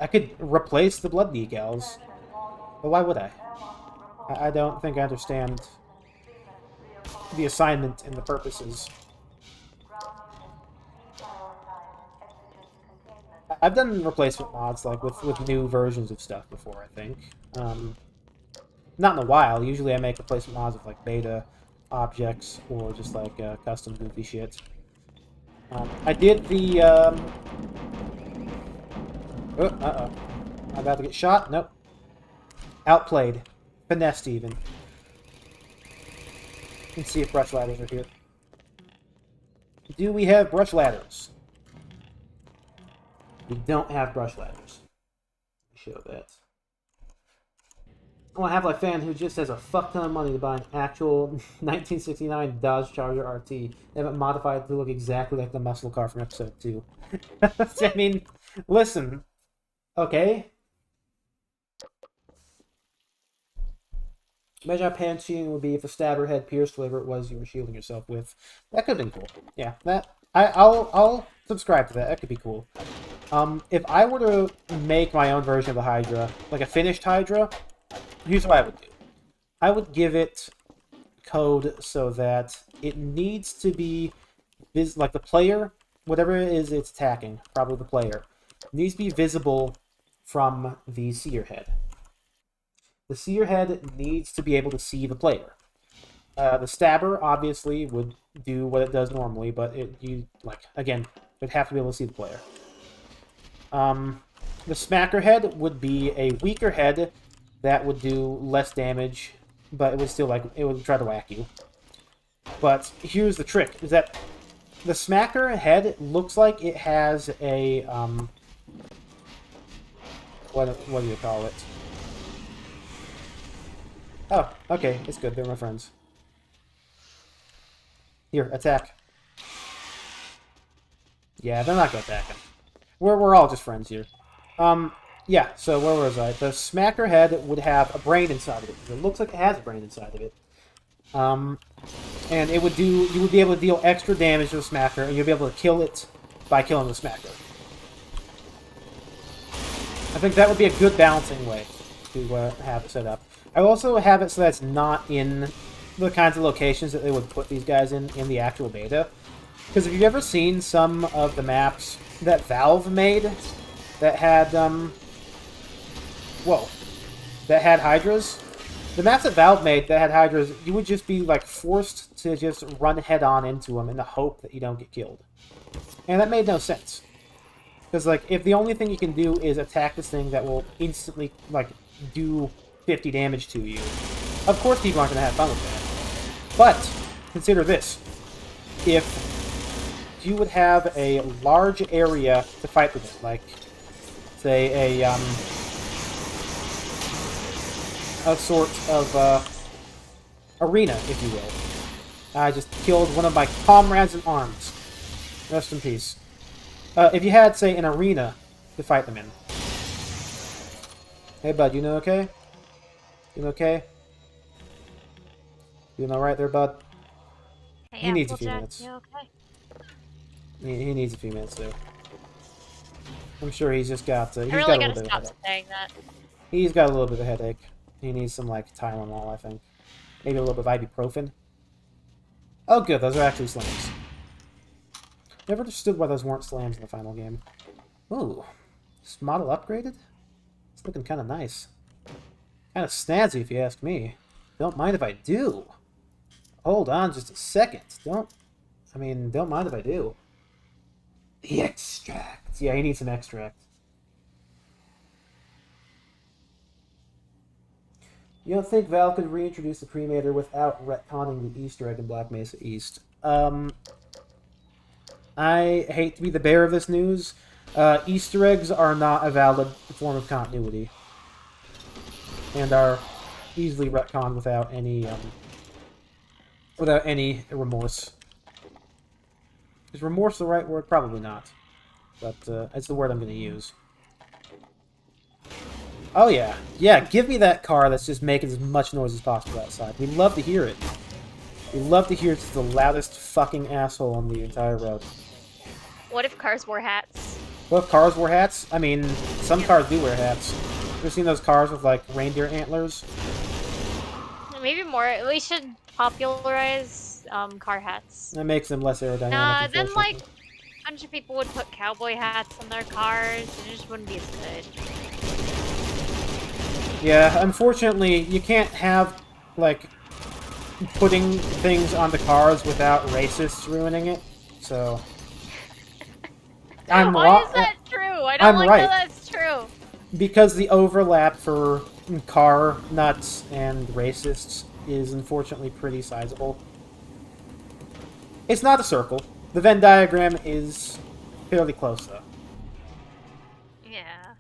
S1: could replace the blood decals. But why would I? I don't think I understand the assignment and the purposes. I've done replacement mods, like, with new versions of stuff before, I think. Not in a while. Usually I make replacement mods with like beta objects or just like custom goofy shit. I did the uh-oh. I'm about to get shot? Nope. Outplayed. Finessed even. Let's see if brush ladders are here. Do we have brush ladders? We don't have brush ladders. Show that. Oh, I have a fan who just has a fuck ton of money to buy an actual 1969 Dodge Charger RT. They have it modified to look exactly like the muscle car from episode 2. I mean, listen. Okay. Imagine how pan-cheating would be if the stabber had pierced whatever it was you were shielding yourself with. That could have been cool. Yeah, I'll subscribe to that. That could be cool. If I were to make my own version of the Hydra, like a finished Hydra, here's what I would do. I would give it code so that it needs to be like the player, whatever it is it's attacking, probably the player, needs to be visible from the seer head. The seer head needs to be able to see the player. The stabber obviously would do what it does normally, but it'd have to be able to see the player. The smacker head would be a weaker head that would do less damage, but it would still it would try to whack you. But here's the trick: is that the smacker head looks like it has a what do you call it? Oh, okay, it's good. They're my friends. Here, attack. Yeah, they're not gonna attack him. We're all just friends here. Yeah, so where was I? The smacker head would have a brain inside of it. It looks like it has a brain inside of it. And it would you would be able to deal extra damage to the smacker, and you'll be able to kill it by killing the smacker. I think that would be a good balancing way to have it set up. I also have it so that it's not in the kinds of locations that they would put these guys in the actual beta. Because if you've ever seen some of the maps that Valve made that had, that had Hydras, the maps that Valve made that had Hydras, you would just be, like, forced to just run head-on into them in the hope that you don't get killed. And that made no sense. Because, like, if the only thing you can do is attack this thing that will instantly, like, do 50 damage to you, of course people aren't going to have fun with that. But, consider this. If you would have a large area to fight with it, like, say, a sort of, arena, if you will. I just killed one of my comrades in arms. Rest in peace. If you had, say, an arena to fight them in. Hey, bud, you know okay? You okay? You know right there, bud?
S2: Hey,
S1: he needs a few
S2: Applejack,
S1: minutes.
S2: you okay?
S1: He needs a few minutes, too. I'm sure he's just got...
S2: I really gotta stop saying that.
S1: He's got a little bit of a headache. He needs some, like, Tylenol, I think. Maybe a little bit of ibuprofen. Oh, good. Those are actually slams. Never understood why those weren't slams in the final game. Ooh. This model upgraded? It's looking kind of nice. Kind of snazzy, if you ask me. Don't mind if I do. Hold on just a second. Don't mind if I do. The extract. Yeah, he needs some extract. You don't think Valve could reintroduce the Cremator without retconning the Easter egg in Black Mesa East? I hate to be the bearer of this news. Easter eggs are not a valid form of continuity. And are easily retconned without any remorse. Is remorse the right word? Probably not. But it's the word I'm going to use. Oh yeah. Yeah, give me that car that's just making as much noise as possible outside. We'd love to hear it. We'd love to hear it's the loudest fucking asshole on the entire road.
S2: What if cars wore hats?
S1: What if cars wore hats? I mean, some cars do wear hats. Ever seen those cars with, like, reindeer antlers?
S2: Maybe more. We should popularize car hats.
S1: That makes them less aerodynamic.
S2: Nah, then, like, a bunch of people would put cowboy hats on their cars, and it just wouldn't be as good.
S1: Yeah, unfortunately, you can't have, like, putting things onto cars without racists ruining it, so...
S2: Why is that true? I don't
S1: I'm
S2: like
S1: right.
S2: that that's true.
S1: Because the overlap for car nuts and racists is unfortunately pretty sizable. It's not a circle. The Venn diagram is fairly close, though.
S2: Yeah.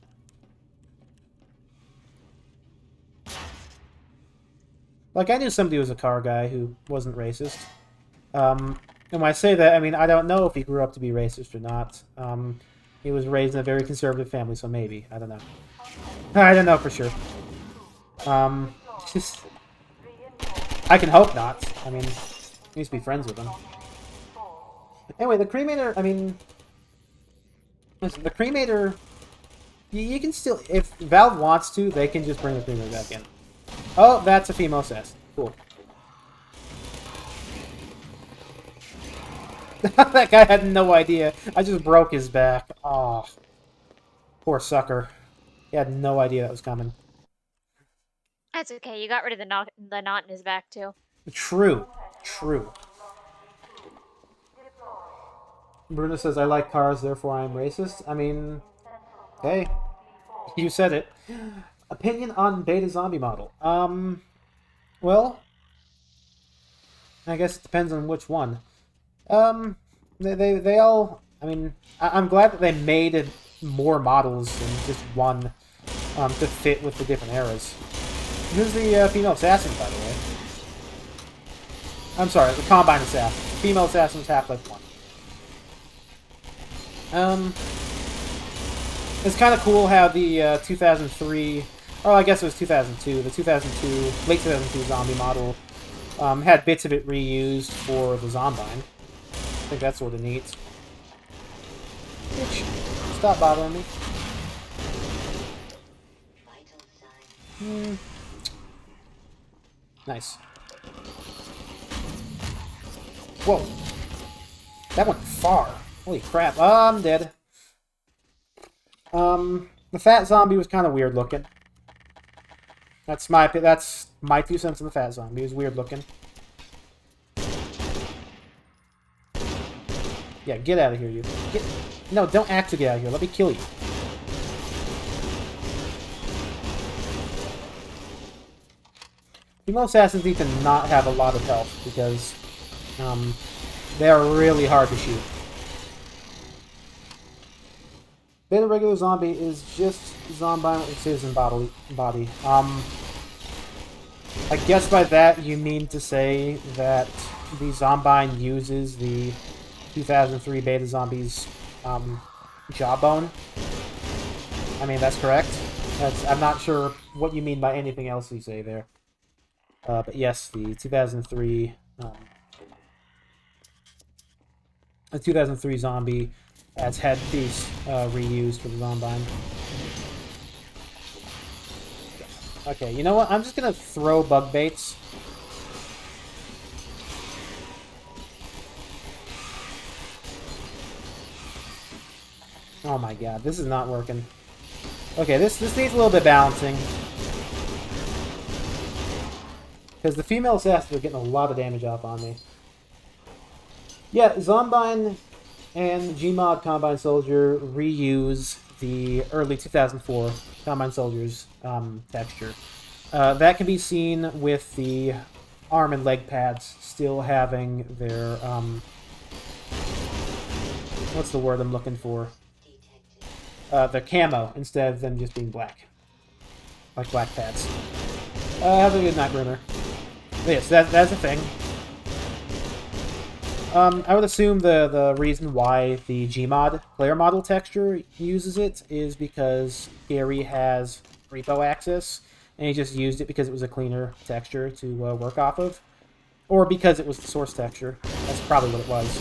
S1: Like, I knew somebody who was a car guy who wasn't racist. And when I say that, I mean, I don't know if he grew up to be racist or not. He was raised in a very conservative family, so maybe. I don't know. I don't know for sure. Just... I can hope not. I mean, I used to be friends with him. Anyway, the cremator, I mean... Listen, the cremator... You can still... If Valve wants to, they can just bring the cremator back in. Oh, that's a female assassin. Cool. That guy had no idea. I just broke his back. Oh, poor sucker. He had no idea that was coming.
S2: That's okay. You got rid of the knot in his back too.
S1: True. True. Bruno says, I like cars, therefore I am racist. I mean, hey, you said it. Opinion on beta zombie model. Well, I guess it depends on which one. They all, I mean, I'm glad that they made more models than just one, to fit with the different eras. Who's the female assassin, by the way? I'm sorry, the Combine Assassin. The female assassin is Half-Life 1. It's kind of cool how the 2003, or I guess it was 2002, the 2002, late 2002 zombie model had bits of it reused for the Zombine. I think that's sort of neat. Bitch, stop bothering me. Nice. Whoa. That went far. Holy crap. I'm dead. The fat zombie was kind of weird looking. That's my 2 cents on the fat zombie. He was weird looking. Yeah, get out of here, you. No, don't actually get out of here. Let me kill you. Female assassins need to not have a lot of health because they are really hard to shoot. Beta regular zombie is just zombie with a citizen body. I guess by that you mean to say that the Zombine uses the 2003 Beta Zombies jawbone. I mean, that's correct. I'm not sure what you mean by anything else you say there. But yes, the 2003 zombie has had these reused for the Zombine. Okay, you know what? I'm just gonna throw bug baits. Oh my god, this is not working. Okay, this needs a little bit of balancing. Because the female assassins are getting a lot of damage off on me. Yeah, Zombine and Gmod Combine Soldier reuse the early 2004 Combine Soldiers texture. That can be seen with the arm and leg pads still having their, what's the word I'm looking for? Their camo, instead of them just being black. Like black pads. Have a good night, Grimmer. Yes, that's a thing. I would assume the reason why the Gmod player model texture uses it is because Gary has repo access, and he just used it because it was a cleaner texture to work off of. Or because it was the source texture. That's probably what it was.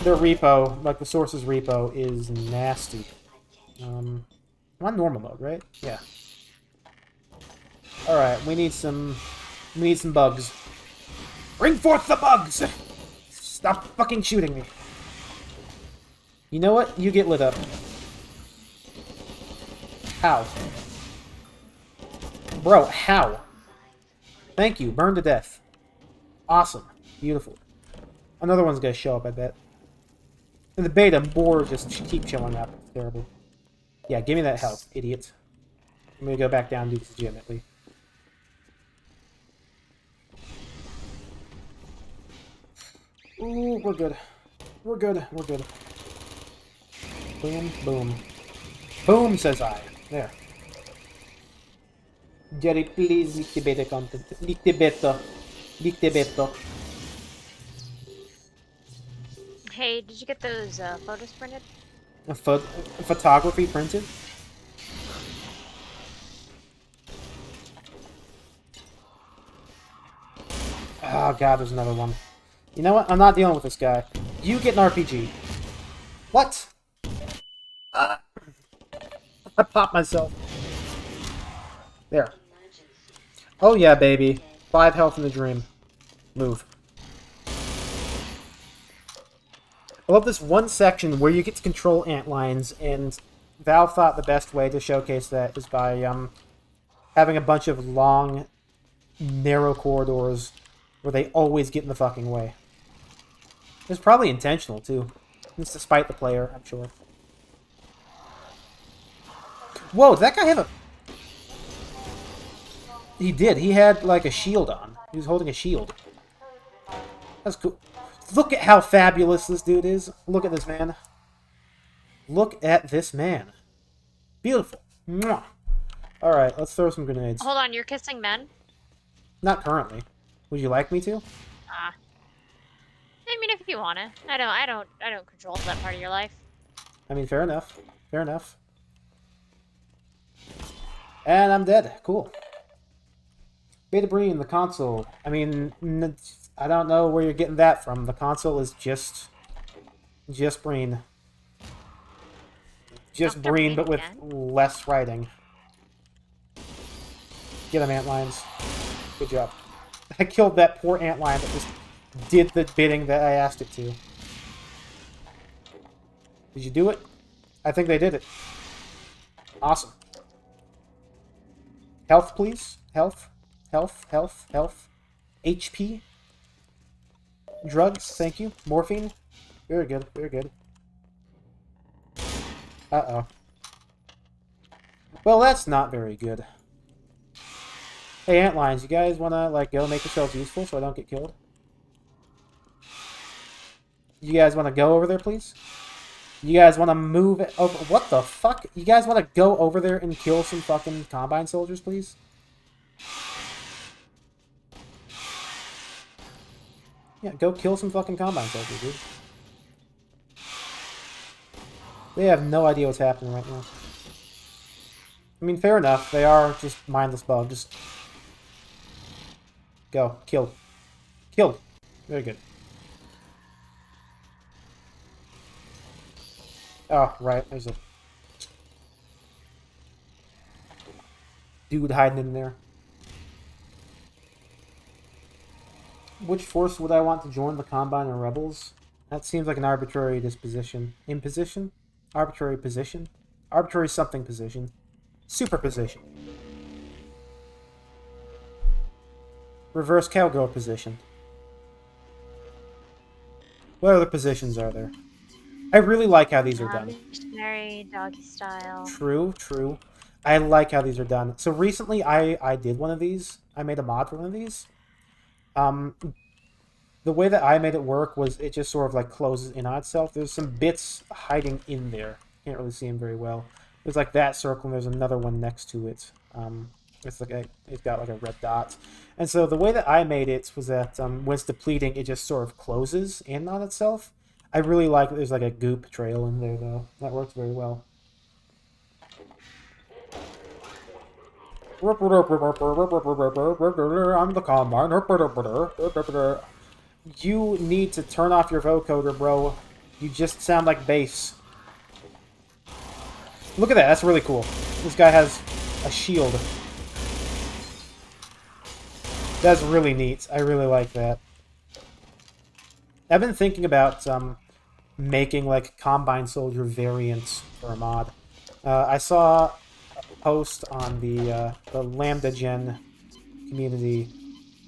S1: Their repo, like the source's repo, is nasty. I'm on normal mode, right? Yeah. Alright, we need some bugs. Bring forth the bugs! Stop fucking shooting me. You know what? You get lit up. How? Bro, how? Thank you. Burn to death. Awesome. Beautiful. Another one's gonna show up, I bet. In the beta, more just keep showing up. It's terrible. Yeah, give me that health, idiot. I'm gonna go back down and do this legitimately. Ooh, we're good. We're good. We're good. Boom, boom. Boom, says I. There. Jerry, please leak the beta content. Leak the beta. Leak the beta.
S2: Hey, did you get those photos printed?
S1: A photography printed? Oh god, there's another one. You know what? I'm not dealing with this guy. You get an RPG. What? I popped myself. There. Oh yeah, baby. 5 health in the dream. Move. I love this one section where you get to control antlines, and Valve thought the best way to showcase that is by having a bunch of long, narrow corridors where they always get in the fucking way. It's probably intentional, too. It's to spite the player, I'm sure. Whoa, did that guy have a... He did. He had, like, a shield on. He was holding a shield. That's cool. Look at how fabulous this dude is. Look at this man. Look at this man. Beautiful. Mwah. Alright, let's throw some grenades.
S2: Hold on, you're kissing men?
S1: Not currently. Would you like me to?
S2: I mean, if you wanna. I don't control that part of your life.
S1: I mean, fair enough. Fair enough. And I'm dead. Cool. Beta Breen, the console. I mean, I don't know where you're getting that from. The console is just Breen. Just
S2: Dr.
S1: Breen, but with
S2: again?
S1: less writing. Get him, Antlines. Good job. I killed that poor antlion that just did the bidding that I asked it to. Did you do it? I think they did it. Awesome. Health, please. Health. Health. Health. Health. HP. Drugs, thank you. Morphine. Very good. Very good. Uh-oh. Well, that's not very good. Hey, Antlions, you guys want to, like, go make yourselves useful so I don't get killed? You guys want to go over there, please? You guys want to move it over... What the fuck? You guys want to go over there and kill some fucking Combine soldiers, please? Yeah, go kill some fucking Combine soldiers, dude. They have no idea what's happening right now. I mean, fair enough. They are just mindless bugs. Go. Kill. Killed. Very good. Oh, right. There's a dude hiding in there. Which force would I want to join, the Combine or Rebels? That seems like an arbitrary disposition. Imposition? Arbitrary position? Arbitrary something position. Superposition. Reverse cowgirl position. What other positions are there? I really like how these are done.
S2: Missionary, doggy style.
S1: True, true. I like how these are done. So recently I did one of these. I made a mod for one of these. The way that I made it work was it just sort of like closes in on itself. There's some bits hiding in there. Can't really see them very well. There's like that circle and there's another one next to it. It's like it's got like a red dot. And so the way that I made it was that when it's depleting, it just sort of closes in on itself. I really like that there's like a goop trail in there though. That works very well. I'm the Combine. You need to turn off your vocoder, bro. You just sound like bass. Look at that. That's really cool. This guy has a shield. That's really neat. I really like that. I've been thinking about making like Combine Soldier variants for a mod. I saw post on the Lambda Gen community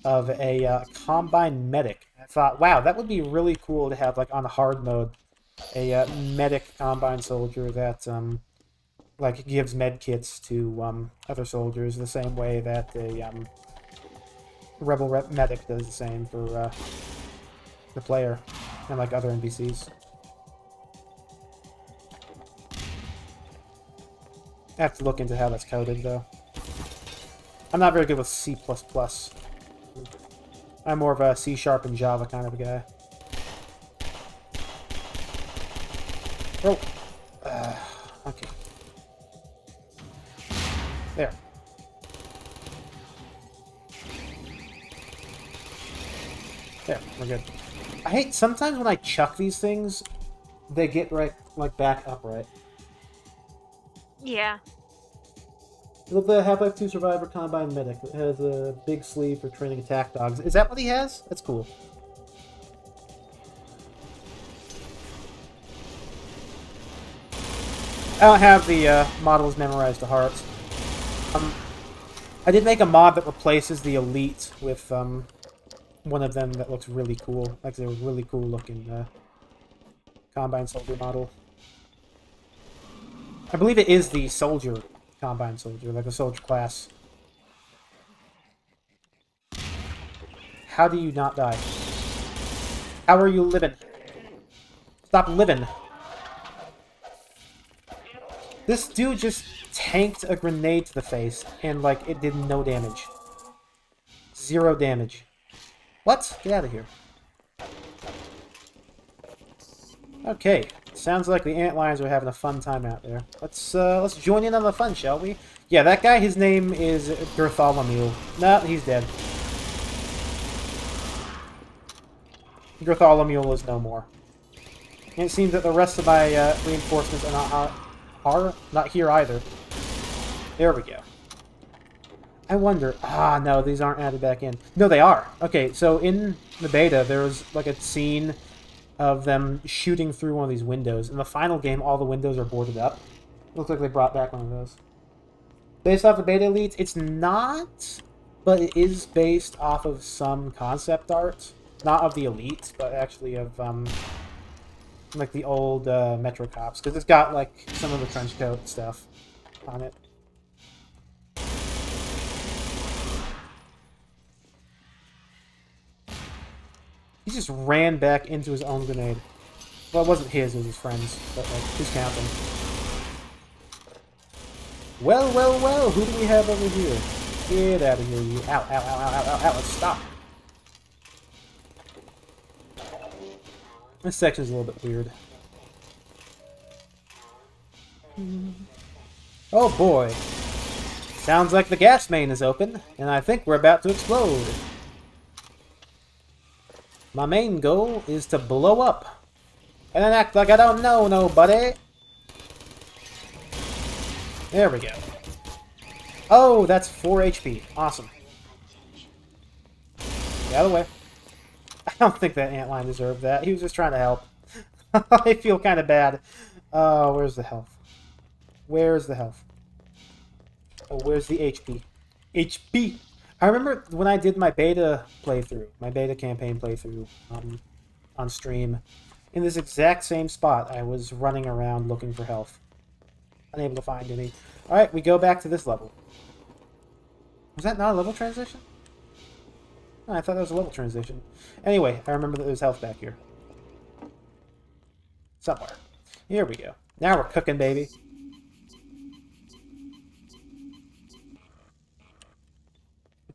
S1: of a Combine medic. I thought, wow, that would be really cool to have, like, on hard mode, a medic Combine soldier that, like, gives med kits to other soldiers the same way that a Rebel Rep medic does the same for the player and, like, other NPCs. I have to look into how that's coded, though. I'm not very good with C++. I'm more of a C# and Java kind of a guy. Oh! Okay. There. There, we're good. I hate, sometimes when I chuck these things, they get right, like, back upright.
S2: Yeah.
S1: Look, the Half-Life 2 Survivor Combine Medic. It has a big sleeve for training attack dogs. Is that what he has? That's cool. I don't have the models memorized to heart. I did make a mod that replaces the Elite with one of them that looks really cool. Like, a really cool looking Combine Soldier model. I believe it is the Soldier Combine Soldier, like the Soldier class. How do you not die? How are you living? Stop living. This dude just tanked a grenade to the face, and, like, it did no damage. 0 damage. What? Get out of here. Okay. Sounds like the antlions are having a fun time out there. Let's join in on the fun, shall we? Yeah, that guy, his name is Bartholomew. No, he's dead. Bartholomew is no more. And it seems that the rest of my reinforcements are not here either. There we go. I wonder... Ah, no, these aren't added back in. No, they are. Okay, so in the beta, there was, like, a scene of them shooting through one of these windows. In the final game, all the windows are boarded up. Looks like they brought back one of those. Based off the beta elites, it's not, but it is based off of some concept art. Not of the elites, but actually of, like, the old Metro Cops. Because it's got, like, some of the trench coat stuff on it. He just ran back into his own grenade. Well, it wasn't his, it was his friend's. But, like, who's counting? Well, well, well, who do we have over here? Get out of here, you. Ow, ow, ow, ow, ow, ow, let's stop. This section's a little bit weird. Oh boy. Sounds like the gas main is open, and I think we're about to explode. My main goal is to blow up. And then act like I don't know nobody. There we go. Oh, that's 4 HP. Awesome. Get out of the way. I don't think that antlion deserved that. He was just trying to help. I feel kind of bad. Oh, where's the health? Where's the health? Oh, where's the HP? HP! I remember when I did my beta playthrough, my beta campaign playthrough on stream, in this exact same spot, I was running around looking for health. Unable to find any. Alright, we go back to this level. Was that not a level transition? Oh, I thought that was a level transition. Anyway, I remember that there's health back here. Somewhere. Here we go. Now we're cooking, baby.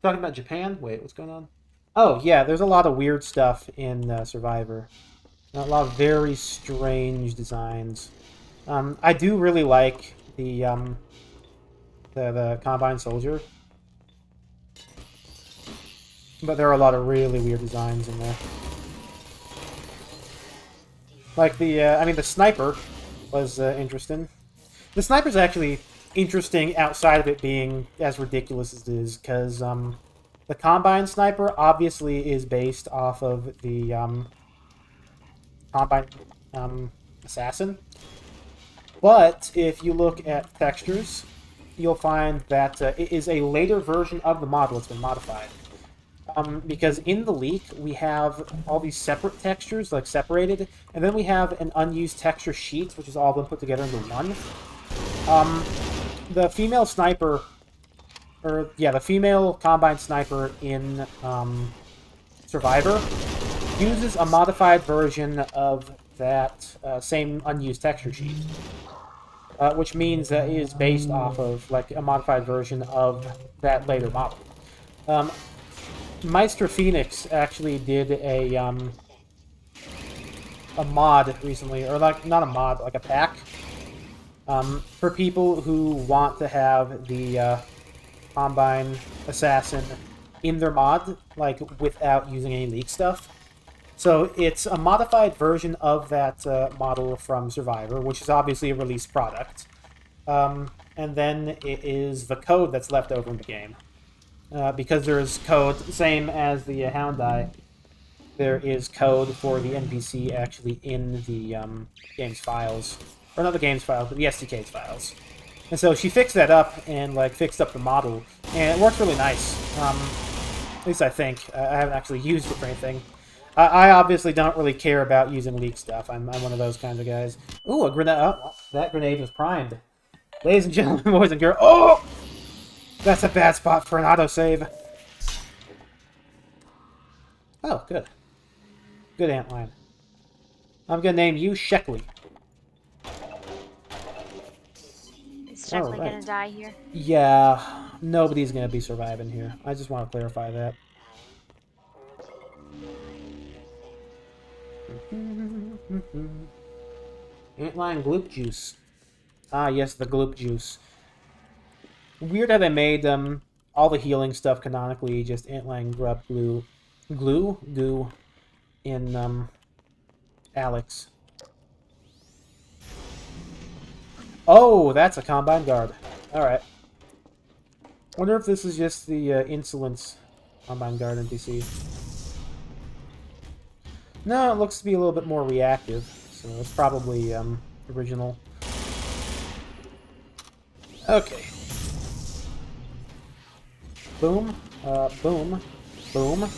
S1: Talking about Japan? Wait, what's going on? Oh, yeah, there's a lot of weird stuff in Survivor. A lot of very strange designs. I do really like the Combine Soldier. But there are a lot of really weird designs in there. Like the Sniper was interesting. The Sniper's actually interesting outside of it being as ridiculous as it is, because the Combine Sniper obviously is based off of the Combine Assassin. But if you look at textures, you'll find that it is a later version of the model. It's been modified. Because in the leak, we have all these separate textures, like separated, and then we have an unused texture sheet, which is all of them put together into one. The female sniper, the female Combine sniper in Survivor uses a modified version of that same unused texture sheet, which means that it is based off of like a modified version of that later model. Meister Phoenix actually did a mod recently, or like not a mod, like a pack, for people who want to have the Combine Assassin in their mod, like without using any leak stuff. So it's a modified version of that model from Survivor, which is obviously a released product. And then it is the code that's left over in the game. Because there is code, same as the Hound Eye, there is code for the NPC actually in the game's files. Or not the game's files, but the SDK's files. And so she fixed that up and like fixed up the model, and it works really nice. At least I think. I haven't actually used it for anything. I obviously don't really care about using leak stuff. I'm one of those kinds of guys. Ooh, a grenade. Oh, that grenade was primed. Ladies and gentlemen, boys and girls. Oh! That's a bad spot for an autosave. Oh, good. Good antline. I'm gonna name you Sheckley.
S2: Is Sheckley gonna die here?
S1: Yeah, nobody's gonna be surviving here. I just want to clarify that. Antline gloop juice. Ah, yes, the gloop juice. Weird how they made all the healing stuff canonically just antline grub goo in Alex. Oh, that's a Combine guard. Alright. Wonder if this is just the Insolence Combine guard NPC. No, it looks to be a little bit more reactive, so it's probably original. Okay. Boom, boom, boom.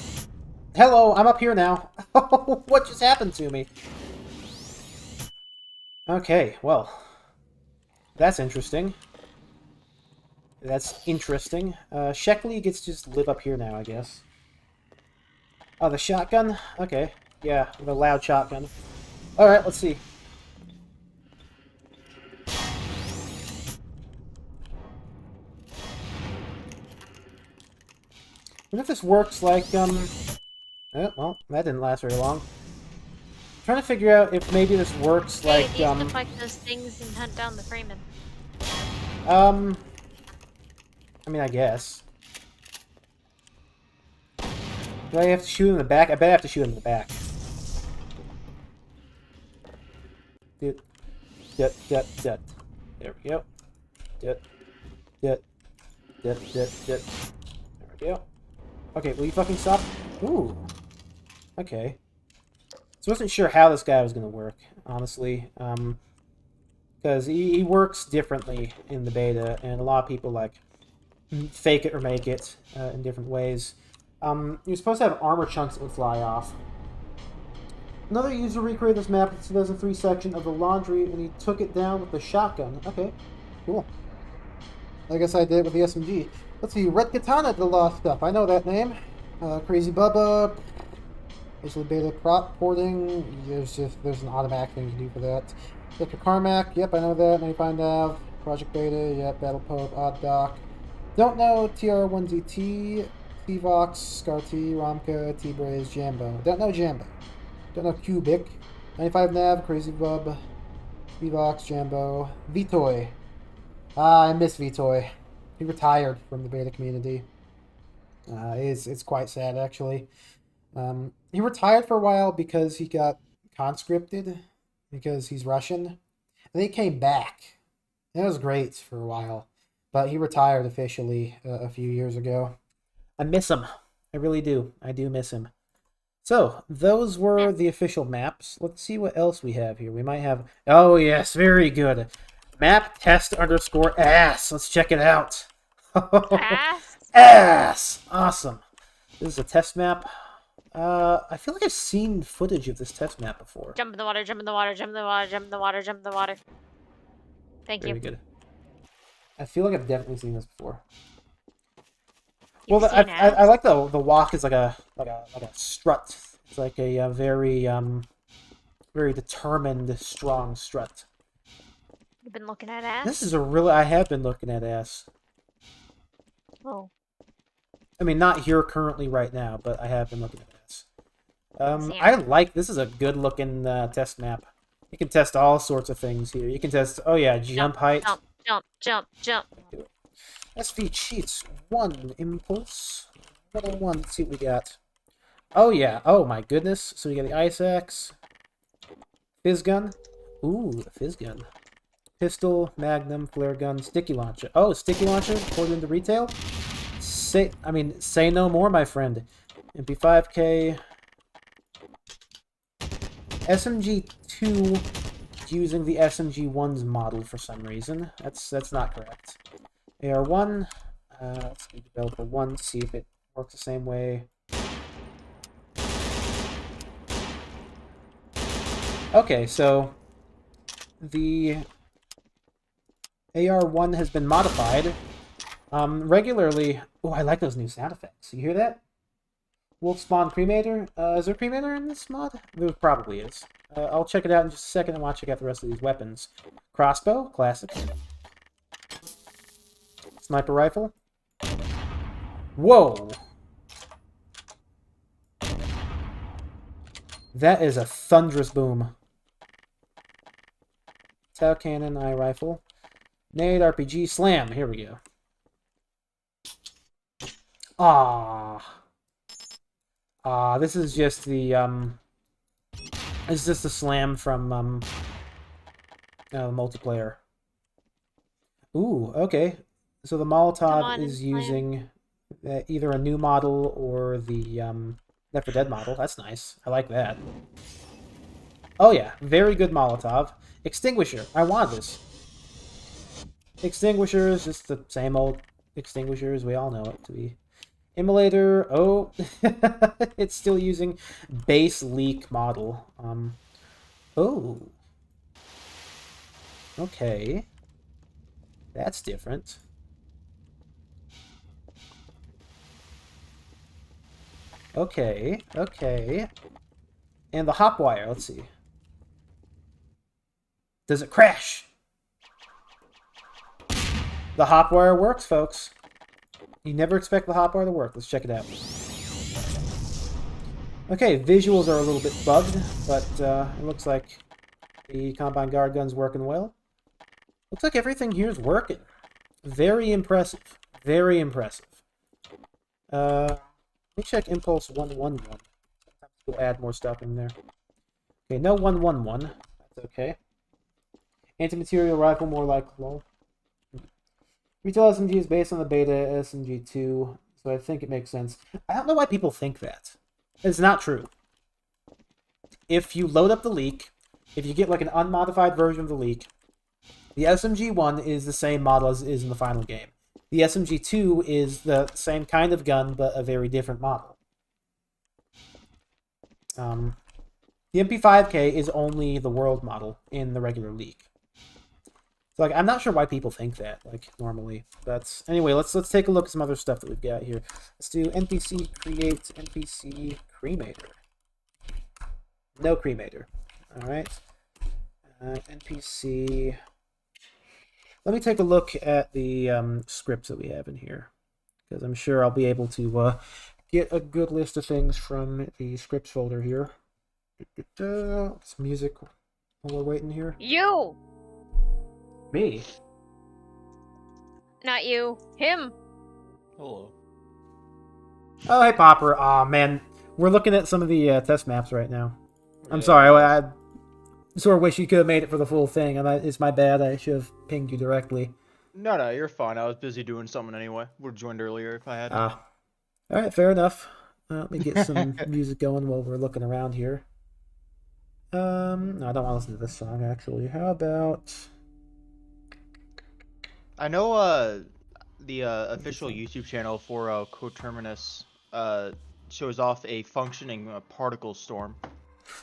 S1: Hello, I'm up here now. What just happened to me? Okay, well. That's interesting. That's interesting. Sheckley gets to just live up here now, I guess. Oh, the shotgun? Okay. Yeah, the loud shotgun. Alright, let's see. I wonder if this works like, well, that didn't last very long. I'm trying to figure out if maybe this works like,
S2: these look like those things and hunt down the Freeman.
S1: I mean, I guess. Do I have to shoot in the back? I bet I have to shoot in the back. There we go. There we go. Okay, will you fucking stop? Ooh. Okay. So I wasn't sure how this guy was going to work, honestly. Because he works differently in the beta, and a lot of people, like, fake it or make it in different ways. You're supposed to have armor chunks that would fly off. Another user recreated this map in the 2003 section of the laundry, and he took it down with the shotgun. Okay, cool. I guess I did it with the SMG. Let's see, Red Katana did a lot of stuff. I know that name. Crazy Bubba. Basically beta prop porting. There's an automatic thing you can do for that. Dr. Carmack, yep, I know that. 95 Nav. Project Beta, yep. Battle Pope, Odd Doc. Don't know TR1ZT, T-Vox, Scar T, Romka, T-Braze, Jambo. Don't know Jambo. Don't know Cubic. 95 Nav, Crazy Bub, T-Vox, Jambo. Vitoy. Ah, I miss Vitoy. He retired from the beta community. It's quite sad, actually. He retired for a while because he got conscripted, because he's Russian. And then he came back. That was great for a while. But he retired officially a few years ago. I miss him. I really do. I do miss him. So, those were the official maps. Let's see what else we have here. We might have... Oh, yes, very good. Map test underscore ass. Let's check it out.
S2: Ass?
S1: Ass! Awesome. This is a test map. I feel like I've seen footage of this test map before.
S2: Jump in the water, jump in the water, jump in the water, jump in the water, jump in the water. Thank
S1: Very
S2: you.
S1: good. I feel like I've definitely seen this before.
S2: You've
S1: Well,
S2: seen
S1: I
S2: ass?
S1: like the walk is like a strut. It's like a very very determined, strong strut.
S2: You've been looking at ass?
S1: This is a really I have been looking at ass.
S2: Oh.
S1: I mean, not here currently right now, but I have been looking at ass.
S2: See,
S1: I like this is a good looking test map. You can test all sorts of things here. You can test jump height.
S2: Jump.
S1: SV cheats 1 impulse. Level 1. Let's see what we got. Oh yeah. Oh my goodness. So we got the ice axe, fizz gun. Ooh, a fizz gun. Pistol, magnum, flare gun, sticky launcher. Oh, sticky launcher poured into retail. Say no more, my friend. MP5K. SMG2 using the SMG1's model for some reason. That's not correct. AR1. Let's do developer 1 to see if it works the same way. Okay, so the AR1 has been modified. Regularly... Oh, I like those new sound effects. You hear that? Wolf Spawn Cremator. Is there a Cremator in this mod? There probably is. I'll check it out in just a second and watch check out the rest of these weapons. Crossbow, classic. Sniper rifle. Whoa! That is a thunderous boom. Tau cannon, eye rifle. Nade, RPG, slam. Here we go. This is just the It's just the slam from multiplayer. Ooh, okay. So the Molotov is using either a new model or the Left 4 Dead model. That's nice. I like that. Oh yeah, very good Molotov. Extinguisher. I want this. Extinguishers, just the same old extinguishers. We all know it to be. Immolator. Oh, it's still using base leak model. Oh. Okay. That's different. Okay. And the hop wire, let's see. Does it crash? The hop wire works, folks. You never expect the hop wire to work. Let's check it out. Okay, visuals are a little bit bugged, but it looks like the compound guard gun's working well. Looks like everything here is working. Very impressive. Very impressive. Let me check Impulse 111. Sometimes we'll add more stuff in there. Okay, no 111. That's okay. Anti-material rifle, more like lol. Retail SMG is based on the beta SMG2, so I think it makes sense. I don't know why people think that. It's not true. If you load up the leak, if you get like an unmodified version of the leak, the SMG1 is the same model as is in the final game. The SMG2 is the same kind of gun, but a very different model. The MP5K is only the world model in the regular leak. So, like, I'm not sure why people think that, like, normally. But anyway, let's take a look at some other stuff that we've got here. Let's do NPC create NPC cremator. No cremator. All right. NPC. Let me take a look at the scripts that we have in here, because I'm sure I'll be able to get a good list of things from the scripts folder here. Some music while we're waiting here.
S2: You!
S1: Me?
S2: Not you. Him.
S3: Hello.
S1: Oh, hey, Popper. Aw, man. We're looking at some of the test maps right now. I'm sorry. I sort of wish you could have made it for the full thing. It's my bad. I should have pinged you directly.
S3: No, you're fine. I was busy doing something anyway. Would have joined earlier if I had.
S1: Alright, fair enough. Let me get some music going while we're looking around here. No, I don't want to listen to this song, actually. How about...
S3: I know the official YouTube channel for Coterminus shows off a functioning particle storm.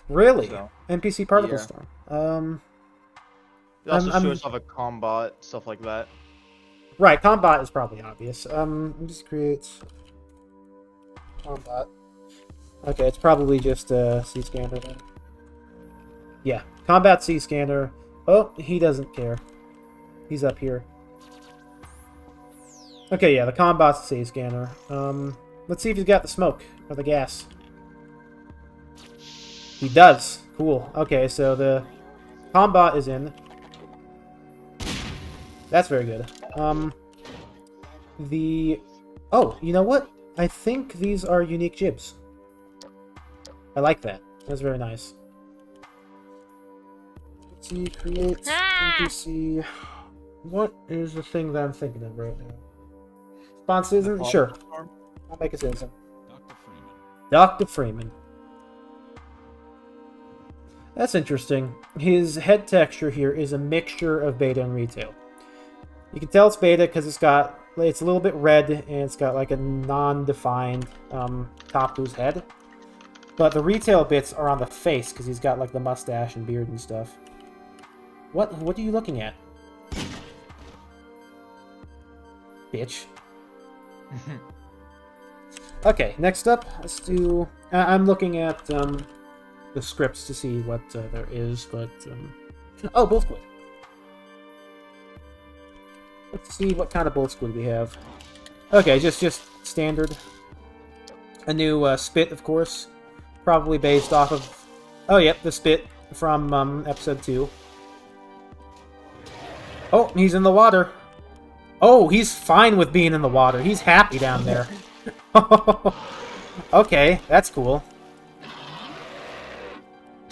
S1: Really?
S3: So,
S1: NPC particle
S3: yeah.
S1: storm.
S3: It also
S1: I'm
S3: shows off a combat, stuff like that.
S1: right. Combat is probably obvious. Just create combat. Okay, it's probably just a C scanner then. Yeah, combat C scanner. Oh, he doesn't care. He's up here. Okay, yeah, the combat's C scanner. Let's see if he's got the smoke or the gas. He does. Cool. Okay, so the combat is in. That's very good. Oh, you know what? I think these are unique jibs. I like that. That's very nice. Let's see, create NPC. What is the thing that I'm thinking of right now? Spawn citizen? Sure. I'll make a citizen.
S4: Dr. Freeman.
S1: Dr. Freeman. That's interesting. His head texture here is a mixture of beta and retail. You can tell it's beta because it's a little bit red and it's got like a non-defined top to his head. But the retail bits are on the face because he's got like the mustache and beard and stuff. What are you looking at? Bitch. Okay, next up, let's do... I'm looking at the scripts to see what there is, but... Oh, bull squid. Let's see what kind of bull squid we have. Okay, just standard. A new spit, of course. Probably based off of... Oh, yep, the spit from episode 2. Oh, he's in the water. Oh, he's fine with being in the water. He's happy down there. Okay, that's cool.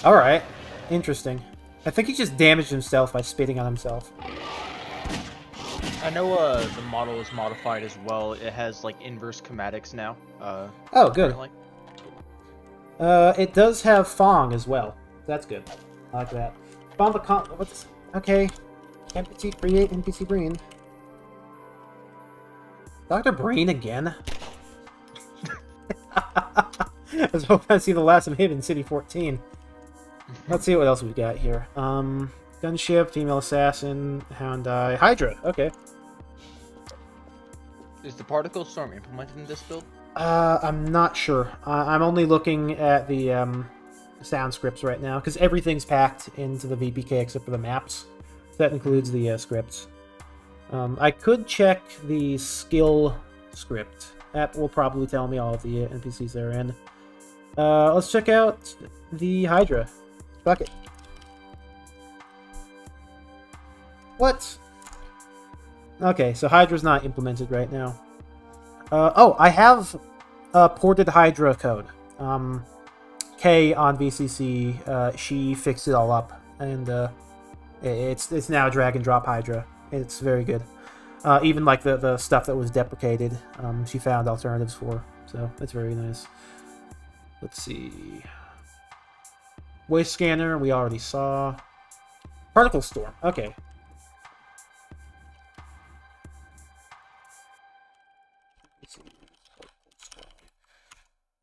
S1: Alright, interesting. I think he just damaged himself by spitting on himself.
S3: I know the model is modified as well. It has like inverse chromatics now.
S1: Oh, good.
S3: Apparently.
S1: It does have Fong as well. That's good. I like that. Found the what's... Okay. NPC create NPC Breen. Dr. Breen again? I was hoping I'd see the last of him in City 14. Let's see what else we've got here. Gunship, Female Assassin, Hound Eye, Hydra. Okay.
S3: Is the particle storm implemented in this build?
S1: I'm not sure. I'm only looking at the sound scripts right now, because everything's packed into the VPK except for the maps. That includes the scripts. I could check the skill script. That will probably tell me all of the NPCs they're in. Let's check out the Hydra. Fuck it. What? Okay, so Hydra's not implemented right now. Oh, I have ported Hydra code. Kay on VCC, she fixed it all up, and it's now drag and drop Hydra. It's very good. Even like the stuff that was deprecated, she found alternatives for, so it's very nice. Let's see. Waste scanner, we already saw. Particle storm, okay.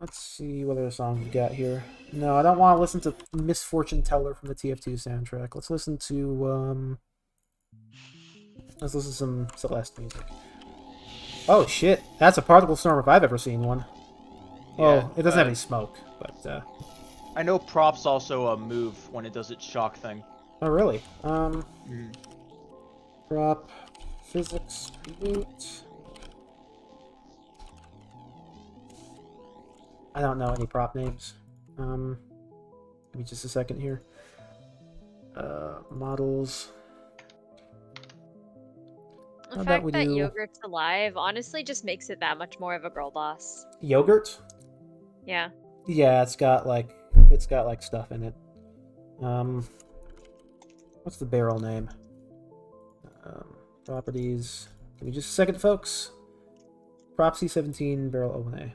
S1: Let's see what other songs we got here. No, I don't want to listen to Misfortune Teller from the TF2 soundtrack. Let's listen to some Celeste music. Oh shit, that's a particle storm if I've ever seen one.
S3: Yeah,
S1: Oh, it doesn't have any smoke, but
S3: I know props also move when it does its shock thing.
S1: oh really? Prop physics create. I don't know any prop names. Give me just a second here. Models.
S2: The
S1: How about
S2: fact
S1: we
S2: that
S1: do-
S2: yogurt's alive honestly just makes it that much more of a girl boss.
S1: Yogurt?
S2: Yeah.
S1: Yeah, it's got like stuff in it. What's the barrel name? Properties. Give me just a second, folks. Prop C17 barrel O1A.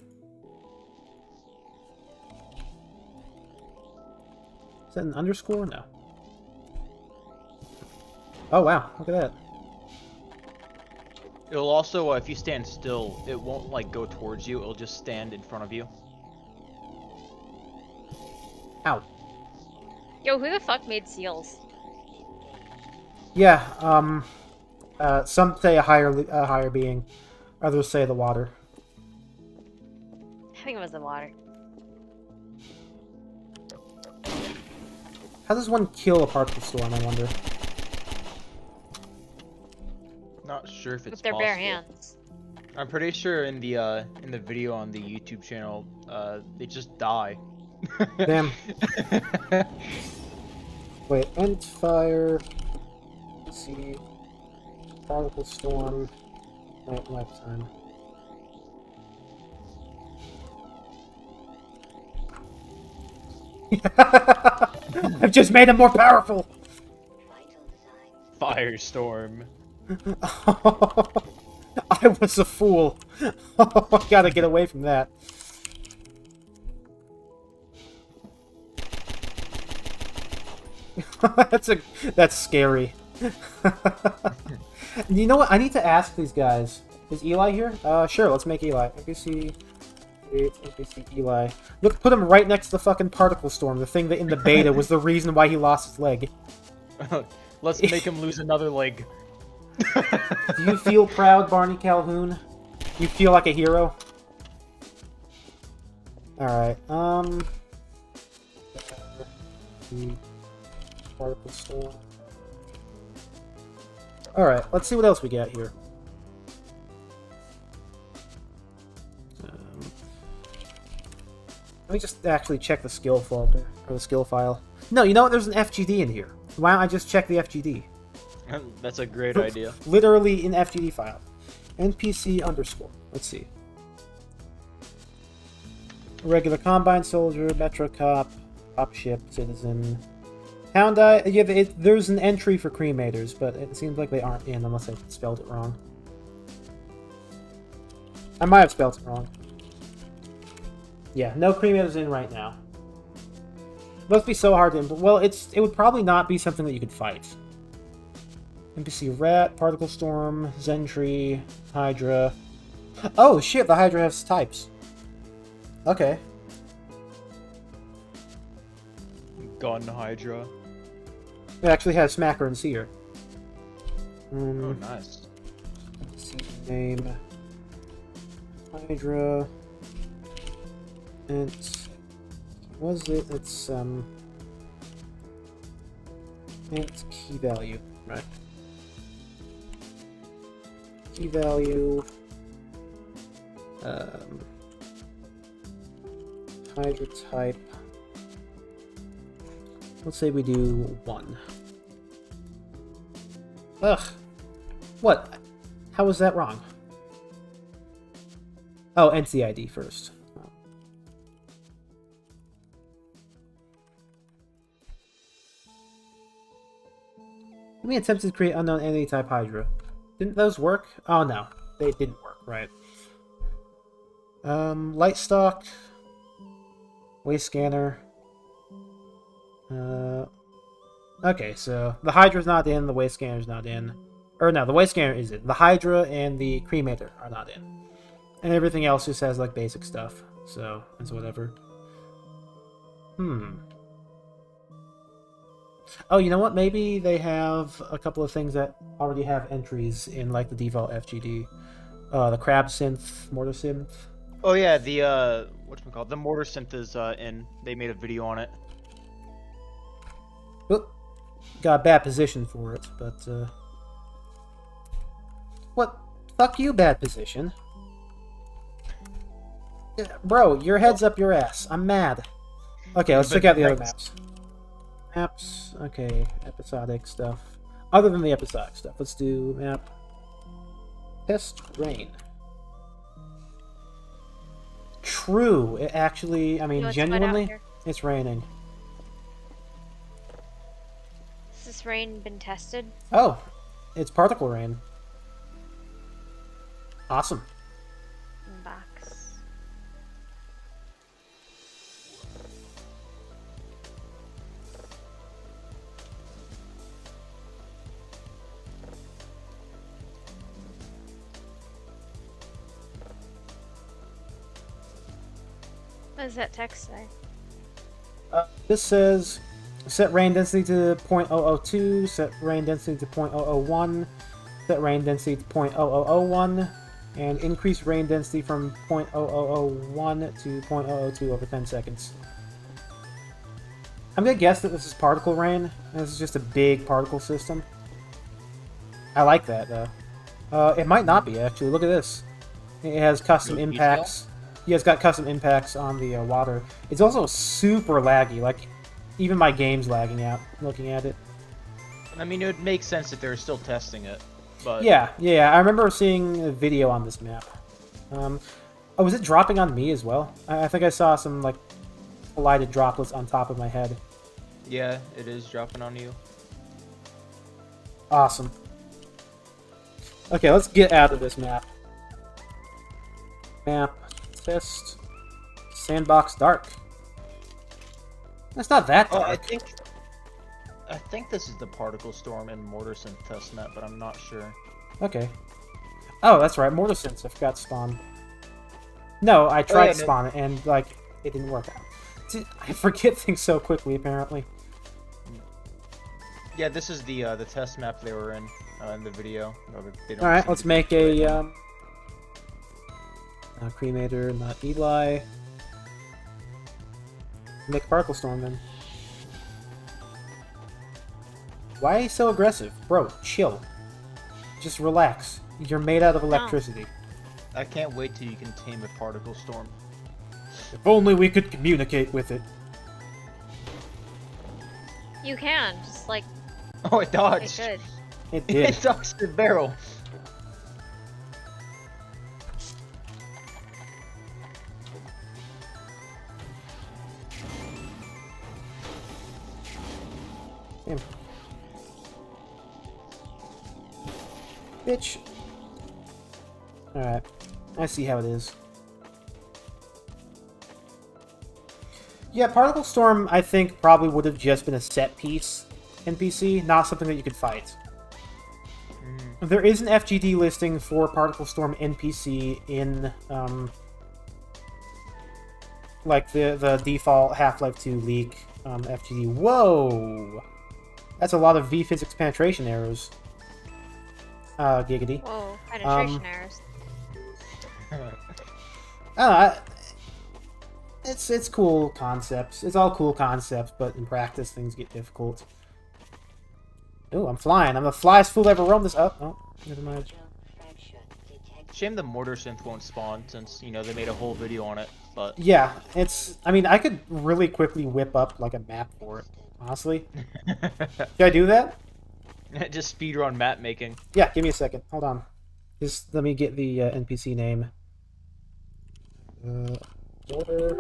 S1: Is that an underscore? No. Oh wow, look at that.
S3: It'll also, if you stand still, it won't like go towards you. It'll just stand in front of you.
S1: Ow.
S2: Yo, who the fuck made seals?
S1: Yeah, some say a higher being. Others say the water.
S2: I think it was the water.
S1: How does one kill a particle storm, I wonder?
S3: Not sure if it's
S2: With their
S3: possible.
S2: bare hands.
S3: I'm pretty sure in the video on the YouTube channel, they just die.
S1: Damn. Wait, end fire. Let's see. Particle storm. Wait, lifetime. I've just made him more powerful!
S3: Firestorm.
S1: I was a fool. I gotta get away from that. That's scary. You know what? I need to ask these guys. Is Eli here? Sure. Let's make Eli. NPC Eli. Look, put him right next to the fucking particle storm. The thing that in the beta was the reason why he lost his leg.
S3: Let's make him lose another leg.
S1: Do you feel proud, Barney Calhoun? You feel like a hero? Alright, particle storm. Alright, let's see what else we got here. Let me just actually check the skill folder, or the skill file. No, you know what? There's an FGD in here. Why don't I just check the FGD?
S3: That's a great idea.
S1: Literally an FGD file. NPC underscore. Let's see. Regular Combine Soldier, Metro Cop, Cop Ship, Citizen. Hound Eye, yeah, there's an entry for Cremators, but it seems like they aren't in unless I spelled it wrong. I might have spelled it wrong. Yeah, no Cremators in right now. Must be so hard to implement. Well, it would probably not be something that you could fight. NPC Rat, Particle Storm, Zentry, Hydra. Oh shit, the Hydra has types. Okay.
S3: Gun Hydra.
S1: It actually has Smacker and Seer.
S3: Oh, nice.
S1: Name. Hydra. And was it? It's it's key value, right? Key value. Hydra type. Let's say we do 1. Ugh. What? How was that wrong? Oh, entity ID first. We attempted to create unknown entity type Hydra. Didn't those work? Oh no, they didn't work, right. Light stock. Waste scanner. Okay, so the Hydra's not in, the waste scanner's not in. Or no, the waste scanner is in. The Hydra and the Cremator are not in. And everything else just has like basic stuff. So, it's whatever. Oh, you know what? Maybe they have a couple of things that already have entries in like the default FGD. The Crab Synth, Mortar Synth.
S3: Oh yeah, the whatchamacallit, the Mortar Synth is in. They made a video on it.
S1: Oop. Got a bad position for it, but what? Fuck you, bad position. Bro, your head's up your ass. I'm mad. Okay, let's check out the other maps. Maps, okay, episodic stuff. Other than the episodic stuff, let's do map. Test rain. True, it actually, I mean,
S2: No, it's wet out
S1: genuinely,
S2: here.
S1: it's raining.
S2: Has this rain been tested?
S1: Oh, it's particle rain. Awesome.
S2: Box. What does that text say?
S1: This says set rain density to 0.002, set rain density to 0.001, set rain density to 0.0001, and increase rain density from 0.0001 to 0.002 over 10 seconds. I'm gonna guess that this is particle rain. This is just a big particle system. I like that, though. It might not be, actually. Look at this. It has custom impacts. Yeah, it's got custom impacts on the water. It's also super laggy. Like, even my game's lagging out looking at it.
S3: I mean, it would make sense that they're still testing it, but...
S1: Yeah. I remember seeing a video on this map. Oh, was it dropping on me as well? I think I saw some, like, collided droplets on top of my head.
S3: Yeah, it is dropping on you.
S1: Awesome. Okay, let's get out of this map. Map. Test. Sandbox dark. That's not that dark.
S3: Oh, I think this is the particle storm in Mortar Synth testnet, but I'm not sure.
S1: Okay. Oh, that's right. Mortar Synths, I forgot to spawn. No, I tried to spawn it, and, like, it didn't work out. See, I forget things so quickly, apparently.
S3: Yeah, this is the test map they were in the video.
S1: Alright, let's make a, cremator, not Eli. Make a particle storm, then. Why are you so aggressive? Bro, chill. Just relax. You're made out of electricity.
S3: I can't wait till you can tame a particle storm.
S1: If only we could communicate with it.
S2: You can, just like...
S3: Oh, it dodged!
S2: It could.
S1: It did.
S3: It dodged the barrel!
S1: Damn. Bitch. Alright. I see how it is. Yeah, Particle Storm, I think, probably would have just been a set piece NPC, not something that you could fight. There is an FGD listing for Particle Storm NPC in, like, the default Half-Life 2 leak FGD. Whoa! That's a lot of V-Physics penetration arrows. Giggity.
S2: Whoa, penetration arrows.
S1: It's cool concepts. It's all cool concepts, but in practice things get difficult. Ooh, I'm flying. I'm the flyest fool ever roamed this up. Oh, never mind.
S3: Shame the Mortar Synth won't spawn, since, you know, they made a whole video on it, but...
S1: Yeah, it's... I mean, I could really quickly whip up, like, a map for it, honestly. Should I do that?
S3: Just speedrun map making.
S1: Yeah, give me a second. Hold on. Just let me get the NPC name. Mortar...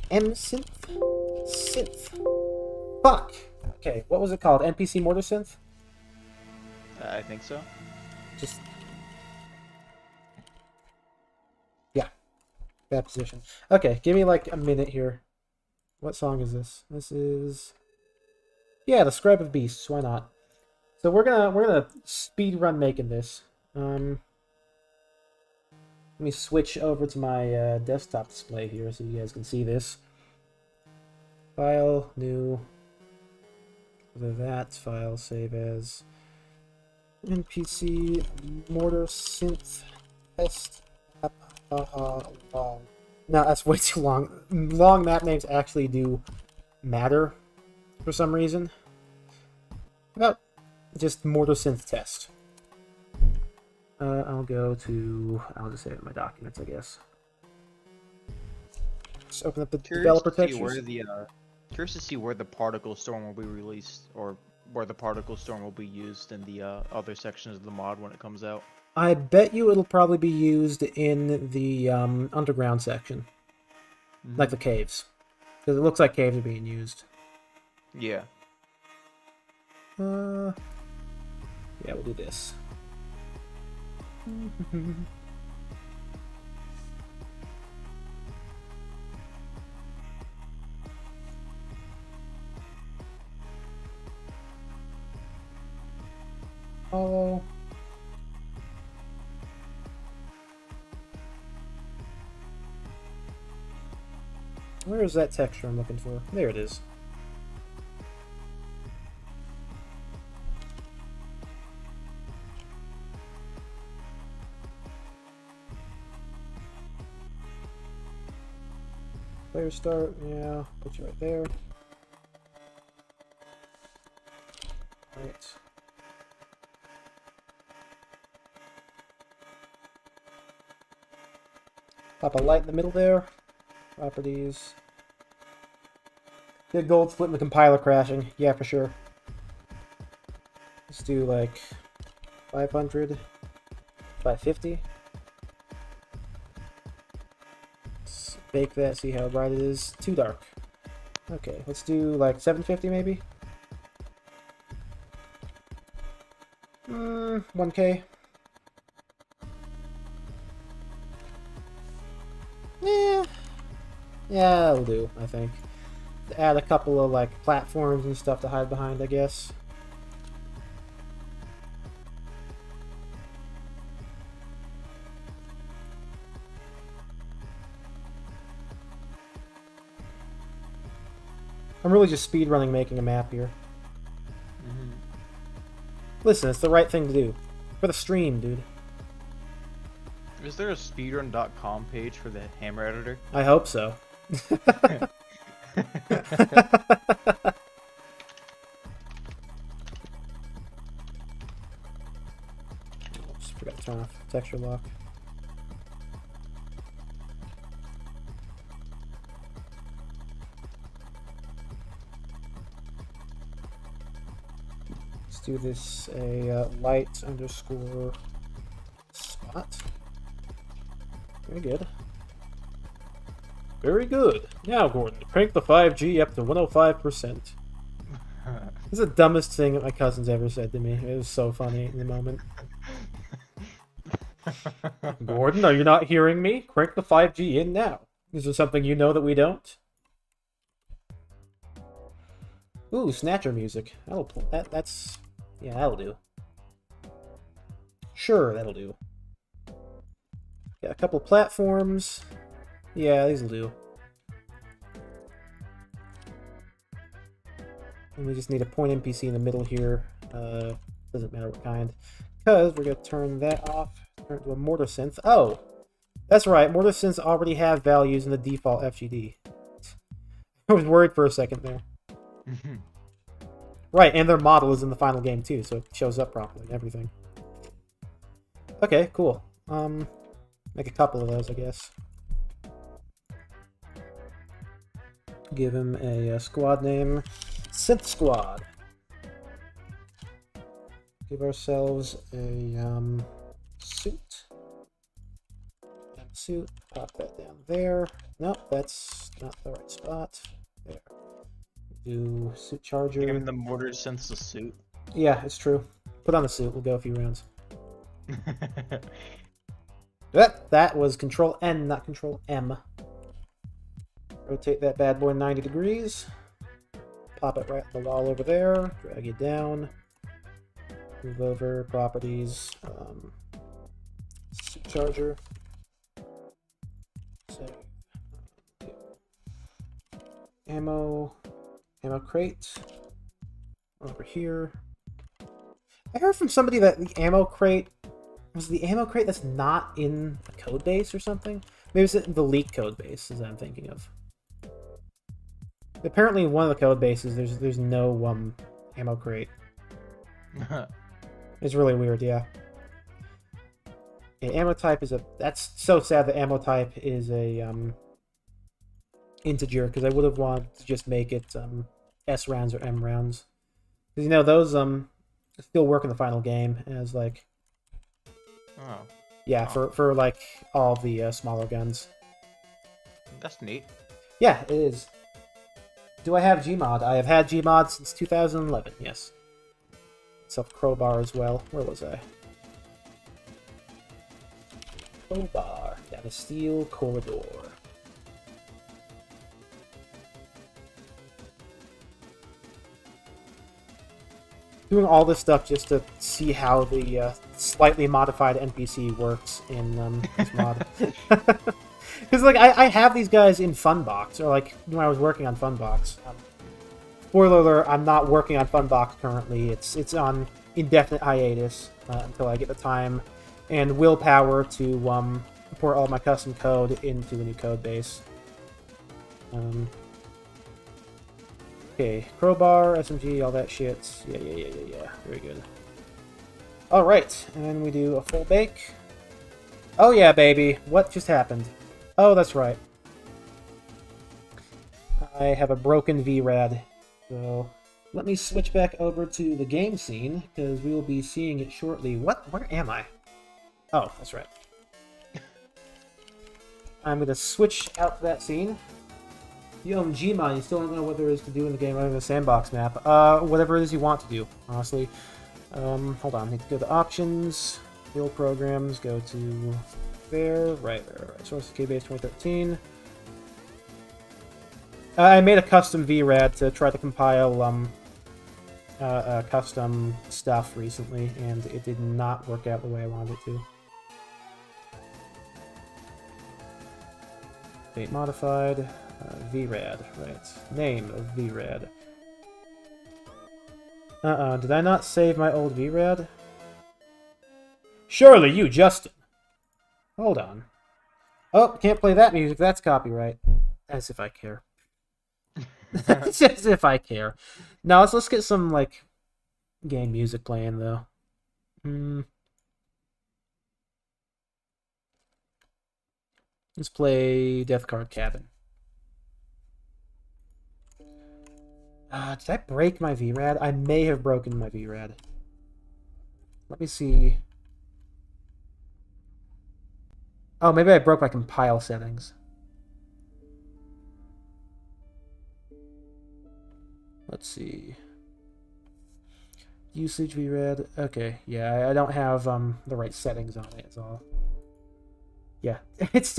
S1: M-Synth? Synth. Fuck! Okay, what was it called? NPC Mortar Synth?
S3: I think so.
S1: Just... Yeah. Bad position. Okay, give me like a minute here. What song is this? This is... Yeah, the Scribe of Beasts, why not? So we're gonna speed run making this. Let me switch over to my desktop display here so you guys can see this. File, new... That file, save as NPC Mortar Synth test app. Long. No, that's way too long. Long map names actually do matter for some reason. About just Mortar Synth test. I'll just save it in my documents, I guess. Just open up the developer textures.
S3: Curious to see where the particle storm will be released, or where the particle storm will be used in the other sections of the mod when it comes out.
S1: I bet you it'll probably be used in the underground section, like the caves, because it looks like caves are being used.
S3: Yeah.
S1: Yeah, we'll do this. Oh. Where is that texture I'm looking for? There it is. Player start, yeah, put you right there. Right. Pop a light in the middle there. Properties. Good gold split and the compiler crashing. Yeah, for sure. Let's do like 500, 550. Let's bake that, see how bright it is. Too dark. Okay, let's do like 750 maybe. 1K. Yeah, that'll do, I think. Add a couple of like platforms and stuff to hide behind, I guess. I'm really just speedrunning making a map here. Listen, it's the right thing to do. For the stream, dude.
S3: Is there a speedrun.com page for the hammer editor?
S1: I hope so. Oops, forgot to turn off texture lock. Let's do this a light underscore spot. Very good. Very good. Now, Gordon, crank the 5G up to 105%. This is the dumbest thing that my cousin's ever said to me. It was so funny in the moment. Gordon, are you not hearing me? Crank the 5G in now. Is there something you know that we don't? Ooh, Snatcher music. That's... Yeah, that'll do. Sure, that'll do. Got a couple platforms. Yeah, these will do. And we just need a point NPC in the middle here. Doesn't matter what kind. Because we're going to turn that off. Turn it to a mortar synth. Oh! That's right, mortar synths already have values in the default FGD. I was worried for a second there. Right, and their model is in the final game too, so it shows up properly and everything. Okay, cool. Make a couple of those, I guess. Give him a squad name. Synth Squad. Give ourselves a suit. Suit. Pop that down there. Nope, that's not the right spot. There. Do suit charger.
S3: Giving the mortar sense the suit.
S1: Yeah, it's true. Put on the suit. We'll go a few rounds. That was Control N, not Control M. Rotate that bad boy 90 degrees. Pop it right on the wall over there. Drag it down. Move over. Properties. Suit charger. Save. Ammo. Ammo crate. Over here. I heard from somebody that the ammo crate was the ammo crate that's not in the code base or something. Maybe it's in the leak code base, as I'm thinking of. Apparently, in one of the code bases, there's no ammo crate. It's really weird, yeah. Yeah, ammo type is a. That's so sad that ammo type is a integer, because I would have wanted to just make it S rounds or M rounds. Because you know those still work in the final game as like.
S3: Oh.
S1: Yeah, for like all the smaller guns.
S3: That's neat.
S1: Yeah, it is. Do I have Gmod? I have had Gmod since 2011, yes. Self crowbar as well. Where was I? Crowbar. Down a steel corridor. Doing all this stuff just to see how the slightly modified NPC works in this mod. Because, like, I have these guys in Funbox, or, like, when I was working on Funbox. Spoiler alert, I'm not working on Funbox currently. It's on indefinite hiatus until I get the time and willpower to pour all my custom code into a new code base. Okay, crowbar, SMG, all that shit. Yeah. Very good. Alright, and then we do a full bake. Oh yeah, baby. What just happened? Oh, that's right. I have a broken VRAD. So, let me switch back over to the game scene, because we will be seeing it shortly. What? Where am I? Oh, that's right. I'm going to switch out to that scene. You own Gmod, you still don't know what there is to do in the game other than the sandbox map. Whatever it is you want to do, honestly. Hold on, need to go to options, build programs, go to there, right. Sources Keybase 2013. I made a custom VRAD to try to compile custom stuff recently, and it did not work out the way I wanted it to. Date modified, VRAD, right. Name of VRAD. Did I not save my old VRAD? Surely you, Justin! Hold on. Oh, can't play that music, that's copyright. As if I care. As if I care. Now let's get some, like, game music playing, though. Let's play Death Card Cabin. Did I break my VRAD? I may have broken my VRAD. Let me see. Oh, maybe I broke my compile settings. Let's see. Usage VRAD. Okay, yeah, I don't have the right settings on it, is all. Yeah, it's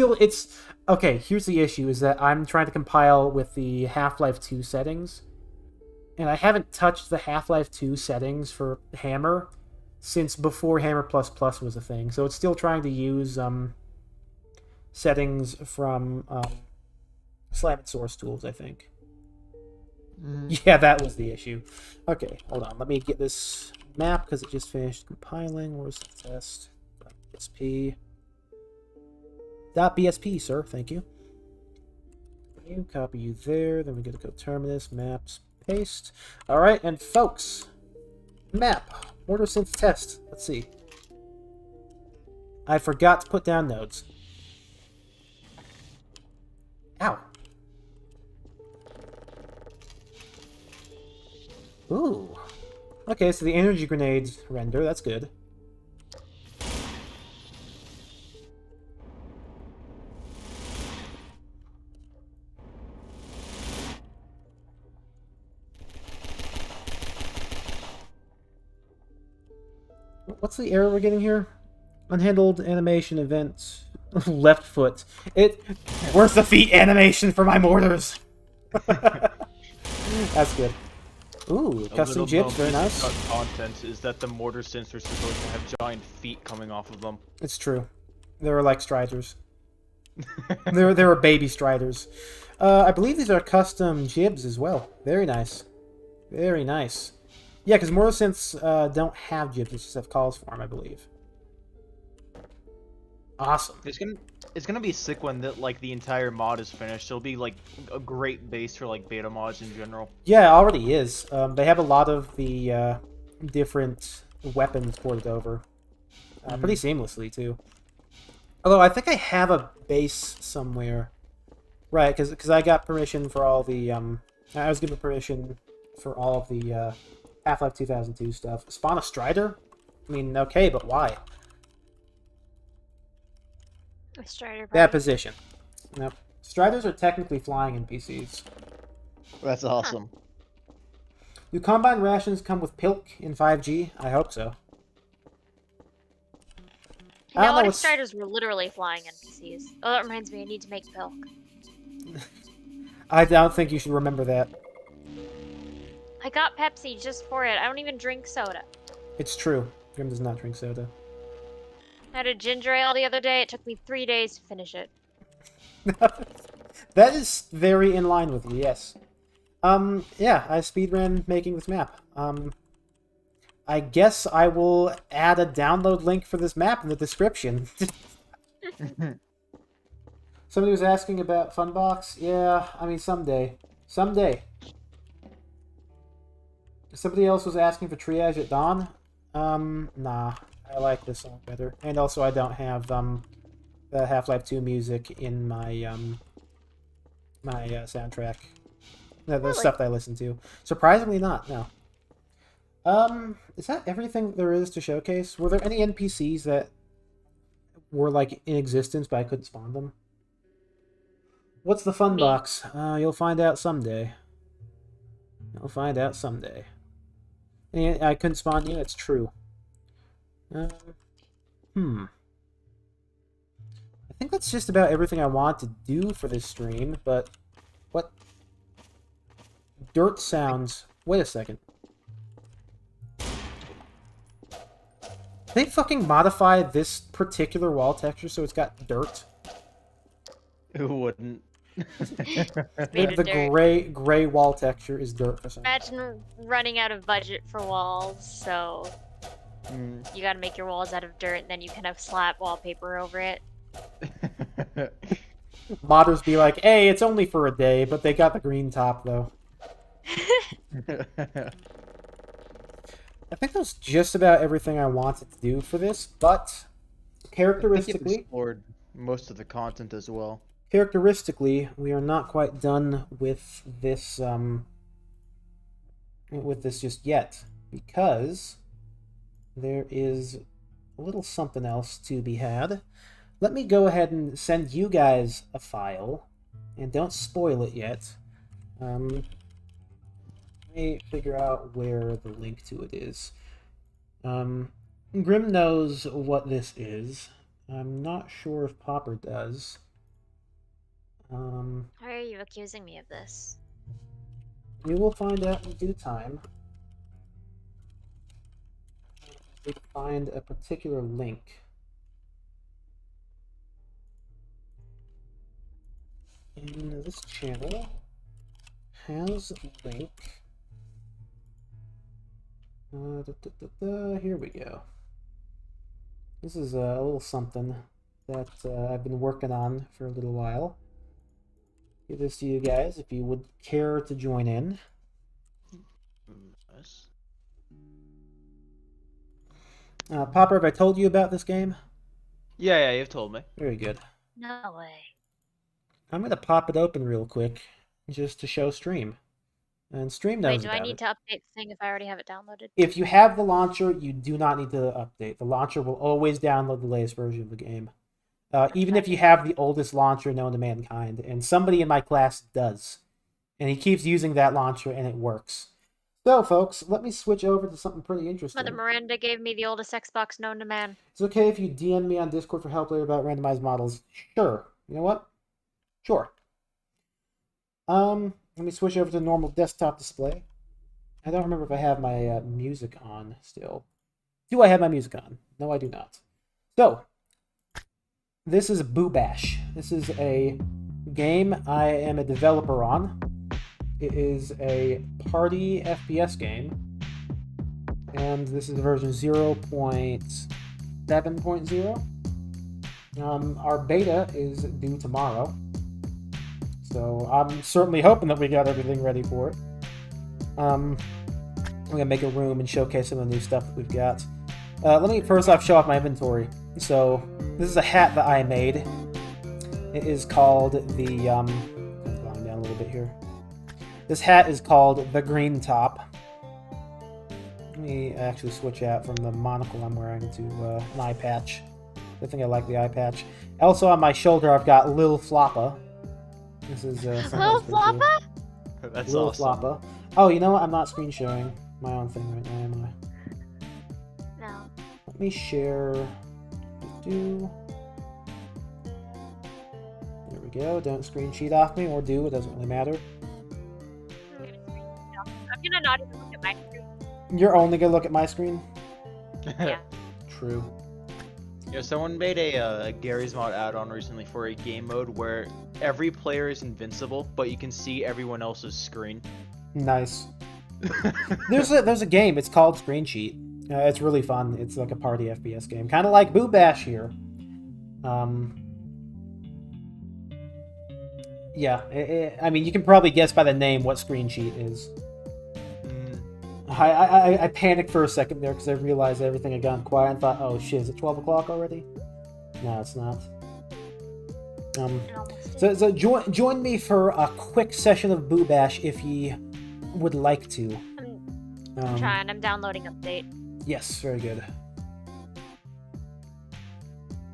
S1: okay, here's the issue, is that I'm trying to compile with the Half-Life 2 settings, and I haven't touched the Half-Life 2 settings for Hammer since before Hammer++ was a thing, so it's still trying to use settings from Slam and Source tools, I think. Yeah, that was the issue. Okay, hold on. Let me get this map because it just finished compiling. Where's the test? .bsp. .bsp, sir. Thank you. You copy you there. Then we go to Coterminus, maps, paste. All right, and folks, map order synth test. Let's see. I forgot to put down nodes. Ow. Ooh. Okay, so the energy grenades render, that's good. What's the error we're getting here? Unhandled animation event. Left foot. Where's the feet animation for my mortars? That's good. Ooh, custom jibs, very nice.
S3: Content is that the mortar sensors are supposed to have giant feet coming off of them.
S1: It's true. They were like striders. they were baby striders. I believe these are custom jibs as well. Very nice. Very nice. Yeah, because mortar synths don't have jibs, they just have calls for them, I believe. Awesome.
S3: It's gonna be sick when the entire mod is finished. It'll be like a great base for like beta mods in general.
S1: Yeah, it already is. They have a lot of the different weapons ported over, pretty seamlessly too. Although I think I have a base somewhere, right? Because I got permission for all the I was given permission for all of the Half-Life 2002 stuff. Spawn a Strider? I mean, okay, but why?
S2: A Strider.
S1: Bad position. Nope. Striders are technically flying NPCs.
S3: That's awesome.
S1: Do Combine rations come with Pilk in 5G? I hope so.
S2: No, what if Striders were literally flying NPCs? Oh, that reminds me, I need to make Pilk.
S1: I don't think you should remember that.
S2: I got Pepsi just for it. I don't even drink soda.
S1: It's true. Grim does not drink soda.
S2: I had a ginger ale the other day. It took me 3 days to finish it.
S1: That is very in line with you, yes. Yeah, I speedran making this map. I guess I will add a download link for this map in the description. Somebody was asking about Funbox. Yeah, I mean, someday. Someday. Somebody else was asking for Triage at Dawn. Nah. I like this song better. And also, I don't have, the Half-Life 2 music in my, my soundtrack. The
S2: Really?
S1: stuff that I listen to. Surprisingly not, no. Is that everything there is to showcase? Were there any NPCs that were, like, in existence, but I couldn't spawn them? What's the fun
S2: Me.
S1: box? You'll find out someday. You'll find out someday. And I couldn't spawn you, it's true. I think that's just about everything I want to do for this stream, but... What? Dirt sounds... Wait a second. They fucking modify this particular wall texture so it's got dirt?
S3: Who wouldn't?
S1: The gray wall texture is dirt for some reason.
S2: Imagine running out of budget for walls, so you gotta make your walls out of dirt, and then you can have slap wallpaper over it.
S1: Modders be like, hey, it's only for a day, but they got the green top, though. I think that's just about everything I wanted to do for this, but characteristically...
S3: explored most of the content as well.
S1: Characteristically, we are not quite done with this just yet, because there is a little something else to be had. Let me go ahead and send you guys a file, and don't spoil it yet. Let me figure out where the link to it is. Grim knows what this is. I'm not sure if Popper does.
S2: Why are you accusing me of this?
S1: You will find out in due time. We find a particular link. In this channel has a link. Here we go. This is a little something that I've been working on for a little while. Give this to you guys if you would care to join in.
S3: Nice.
S1: Popper, have I told you about this game?
S3: Yeah, you've told me.
S1: Very good.
S2: No way.
S1: I'm gonna pop it open real quick, just to show Stream. And Stream knows
S2: Wait, do I
S1: about
S2: need
S1: it.
S2: to update the thing if I already have it downloaded?
S1: If you have the launcher, you do not need to update. The launcher will always download the latest version of the game. Even if you have the oldest launcher known to mankind. And somebody in my class does. And he keeps using that launcher, and it works. So, folks, let me switch over to something pretty interesting.
S2: Mother Miranda gave me the oldest Xbox known to man.
S1: It's okay if you DM me on Discord for help later about randomized models. Sure. You know what? Sure. Let me switch over to normal desktop display. I don't remember if I have my music on still. Do I have my music on? No, I do not. So, this is Boo Bash. This is a game I am a developer on. It is a party FPS game. And this is version 0.7.0. Our beta is due tomorrow. So I'm certainly hoping that we got everything ready for it. I'm gonna make a room and showcase some of the new stuff that we've got. Let me first off show off my inventory. So this is a hat that I made. It is called the volume down a little bit here. This hat is called the Green Top. Let me actually switch out from the monocle I'm wearing to an eye patch. I think I like the eye patch. Also on my shoulder I've got Lil Floppa. This is
S2: Lil Floppa?
S3: That's
S1: Lil
S3: awesome.
S1: Floppa. Oh, you know what? I'm not screen sharing my own thing right now, am I?
S2: No.
S1: Let me share. There we go. Don't screen cheat off me, or do. It doesn't really matter.
S2: I'm gonna not even look at my screen.
S1: You're only gonna look at my screen?
S2: Yeah.
S1: True.
S3: Yeah, someone made a Gary's Mod add-on recently for a game mode where every player is invincible, but you can see everyone else's screen.
S1: Nice. There's a game. It's called Screen Sheet. It's really fun. It's like a party FPS game, kind of like Boo Bash here. Yeah. I mean, you can probably guess by the name what Screen Sheet is. I panicked for a second there because I realized everything had gone quiet and thought, oh shit, is it 12 o'clock already? No, it's not. So join me for a quick session of Boo Bash if ye would like to.
S2: I'm trying. I'm downloading update.
S1: Yes, very good.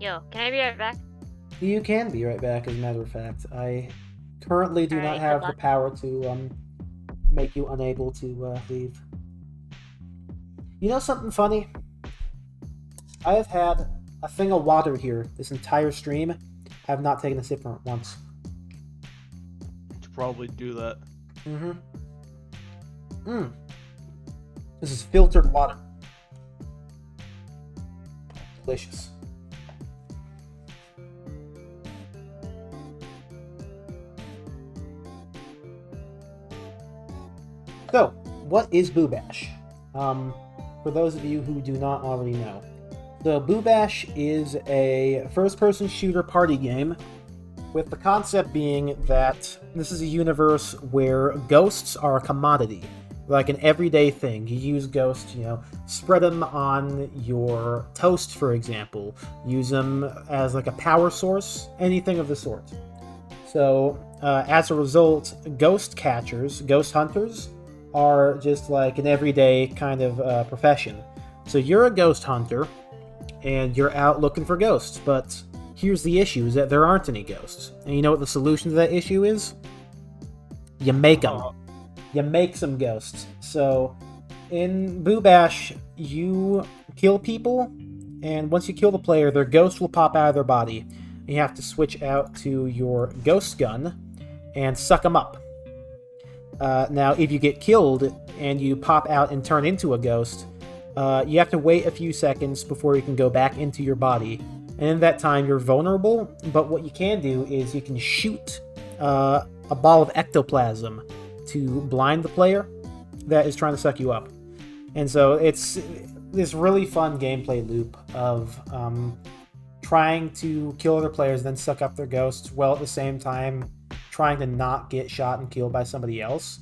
S2: Yo, can I be right back?
S1: You can be right back, as a matter of fact. I currently do not have the power to make you unable to leave. You know something funny? I have had a thing of water here this entire stream. I have not taken a sip from it once.
S3: You should probably do that.
S1: This is filtered water. Delicious. So, what is Boo Bash? For those of you who do not already know. So, Boo Bash is a first-person shooter party game, with the concept being that this is a universe where ghosts are a commodity, like an everyday thing. You use ghosts, spread them on your toast, for example. Use them as like a power source, anything of the sort. So, as a result, ghost catchers, ghost hunters, are just like an everyday kind of profession. So you're a ghost hunter, and you're out looking for ghosts, but here's the issue, is that there aren't any ghosts. And you know what the solution to that issue is? You make them. You make some ghosts. So, in Boo Bash, you kill people, and once you kill the player, their ghost will pop out of their body. You have to switch out to your ghost gun and suck them up. Now, if you get killed and you pop out and turn into a ghost, you have to wait a few seconds before you can go back into your body. And in that time, you're vulnerable, but what you can do is you can shoot a ball of ectoplasm to blind the player that is trying to suck you up. And so it's this really fun gameplay loop of trying to kill other players, then suck up their ghosts, while at the same time trying to not get shot and killed by somebody else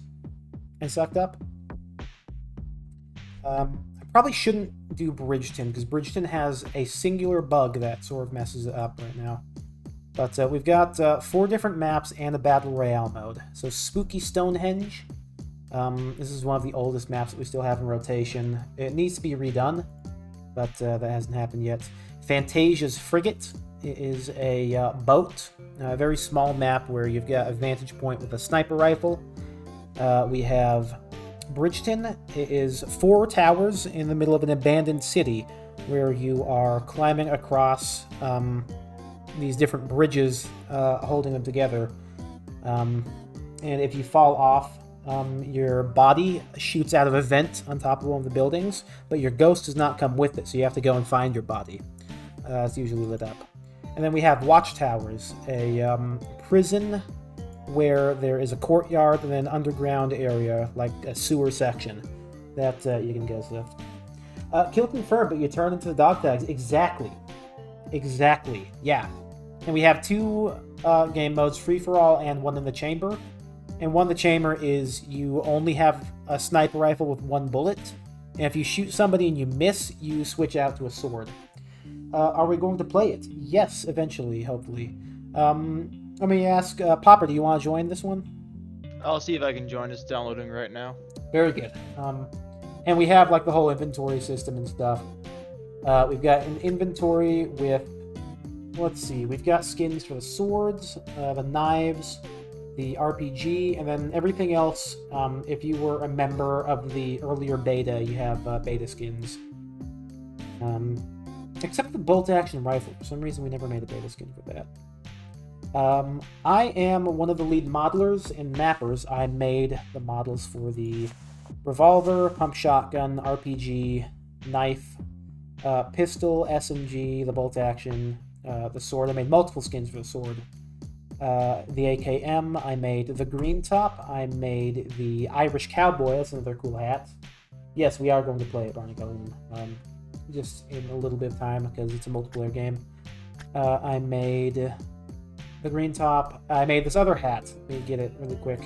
S1: and sucked up. I probably shouldn't do Bridgeton, because Bridgeton has a singular bug that sort of messes it up right now. But we've got 4 different maps and a Battle Royale mode. So Spooky Stonehenge. This is one of the oldest maps that we still have in rotation. It needs to be redone, but that hasn't happened yet. Fantasia's Frigate is a boat, a very small map where you've got a vantage point with a sniper rifle. We have Bridgeton. It is 4 towers in the middle of an abandoned city where you are climbing across these different bridges, holding them together. And if you fall off, your body shoots out of a vent on top of one of the buildings, but your ghost does not come with it, so you have to go and find your body. It's usually lit up. And then we have Watchtowers, a prison where there is a courtyard and then an underground area, like a sewer section, that you can go to. Kill confirmed, but you turn into the dog tags. Exactly. Yeah. And we have 2 game modes, free-for-all and one in the chamber. And one in the chamber is you only have a sniper rifle with 1 bullet. And if you shoot somebody and you miss, you switch out to a sword. Are we going to play it? Yes, eventually, hopefully. Let me ask, Popper, do you want to join this one?
S3: I'll see if I can join. It's downloading right now.
S1: Very good. And we have like the whole inventory system and stuff. We've got an inventory with, let's see, we've got skins for the swords, the knives, the RPG, and then everything else. If you were a member of the earlier beta, you have beta skins. Except the bolt-action rifle. For some reason, we never made a beta skin for that. I am one of the lead modelers and mappers. I made the models for the revolver, pump shotgun, RPG, knife, pistol, SMG, the bolt action, the sword. I made multiple skins for the sword. The AKM, I made the green top, I made the Irish cowboy, that's another cool hat. Yes, we are going to play it, Barney Golden, just in a little bit of time because it's a multiplayer game. I made the green top. I made this other hat. Let me get it really quick.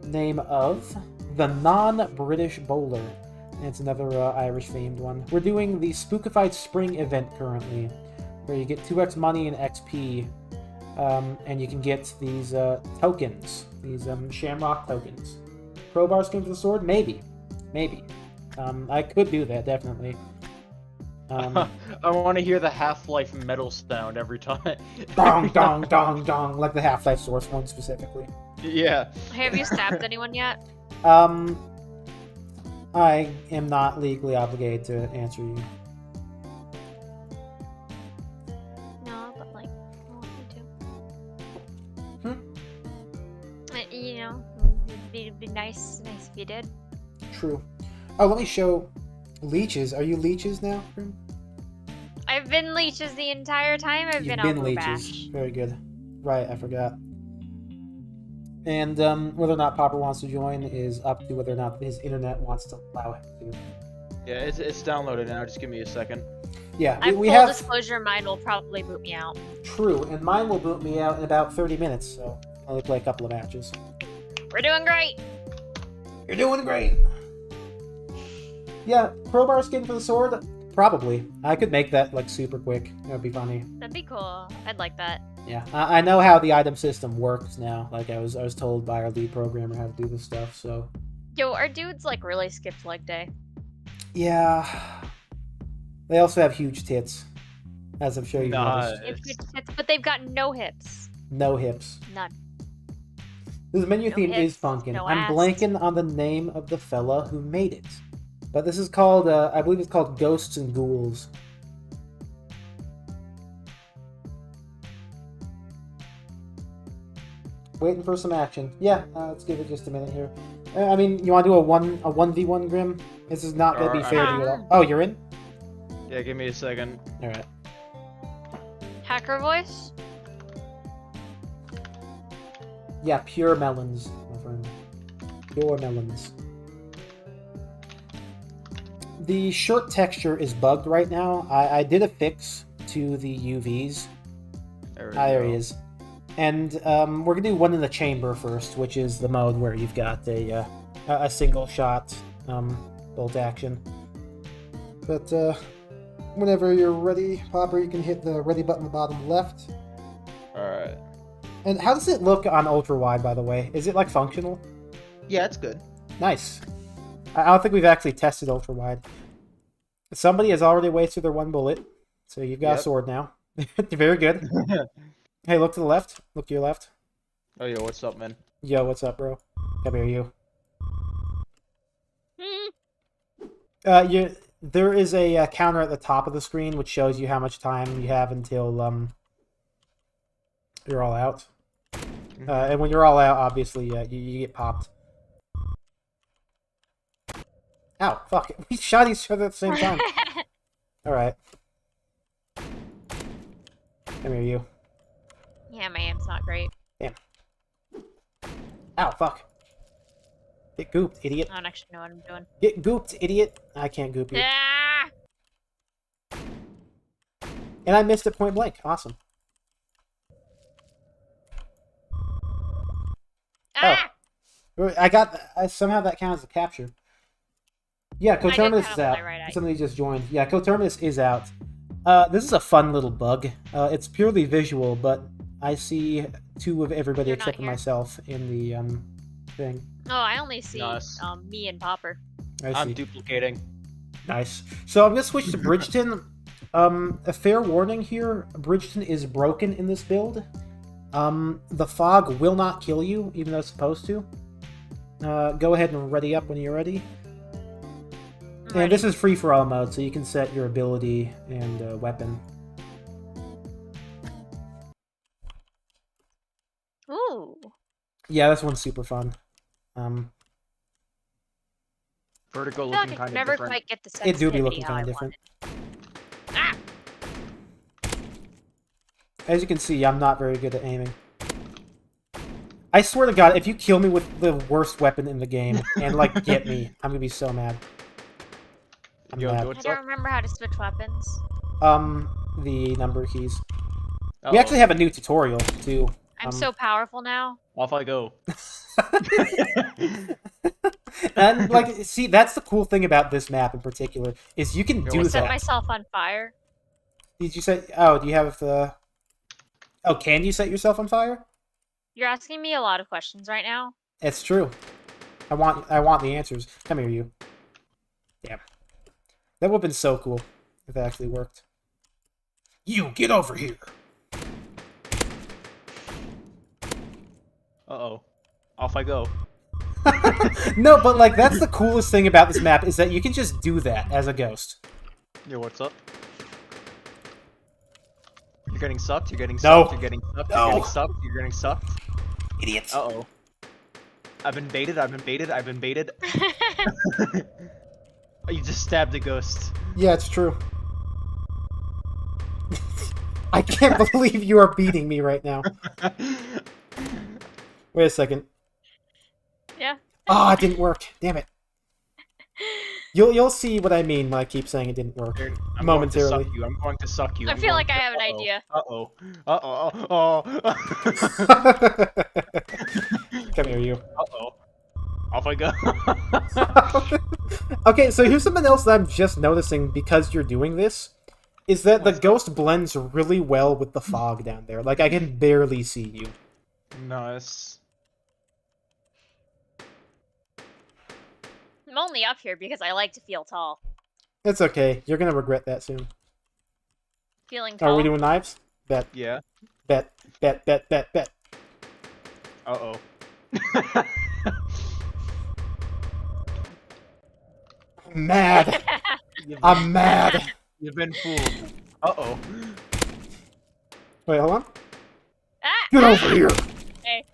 S1: Name of the Non-British Bowler. And it's another Irish-themed one. We're doing the Spookified Spring event currently, where you get 2x money and XP, and you can get these tokens, these Shamrock tokens. Crowbar skin for the sword? Maybe. I could do that, definitely.
S3: I want to hear the Half-Life metal sound every time.
S1: Dong, dong, dong, dong, like the Half-Life Source one specifically.
S3: Yeah.
S2: Have you stabbed anyone yet?
S1: I am not legally obligated to answer you.
S2: No, but like, I want you to. You know, it'd be nice if you did.
S1: True. Oh, let me show leeches. Are you leeches now?
S2: I've been leeches the entire time I've
S1: You've
S2: been on
S1: leeches.
S2: Bash.
S1: Very good. Right, I forgot. And whether or not Popper wants to join is up to whether or not his internet wants to allow him to.
S3: Yeah, it's downloaded now. Just give me a second.
S1: Yeah,
S2: Full
S1: have
S2: disclosure, mine will probably boot me out.
S1: True, and mine will boot me out in about 30 minutes, so I'll only play a couple of matches.
S2: We're doing great.
S1: You're doing great. Yeah, crowbar skin for the sword? Probably. I could make that like super quick. That would be funny.
S2: That'd be cool. I'd like that.
S1: Yeah, I know how the item system works now. Like I was told by our lead programmer how to do this stuff. So.
S2: Yo, our dudes like really skipped leg day.
S1: Yeah. They also have huge tits, as I'm sure you noticed.
S2: They have good tits, but they've got no hips.
S1: No hips.
S2: None.
S1: This menu
S2: No
S1: theme
S2: hips,
S1: is funkin'.
S2: no
S1: I'm
S2: ass.
S1: blanking on the name of the fella who made it, but this is called. I believe it's called Ghosts and Ghouls. Waiting for some action. Yeah, let's give it just a minute here. I mean, you want to do a 1v1 Grim? This is not going to be fair to you at all. Oh, you're in?
S3: Yeah, give me a second.
S1: All right.
S2: Hacker voice?
S1: Yeah, pure melons, my friend. Pure melons. The shirt texture is bugged right now. I did a fix to the UVs. There he is. And we're gonna do one in the chamber first, which is the mode where you've got a single shot bolt action. But whenever you're ready, Popper, you can hit the ready button on the bottom left.
S3: Alright.
S1: And how does it look on ultra wide, by the way? Is it like functional?
S3: Yeah, it's good.
S1: Nice. I don't think we've actually tested ultra wide. Somebody has already wasted their one bullet, so you've got a sword now. Very good. Hey, look to the left. Look to your left.
S3: Oh, yo, what's up, man?
S1: Yo, what's up, bro? Come here, you. There is a counter at the top of the screen which shows you how much time you have until you're all out. And when you're all out, obviously, you get popped. Ow, fuck. We shot each other at the same time. Alright. Come here, you.
S2: Yeah, my aim's not great.
S1: Damn. Ow, fuck. Get gooped, idiot.
S2: I don't actually know what I'm doing.
S1: Get gooped, idiot. I can't goop you.
S2: Ah!
S1: And I missed it point blank. Awesome.
S2: Ah!
S1: Oh. Somehow that counts as a capture. Yeah, Coterminus is out.
S2: Right eye.
S1: Somebody just joined. Yeah, Coterminus is out. This is a fun little bug. It's purely visual, but I see two of everybody
S2: You're
S1: except for
S2: not here.
S1: myself in the thing.
S2: Oh, I only see
S3: Nice.
S2: me and Popper.
S1: I
S3: I'm
S1: see.
S3: duplicating.
S1: Nice. So I'm gonna switch to Bridgeton. A fair warning here: Bridgeton is broken in this build. The fog will not kill you, even though it's supposed to. Go ahead and ready up when you're ready. And this is free for all mode, so you can set your ability and weapon.
S2: Ooh.
S1: Yeah, this one's super fun.
S3: Vertigo
S2: I feel
S3: looking
S2: like I
S3: kind
S2: can
S3: of
S2: never
S3: different.
S2: quite get the
S1: It do be
S2: sensitivity
S1: looking
S2: how
S1: kind
S2: I
S1: of
S2: want
S1: different. As you can see, I'm not very good at aiming. I swear to God, if you kill me with the worst weapon in the game and, like, get me, I'm gonna be so mad. I'm
S3: Yo,
S1: mad.
S2: I
S3: what's
S2: don't
S3: up?
S2: remember how to switch weapons.
S1: The number keys. We
S3: Uh-oh.
S1: actually have a new tutorial, too.
S2: I'm so powerful now.
S3: Off I go.
S1: And, like, see, that's the cool thing about this map in particular, is you can
S3: Yo,
S1: do
S2: I
S3: what's
S2: set
S1: that.
S2: myself on fire.
S1: Did you say... Oh, do you have the... Oh, can you set yourself on fire?
S2: You're asking me a lot of questions right now.
S1: It's true. I want the answers. Come here, you. Damn. That would have been so cool if it actually worked. You, get over here!
S3: Uh-oh. Off I go.
S1: No, but, like, that's the coolest thing about this map, is that you can just do that as a ghost.
S3: Yo, what's up? You're getting sucked, you're getting
S1: No.
S3: sucked, you're getting sucked,
S1: No.
S3: you're getting sucked, you're getting sucked.
S1: Idiots.
S3: Uh-oh. I've been baited, I've been baited, I've been baited. Oh, you just stabbed a ghost.
S1: Yeah, it's true. I can't believe you are beating me right now. Wait a second.
S2: Yeah.
S1: Ah, it didn't work. Damn it. You'll see what I mean when I keep saying it didn't work.
S3: I'm
S1: Momentarily.
S3: Going to suck you. I'm going to suck you.
S2: I
S3: I'm
S2: feel
S3: going
S2: like
S3: to...
S2: I have an
S3: Uh-oh.
S2: idea.
S3: Uh-oh. Uh-oh. Uh-oh.
S1: Come here, you.
S3: Uh-oh. Off I go.
S1: Okay, so here's something else that I'm just noticing because you're doing this, is that the ghost blends really well with the fog down there. Like, I can barely see you.
S3: Nice.
S2: I'm only up here because I like to feel tall.
S1: It's okay. You're gonna regret that soon.
S2: Feeling tall.
S1: Are we doing knives? Bet.
S3: Yeah.
S1: Bet. Bet. Bet. Bet. Bet.
S3: Uh-oh.
S1: I'm mad. I'm mad.
S3: You've been fooled. Uh-oh.
S1: Wait, hold on.
S2: Ah,
S1: Get over here.
S2: Hey.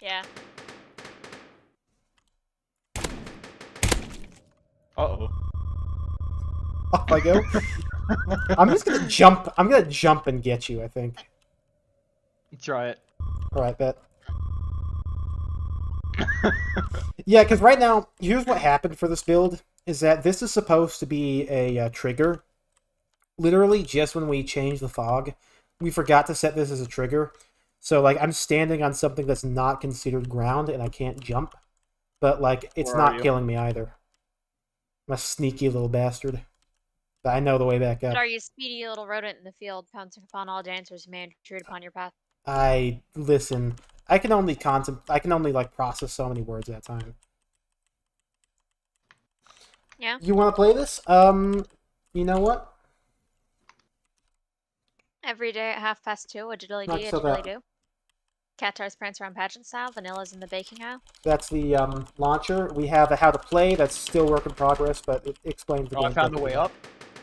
S2: Yeah.
S3: Uh-oh.
S1: Off I go. I'm just gonna jump. I'm gonna jump and get you, I think.
S3: Try it.
S1: Alright, bet. Yeah, because right now, here's what happened for this build, is that this is supposed to be a trigger. Literally, just when we changed the fog, we forgot to set this as a trigger. So, like, I'm standing on something that's not considered ground, and I can't jump. But, like, it's
S3: Where are
S1: not
S3: you?
S1: killing me either. I'm a sneaky little bastard. But I know the way back up.
S2: But are you speedy little rodent in the field, pouncing upon all dancers who may intrude upon your path?
S1: Listen, I can only like process so many words at a time.
S2: Yeah.
S1: You want to play this? You know what?
S2: Every day at 2:30, a diddly
S1: Not
S2: dee, a
S1: so
S2: diddly
S1: bad.
S2: do. Catar's prance around pageant style, vanilla's in the baking aisle.
S1: That's the launcher. We have a how to play that's still work in progress, but it explains the
S3: Oh, I
S1: game.
S3: found the way up.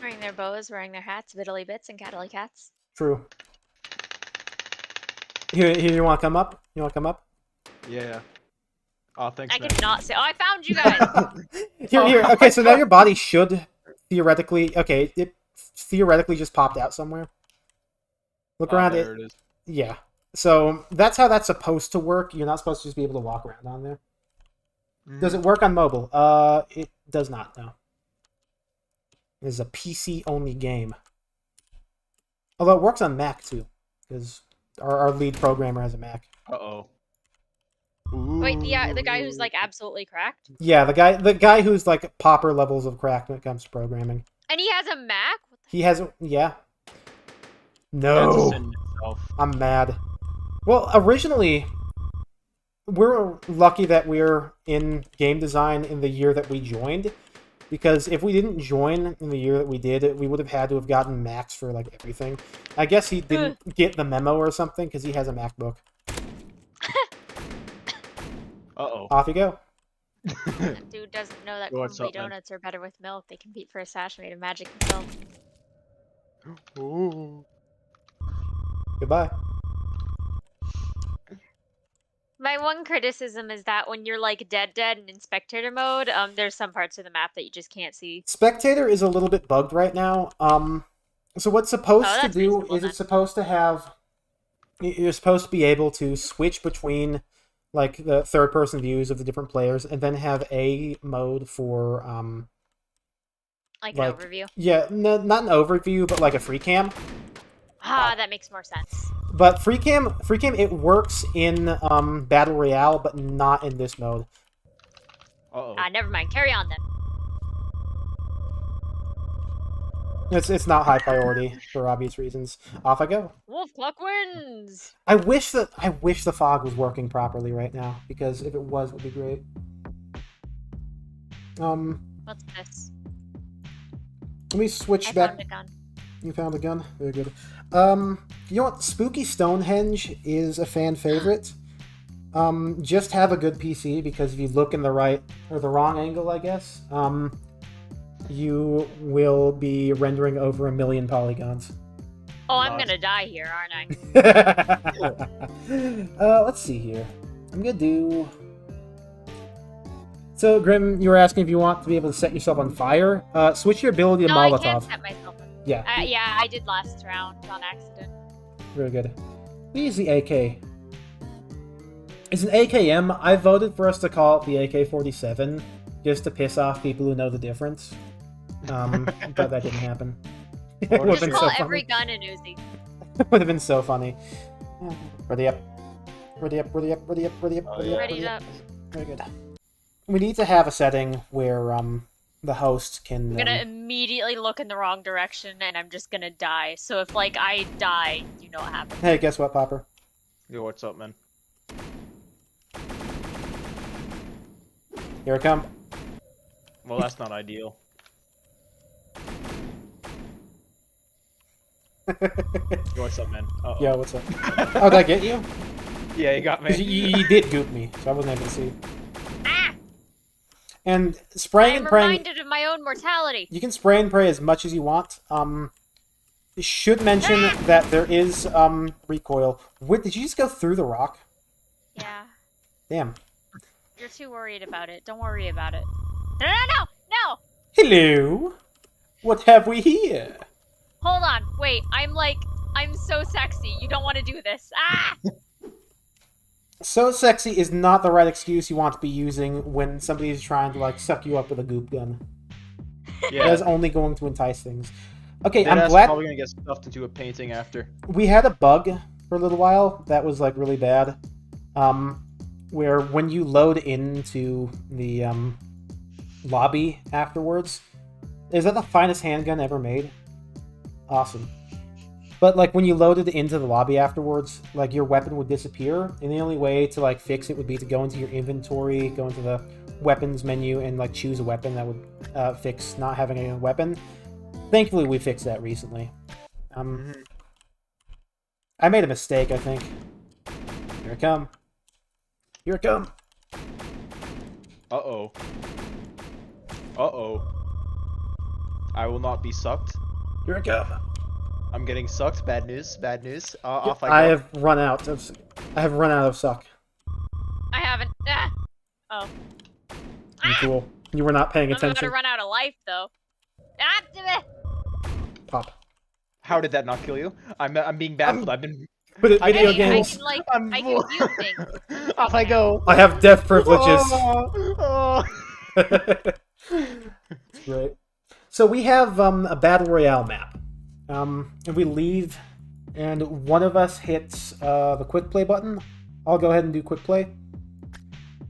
S2: Wearing their bows, wearing their hats, biddly bits, and catally cats.
S1: True. Here, you want to come up? You want to come up?
S3: Yeah. Oh, thanks,
S2: I
S3: man.
S2: cannot say. Oh, I found you guys!
S1: Here. Okay, so now your body should theoretically. Okay, it theoretically just popped out somewhere. Look around
S3: There
S1: it.
S3: it is.
S1: Yeah. So that's how that's supposed to work. You're not supposed to just be able to walk around on there. Does it work on mobile? It does not, no. It is a PC-only game. Although it works on Mac, too. Because our lead programmer has a Mac.
S3: Uh-oh.
S2: Wait, the guy who's like absolutely cracked?
S1: Yeah, the guy who's like popper levels of crack when it comes to programming.
S2: And he has a Mac? What the
S1: He has... Yeah.
S3: That's a
S1: No.
S3: sin in itself.
S1: I'm mad. Well, originally, we're lucky that we're in game design in the year that we joined, because if we didn't join in the year that we did, we would have had to have gotten Macs for like everything. I guess he didn't get the memo or something because he has a MacBook.
S3: Uh-oh.
S1: Off you go.
S2: That dude doesn't know that
S3: Go on,
S2: crumbly
S3: man.
S2: donuts are better with milk. They compete for a sash made of magic himself.
S3: Ooh.
S1: Goodbye.
S2: My one criticism is that when you're like dead and in spectator mode, there's some parts of the map that you just can't see.
S1: Spectator is a little bit bugged right now. So what's supposed
S2: Oh,
S1: to
S2: that's
S1: do
S2: reasonable
S1: is
S2: then.
S1: it's supposed to have... You're supposed to be able to switch between like the third-person views of the different players, and then have a mode for
S2: Like an
S1: like
S2: overview.
S1: yeah, no, not an overview, but like a free cam.
S2: Ah, that makes more sense.
S1: But free cam, it works in Battle Royale, but not in this mode.
S3: Uh-oh.
S2: Never mind. Carry on then.
S1: It's not high priority for obvious reasons. Off I go.
S2: Wolf Clock wins!
S1: I wish the fog was working properly right now, because if it was, it would be great.
S2: What's this?
S1: Let me switch
S2: I
S1: back.
S2: found a gun.
S1: You found a gun? Very good. You know what? Spooky Stonehenge is a fan favorite. Just have a good PC, because if you look in the right or the wrong angle, I guess, you will be rendering over 1 million polygons.
S2: Oh, I'm gonna die here, aren't I?
S1: Let's see here. I'm gonna do... So, Grim, you were asking if you want to be able to set yourself on fire. Switch your ability to
S2: No, I
S1: Molotov.
S2: can't set myself on.
S1: Yeah.
S2: Yeah, I did last round on accident.
S1: Very good. We use the AK. It's an AKM. I voted for us to call it the AK-47, just to piss off people who know the difference. But that didn't happen. It would have
S2: Just
S1: been
S2: call
S1: so
S2: every
S1: funny.
S2: gun an Uzi.
S1: It would have been so funny. Ready up. Ready up, ready up, ready up, ready up,
S3: Oh,
S1: ready
S3: yeah.
S1: up,
S2: Ready
S1: ready up.
S2: up.
S1: Very good. We need to have a setting where the host can...
S2: I'm gonna immediately look in the wrong direction and I'm just gonna die. So if, like, I die, you know what happens.
S1: Hey, guess what, Popper?
S3: Yo, what's up, man?
S1: Here I come.
S3: Well, that's not ideal. Yo, what's up, man? Uh-oh.
S1: Yo, what's up? Oh, did I get you?
S3: Yeah, you got
S1: 'Cause
S3: me.
S1: you did goop me, so I wasn't able to see.
S2: Ah!
S1: And spraying
S2: I'm
S1: and praying...
S2: reminded of my own mortality.
S1: You can spray and pray as much as you want. Should mention that there is recoil. Did you just go through the rock?
S2: Yeah.
S1: Damn.
S2: You're too worried about it. Don't worry about it. No!
S1: Hello. What have we here?
S2: Hold on. Wait. I'm so sexy. You don't want to do this. Ah!
S1: So sexy is not the right excuse you want to be using when somebody is trying to, like, suck you up with a goop gun.
S3: Yeah.
S1: That is only going to entice things. Okay,
S3: Deadass
S1: I'm glad
S3: probably gonna get stuffed into a painting after.
S1: we had a bug for a little while that was, like, really bad. Where when you load into the lobby afterwards, is that the finest handgun ever made? Awesome. But, like, when you loaded into the lobby afterwards, like, your weapon would disappear, and the only way to, like, fix it would be to go into your inventory, go into the weapons menu, and, like, choose a weapon that would fix not having a weapon. Thankfully, we fixed that recently. I made a mistake, I think. Here I come. Here I come.
S3: Uh-oh. Uh-oh. I will not be sucked.
S1: Here I come.
S3: I'm getting sucked. Bad news. Bad news. Off
S1: I
S3: I go.
S1: have run out of suck.
S2: I haven't. Ah! Oh.
S1: You cool. You were not paying
S2: I'm
S1: attention.
S2: gonna run out of life, though. Ah!
S1: Pop.
S3: How did that not kill you? I'm being baffled. I've been.
S1: But
S3: I
S1: video
S2: Hey, I
S1: games.
S2: can, like,
S3: I'm
S2: I can view things.
S3: Off I go.
S1: I have death privileges.
S3: Oh.
S1: It's great. So we have a battle royale map. And we leave, and one of us hits the quick play button. I'll go ahead and do quick play.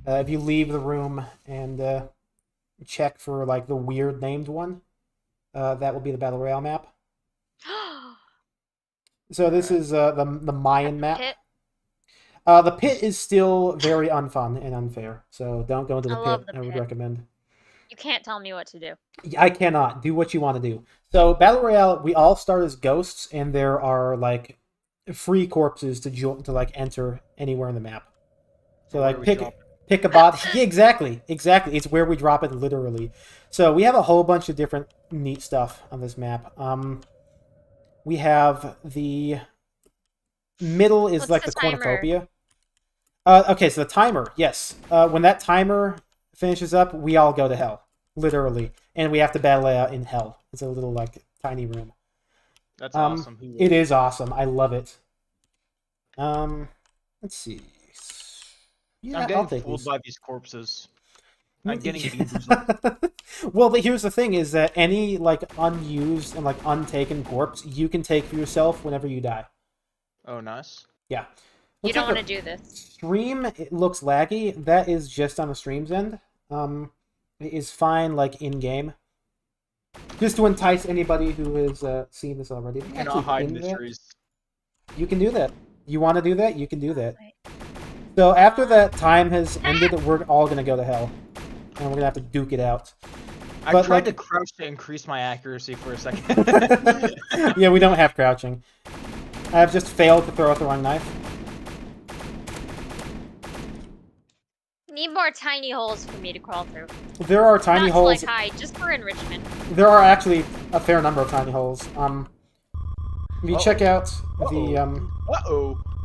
S1: If you leave the room and check for, like, the weird named one, that will be the battle royale map. So this is the Mayan map.
S2: Pit.
S1: The pit is still very unfun and unfair, so don't go into the
S2: I love
S1: pit.
S2: the
S1: I would
S2: pit.
S1: recommend.
S2: You can't tell me what to do.
S1: I cannot. Do what you want to do. So, Battle Royale, we all start as ghosts, and there are, like, free corpses to like, enter anywhere in the map. So, like, pick a bot. Yeah, exactly. It's where we drop it, literally. So, we have a whole bunch of different neat stuff on this map. We have the middle is,
S2: What's
S1: like,
S2: the
S1: the
S2: timer?
S1: cornucopia. Okay, so the timer, yes. When that timer finishes up, we all go to hell. Literally. And we have to battle it out in hell. It's a little, like, tiny room.
S3: That's awesome. He
S1: It
S3: would.
S1: is awesome. I love it. Let's see. Yeah,
S3: I'm
S1: I'll
S3: getting
S1: take
S3: fooled
S1: these.
S3: by these corpses.
S1: Mm,
S3: I'm getting
S1: yeah.
S3: bamboozled.
S1: Well, but here's the thing: is that any like unused and like untaken corpse you can take for yourself whenever you die.
S3: Oh, nice.
S1: Yeah.
S2: You
S1: Looks
S2: don't
S1: like
S2: want to
S1: the
S2: do this.
S1: stream it looks laggy. That is just on the stream's end. It is fine like in game. Just to entice anybody who has seen this already. They
S3: Cannot
S1: actually
S3: hide in
S1: pinned
S3: the
S1: that.
S3: trees.
S1: You can do that. You want to do that? You can do that.
S2: Wait.
S1: So after that time has ended, we're all gonna go to hell, and we're gonna have to duke it out.
S3: I
S1: But,
S3: tried to
S1: like-
S3: crouch to increase my accuracy for a second.
S1: Yeah, we don't have crouching. I have just failed to throw a throwing knife.
S2: Need more tiny holes for me to crawl through.
S1: There are tiny
S2: Not
S1: holes.
S2: to like hide, just for enrichment.
S1: There are actually a fair number of tiny holes. If you check out the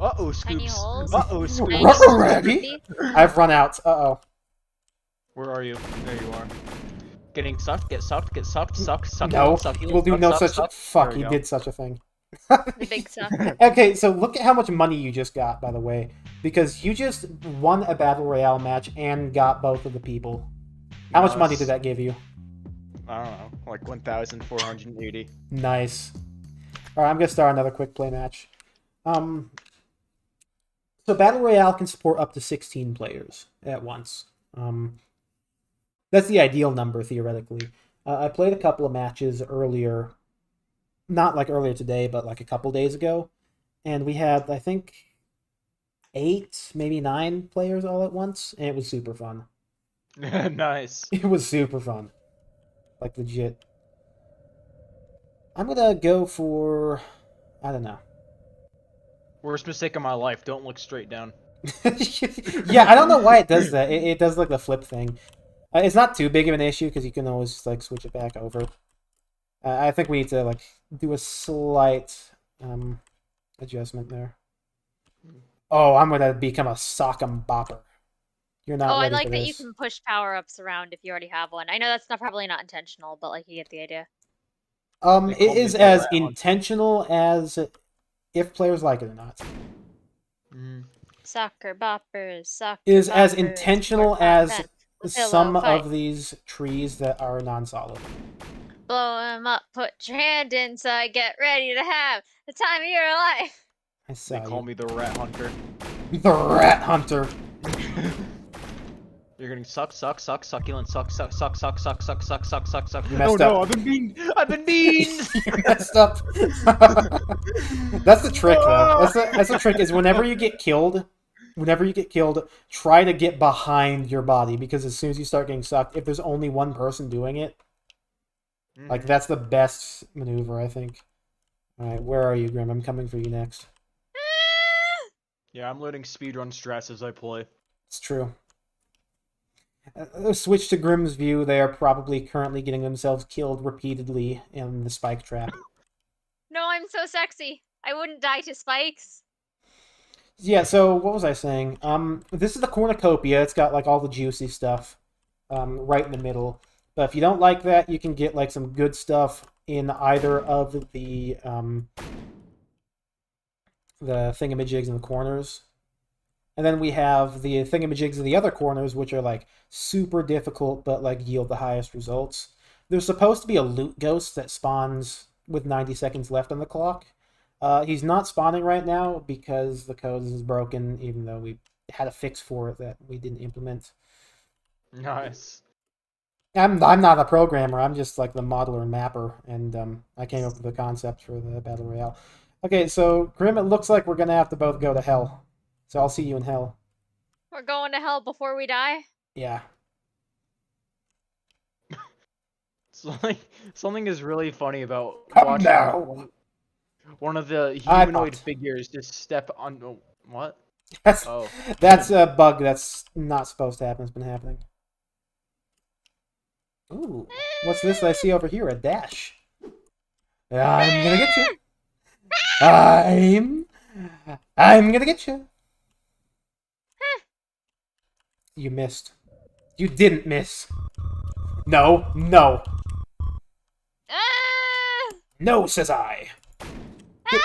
S3: Uh-oh, Scoops.
S2: Tiny holes?
S3: Uh-oh, Scoops.
S2: Tiny
S1: Ruh-roh,
S2: holes
S1: Raggy.
S2: empty.
S1: I've run out. Uh-oh.
S3: Where are you? There you are. Getting sucked, get sucked, get sucked, suck, suck.
S1: No,
S3: suck,
S1: we'll do no such.
S3: suck.
S1: Fuck,
S3: There we
S1: you
S3: go.
S1: did such a thing.
S2: The big suck.
S1: Okay, so look at how much money you just got, by the way, because you just won a battle royale match and got both of the people. How much money did that give you?
S3: I don't know, like 1,480.
S1: Nice. All right, I'm gonna start another quick play match. So battle royale can support up to 16 players at once. That's the ideal number theoretically. I played a couple of matches earlier, not like earlier today, but like a couple days ago, and we had I think 8, maybe 9 players all at once, and it was super fun.
S3: Nice.
S1: It was super fun, like legit. I'm gonna go for, I don't know.
S3: Worst mistake of my life. Don't look straight down.
S1: Yeah, I don't know why it does that. It does like the flip thing. It's not too big of an issue because you can always just, like switch it back over. I think we need to like do a slight adjustment there. Oh, I'm gonna become a sock'em bopper. You're not
S2: Oh, I
S1: ready
S2: like
S1: for
S2: that
S1: this.
S2: you can push power-ups around if you already have one. I know that's probably not intentional, but like you get the idea.
S3: They call
S1: It
S3: me
S1: is
S3: the
S1: as
S3: rat hunter.
S1: intentional as if players like it or not.
S2: Soccer boppers, soccer
S1: It is as
S2: boppers,
S1: intentional
S2: work on
S1: as
S2: that. Pillow
S1: some
S2: fight.
S1: of these trees that are non-solid.
S2: Blow 'em up, put your hand inside, get ready to have the time of your life.
S1: I
S3: They
S1: saw
S3: call
S1: you.
S3: me the rat hunter.
S1: The rat hunter.
S3: You're getting succulent, suck.
S1: You
S3: No,
S1: messed
S3: no,
S1: up.
S3: I've been beaten. I've been beaten.
S1: You messed up. That's the trick, though. That's the trick. Is whenever you get killed, try to get behind your body because as soon as you start getting sucked, if there's only one person doing it, like that's the best maneuver, I think. All right, where are you, Grim? I'm coming for you next.
S3: Yeah, I'm loading speedrun strats as I play.
S1: It's true. Switch to Grimm's view. They are probably currently getting themselves killed repeatedly in the spike trap.
S2: No, I'm so sexy. I wouldn't die to spikes.
S1: Yeah, so what was I saying? This is the cornucopia. It's got like all the juicy stuff right in the middle. But if you don't like that, you can get like some good stuff in either of the thingamajigs in the corners. And then we have the thingamajigs in the other corners, which are like super difficult but like yield the highest results. There's supposed to be a loot ghost that spawns with 90 seconds left on the clock. He's not spawning right now because the code is broken, even though we had a fix for it that we didn't implement.
S3: Nice.
S1: I'm not a programmer. I'm just like the modeler and mapper, and I came up with the concept for the battle royale. Okay, so Grim, it looks like we're gonna have to both go to hell. So I'll see you in hell.
S2: We're going to hell before we die.
S1: Yeah.
S3: Something is really funny about
S1: Come
S3: watching
S1: now.
S3: one of the
S1: I
S3: humanoid
S1: popped.
S3: figures just step on. Oh, what?
S1: That's
S3: Oh.
S1: that's a bug that's not supposed to happen. It's been happening. Ooh, what's this I see over here? A dash. I'm gonna get you. I'm gonna get you. You missed. You didn't miss. No, no,
S2: Ah!
S1: no, says I. Get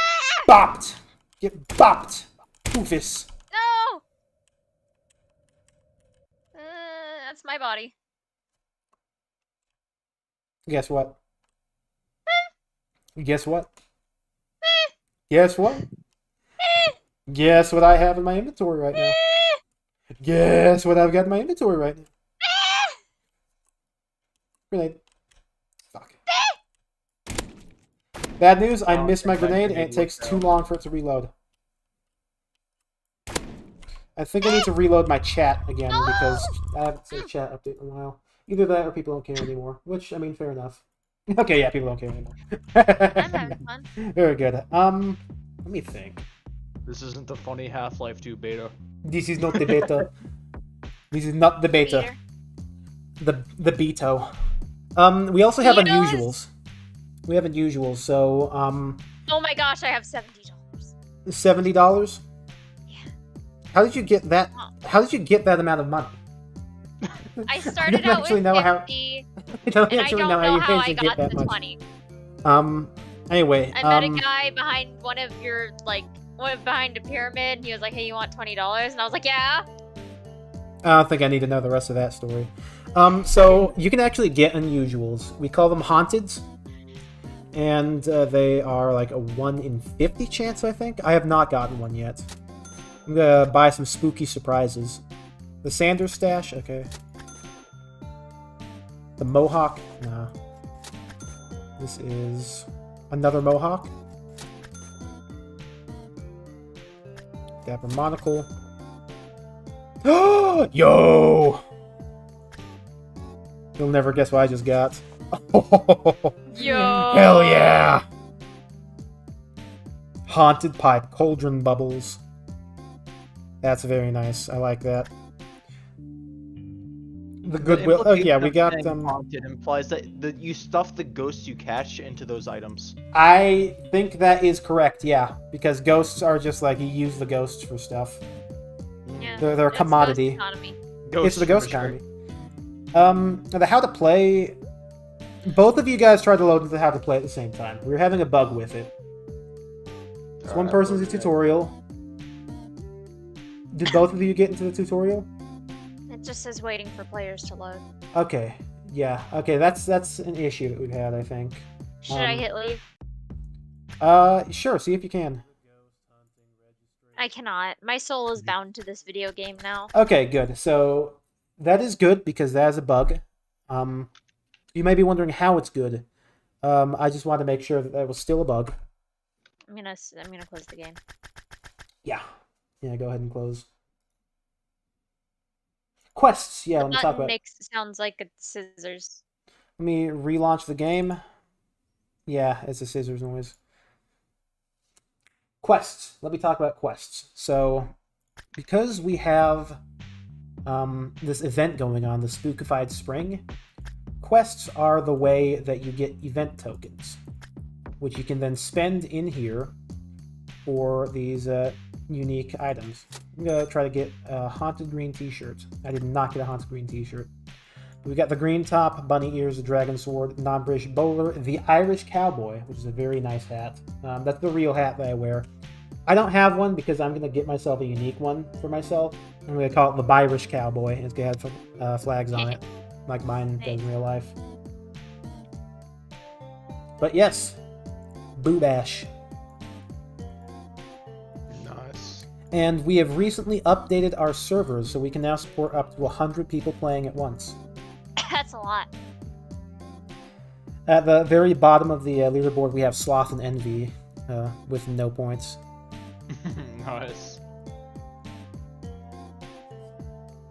S1: bopped! Get bopped! Poofus!
S2: No! That's my body.
S1: Guess what? Guess what? Guess what? Guess what I have in my inventory right now? Guess what I've got in my inventory right now? Grenade. Fuck. Bad news, I missed my grenade and it takes too long for it to reload. I think I need to reload my chat again because I haven't seen a chat update in a while. Either that or people don't care anymore. Which, I mean, fair enough. Okay, yeah, people don't care anymore.
S2: I'm having fun.
S1: Very good. Let me think.
S3: This isn't the funny Half-Life 2 beta.
S1: This is not the beta. This is not the beta.
S2: Peter.
S1: The beto. We also have
S2: Betos?
S1: unusuals. We have unusuals, so,
S2: Oh my gosh, I have $70.
S1: $70?
S2: Yeah.
S1: How did you get that?
S2: Huh.
S1: How did you get that amount of money?
S2: I started out with 50,
S1: I don't
S2: and I
S1: actually
S2: don't
S1: know how you
S2: know how
S1: managed
S2: I
S1: to get
S2: got
S1: that
S2: to
S1: much.
S2: 20.
S1: Anyway,
S2: I met a guy behind one of your, like, behind a pyramid, and he was like, hey, you want $20? And I was like, yeah.
S1: I don't think I need to know the rest of that story. So you can actually get unusuals. We call them haunteds. And they are like a 1 in 50 chance, I think. I have not gotten one yet. I'm gonna buy some spooky surprises. The Sanders stash? Okay. The Mohawk? Nah. This is another Mohawk. Dapper Monocle. Yo! You'll never guess what I just got.
S2: Yo!
S1: Hell yeah! Haunted Pipe, Cauldron Bubbles. That's very nice. I like that. The Goodwill. Oh yeah, we got
S3: Haunted implies that you stuff the ghosts you catch into those items.
S1: I think that is correct. Yeah, because ghosts are just like you use the ghosts for stuff.
S2: Yeah,
S1: They're a commodity. It's the ghost economy. The how to play. Both of you guys tried to load into how to play at the same time. We were having a bug with it. So one person's a tutorial. Did both of you get into the tutorial?
S2: It just says waiting for players to load.
S1: Okay. Yeah. Okay. That's an issue that we've had, I think.
S2: Should I hit leave?
S1: Sure. See if you can.
S2: I cannot. My soul is bound to this video game now.
S1: Okay. Good. So that is good because that is a bug. You may be wondering how it's good. I just wanted to make sure that that was still a bug.
S2: I'm gonna close the game.
S1: Yeah. Yeah. Go ahead and close. Quests. Yeah. Let me talk about.
S2: Sounds like it's scissors.
S1: Let me relaunch the game. Yeah, it's a scissors noise. Quests. Let me talk about quests. So, because we have this event going on, the Spookified Spring, quests are the way that you get event tokens, which you can then spend in here for these unique items. I'm going to try to get a haunted green t-shirt. I did not get a haunted green t-shirt. We got the green top, bunny ears, the dragon sword, non-British bowler, the Irish cowboy, which is a very nice hat. That's the real hat that I wear. I don't have one because I'm going to get myself a unique one for myself. I'm going to call it the Irish cowboy, and it's going to have flags on it, like mine does in real life. But yes, Boo Bash.
S3: Nice.
S1: And we have recently updated our servers, so we can now support up to 100 people playing at once.
S2: That's a lot.
S1: At the very bottom of the leaderboard, we have Sloth and Envy with no points.
S3: Nice.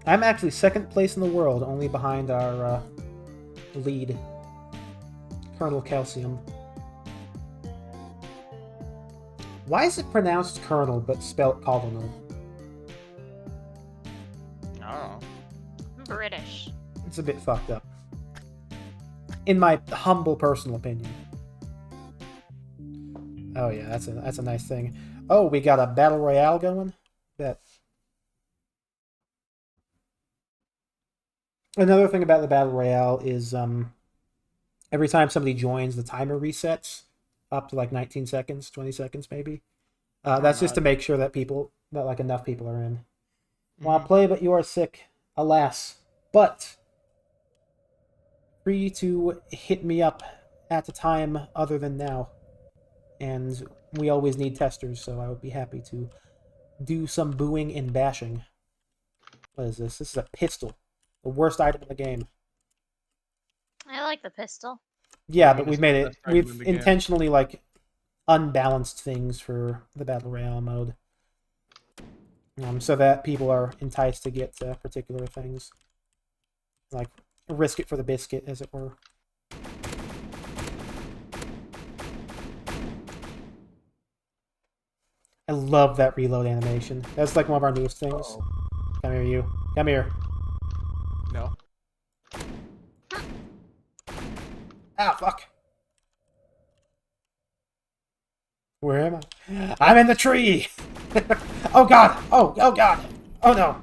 S1: I'm actually second place in the world, only behind our lead, Colonel Calcium. Why is it pronounced Colonel but spelled Colonel?
S3: I don't know.
S2: British.
S1: It's a bit fucked up. In my humble personal opinion. Oh yeah, that's a nice thing. Oh, we got a battle royale going. That. Another thing about the battle royale is every time somebody joins, the timer resets. up to like 19 seconds, 20 seconds maybe.
S3: Oh,
S1: That's just
S3: nice.
S1: to make sure that like enough people are in. Want
S3: Mhm.
S1: to play, but you are sick, alas. But free to hit me up at a time other than now. And we always need testers, so I would be happy to do some booing and bashing. What is this? This is a pistol. The worst item in the game.
S2: I like the pistol.
S1: Yeah,
S3: I
S1: but
S3: mean,
S1: we've
S3: it's
S1: made
S3: the
S1: it.
S3: best item in
S1: We've
S3: the game.
S1: intentionally like unbalanced things for the battle royale mode, so that people are enticed to get particular things, like risk it for the biscuit, as it were. I love that reload animation. That's like one of our newest things.
S3: Uh-oh.
S1: Come here, you. Come here.
S3: No.
S1: Ah, fuck. Where am I? I'm in the tree! Oh god! Oh god! Oh no!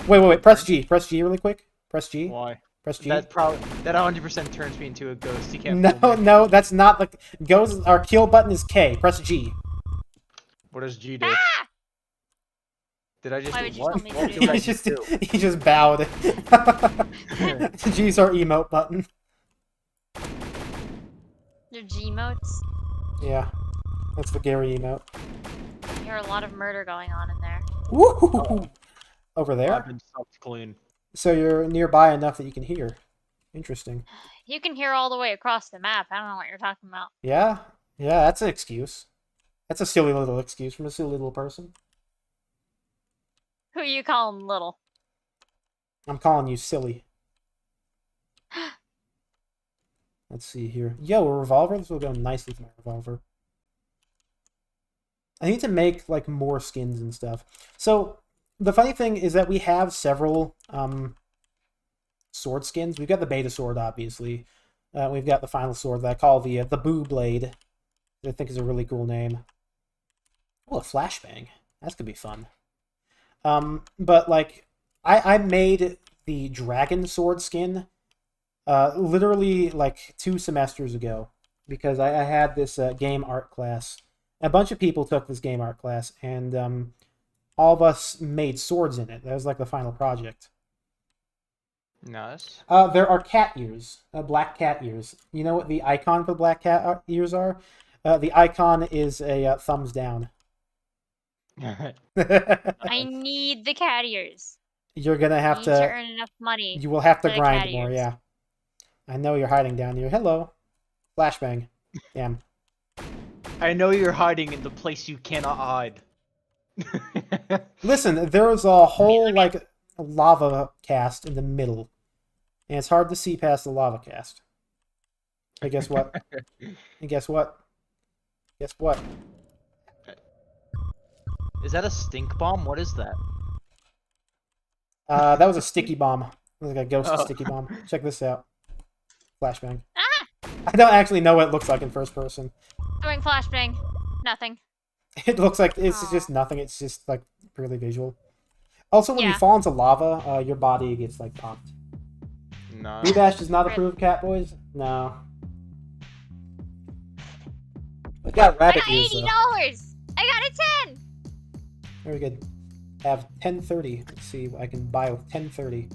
S1: Wait. Press G. Press G really quick. Press G.
S3: Why?
S1: Press G.
S3: That 100% turns me into a ghost. You can't
S1: No,
S3: fool me.
S1: no, that's not like... Our kill button is K. Press G.
S3: What does G do?
S2: Ah!
S3: Did I just
S2: Why would you
S3: what?
S2: tell me to
S3: What
S2: do
S3: did I
S1: He
S3: just
S1: just,
S3: do?
S1: he just bowed. G's our emote button.
S2: They're G-motes.
S1: Yeah. That's the Gary emote.
S2: I hear a lot of murder going on in there.
S1: Woo! Over
S3: I've
S1: there?
S3: been sucked clean.
S1: So you're nearby enough that you can hear. Interesting.
S2: You can hear all the way across the map. I don't know what you're talking about.
S1: Yeah? Yeah, that's an excuse. That's a silly little excuse from a silly little person.
S2: Who you calling little?
S1: I'm calling you silly. Let's see here. Yo, a revolver? This will go nicely with my revolver. I need to make, like, more skins and stuff. So, the funny thing is that we have several sword skins. We've got the beta sword, obviously. We've got the final sword that I call the Boo Blade. That I think is a really cool name. Oh, a flashbang. That's gonna be fun. But, like, I made the dragon sword skin literally, like, 2 semesters ago. Because I had this game art class. A bunch of people took this game art class, and all of us made swords in it. That was like the final project.
S3: Nice.
S1: There are cat ears, black cat ears. You know what the icon for black cat ears are? The icon is a thumbs down.
S2: I need the cat ears.
S1: You're gonna
S2: I
S1: have
S2: need
S1: to.
S2: to earn enough money.
S1: You will have to
S2: for the
S1: grind
S2: cat
S1: more.
S2: ears.
S1: Yeah. I know you're hiding down here. Hello, flashbang. Damn.
S3: I know you're hiding in the place you cannot hide.
S1: Listen, there's a whole like lava cast in the middle, and it's hard to see past the lava cast. But guess what? And guess what? Guess what?
S3: Is that a stink bomb? What is that?
S1: That was a sticky bomb. It was like a ghost
S3: Oh.
S1: sticky bomb. Check this out. Flashbang.
S2: Ah!
S1: I don't actually know what it looks like in first person.
S2: Doing flashbang. Nothing.
S1: It looks like it's
S2: Aw.
S1: just nothing. It's just like purely visual. Also, when you
S2: Yeah.
S1: fall into lava, your body gets like popped.
S3: No.
S1: Rebash does not
S2: Rip.
S1: approve, cat boys. No. We got
S2: I
S1: rabbit
S2: got
S1: ears
S2: $80.
S1: though.
S2: I got a 10.
S1: Very good. I have 1030. Let's see what I can buy with 1030.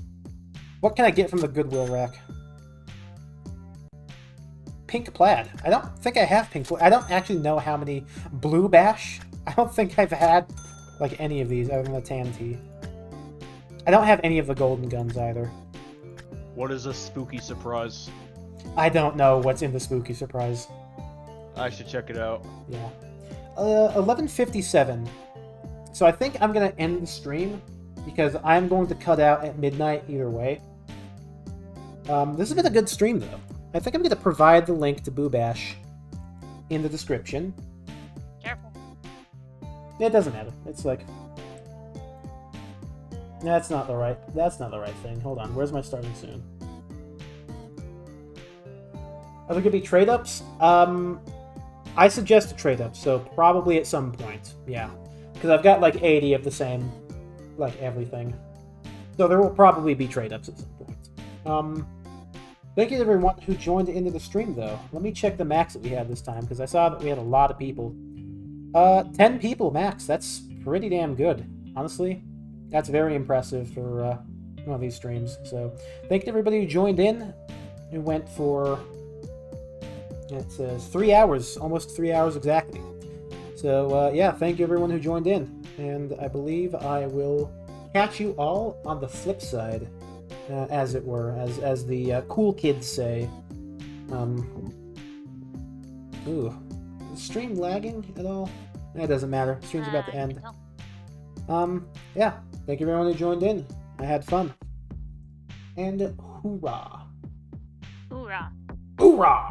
S1: What can I get from the Goodwill rack? Pink plaid. I don't think I have pink plaid. I don't actually know how many. Blue bash? I don't think I've had like any of these other than the tan tea. I don't have any of the golden guns either.
S3: What is a spooky surprise?
S1: I don't know what's in the spooky surprise.
S3: I should check it out.
S1: Yeah. 11:57. So I think I'm gonna end the stream because I'm going to cut out at midnight either way. This has been a good stream though. I think I'm gonna provide the link to Boo Bash in the description.
S2: Careful.
S1: It doesn't matter. It's like that's not the right thing. Hold on. Where's my starting soon? Are there gonna be trade ups? I suggest a trade up, so probably at some point. Yeah. Because I've got like 80 of the same, like everything. So there will probably be trade ups at some point. Thank you to everyone who joined into the stream, though. Let me check the max that we had this time, because I saw that we had a lot of people. 10 people max. That's pretty damn good. Honestly, that's very impressive for one of these streams. So, thank you to everybody who joined in. Who went for, it says 3 hours, almost 3 hours exactly. So, yeah, thank you everyone who joined in. And I believe I will catch you all on the flip side, as it were, as the cool kids say. Ooh, is the stream lagging at all? It doesn't matter. The stream's about to end. Yeah, thank you everyone who joined in. I had fun. And hoorah.
S2: Hoorah.
S1: Hoorah!